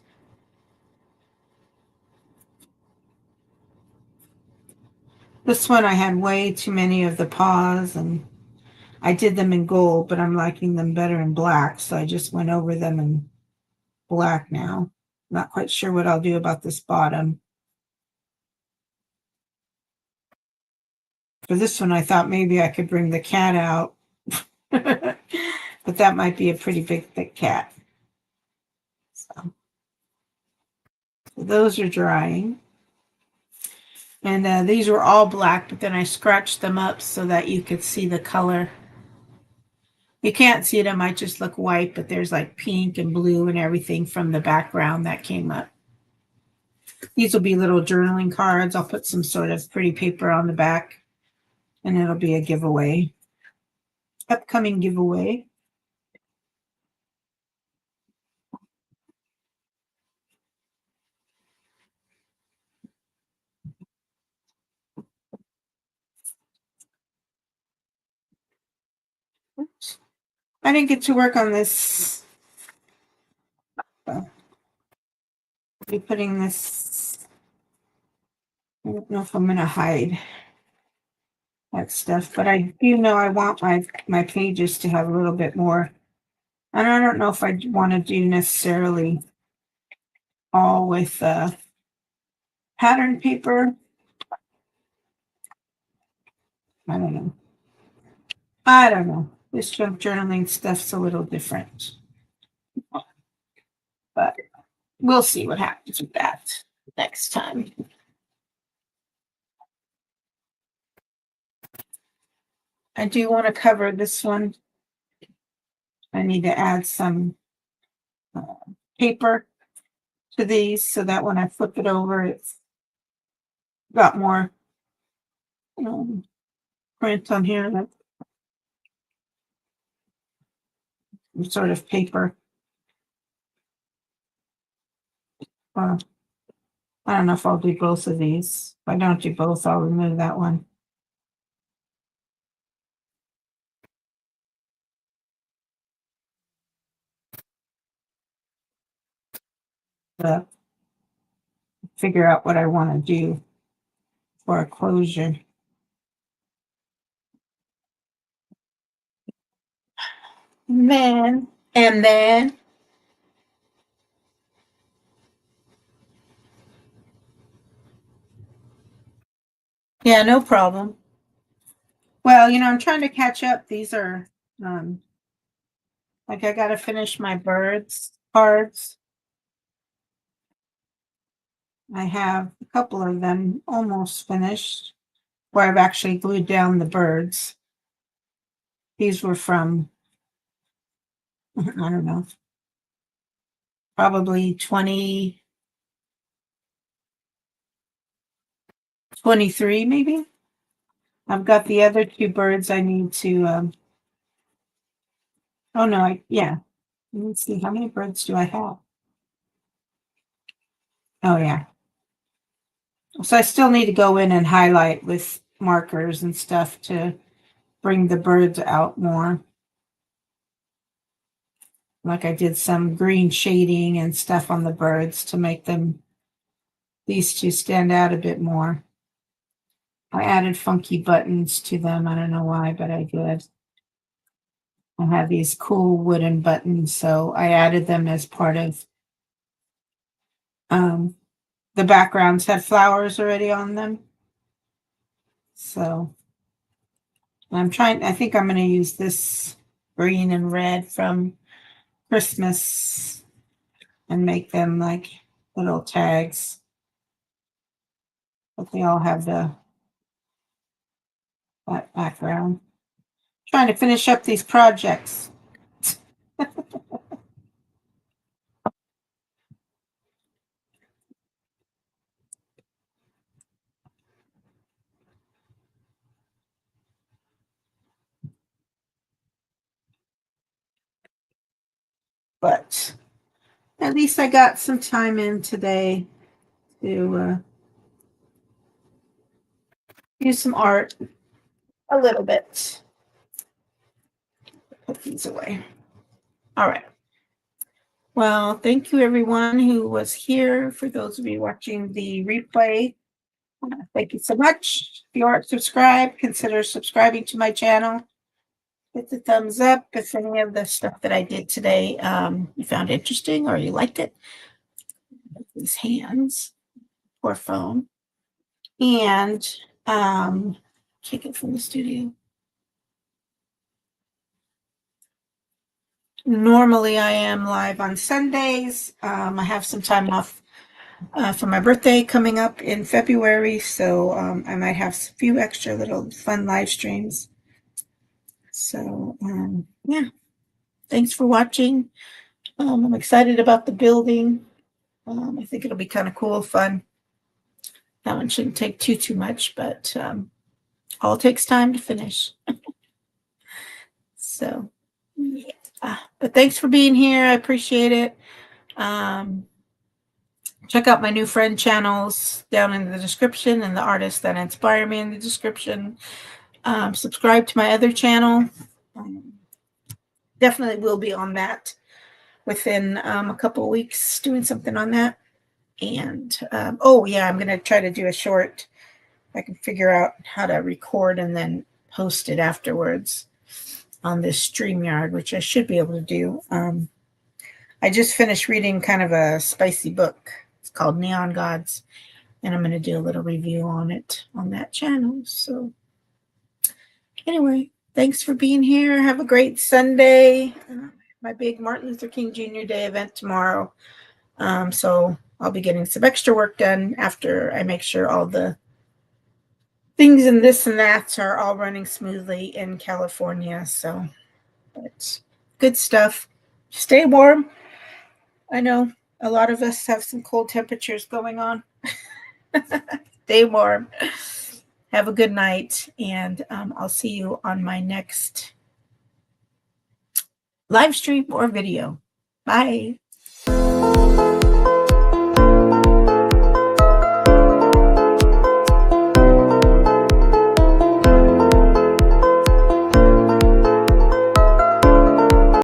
This one I had way too many of the paws, and I did them in gold, but I'm liking them better in black, so I just went over them in black now. Not quite sure what I'll do about this bottom. For this one, I thought maybe I could bring the cat out, but that might be a pretty big, thick cat. So those are drying. And these were all black, but then I scratched them up so that you could see the color. You can't see it, it might just look white, but there's like pink and blue and everything from the background that came up. These will be little journaling cards. I'll put some sort of pretty paper on the back, and it'll be a giveaway. Upcoming giveaway. Oops. I didn't get to work on this. I'll be putting this. I don't know if I'm going to hide that stuff, but I do know I want my pages to have a little bit more. And I don't know if I want to do necessarily all with pattern paper. I don't know. This junk journaling stuff's a little different. But we'll see what happens with that next time. I do want to cover this one. I need to add some paper to these so that when I flip it over, it's got more print on here. Like some sort of paper. I don't know if I'll do both of these. If I don't do both, I'll remove that one. Figure out what I want to do for a closure. And then yeah, no problem. Well, I'm trying to catch up. These are like I got to finish my birds cards. I have a couple of them almost finished where I've actually glued down the birds. These were from, I don't know, probably 23 maybe. I've got the other two birds I need to, oh no, yeah. Let's see, how many birds do I have? Oh yeah. So I still need to go in and highlight with markers and stuff to bring the birds out more. Like I did some green shading and stuff on the birds to make them, these two stand out a bit more. I added funky buttons to them. I don't know why, but I did. I have these cool wooden buttons, so I added them as part of the backgrounds had flowers already on them. So I think I'm going to use this green and red from Christmas and make them like little tags. But they all have that background. Trying to finish up these projects. But at least I got some time in today to use some art a little bit. Put these away. All right. Well, thank you everyone who was here. For those of you watching the replay, thank you so much. If you aren't subscribed, consider subscribing to my channel. Hit the thumbs up if any of the stuff that I did today you found interesting or you liked it. These hands, poor phone. And take it from the studio. Normally I am live on Sundays. I have some time off for my birthday coming up in February, so I might have a few extra little fun live streams. So yeah, thanks for watching. I'm excited about the building. I think it'll be kind of cool, fun. That one shouldn't take too much, but all takes time to finish. So yeah. But thanks for being here. I appreciate it. Check out my new friend channels down in the description and the artists that inspire me in the description. Subscribe to my other channel. Definitely will be on that within a couple of weeks, doing something on that. And oh yeah, I'm going to try to do a short. I can figure out how to record and then post it afterwards on this StreamYard, which I should be able to do. I just finished reading kind of a spicy book. It's called Neon Gods, and I'm going to do a little review on it on that channel. So anyway, thanks for being here. Have a great Sunday. My big Martin Luther King Jr. Day event tomorrow. So I'll be getting some extra work done after I make sure all the things and this and that are all running smoothly in California. So it's good stuff. Stay warm. I know a lot of us have some cold temperatures going on. Stay warm. Have a good night, and I'll see you on my next live stream or video. Bye.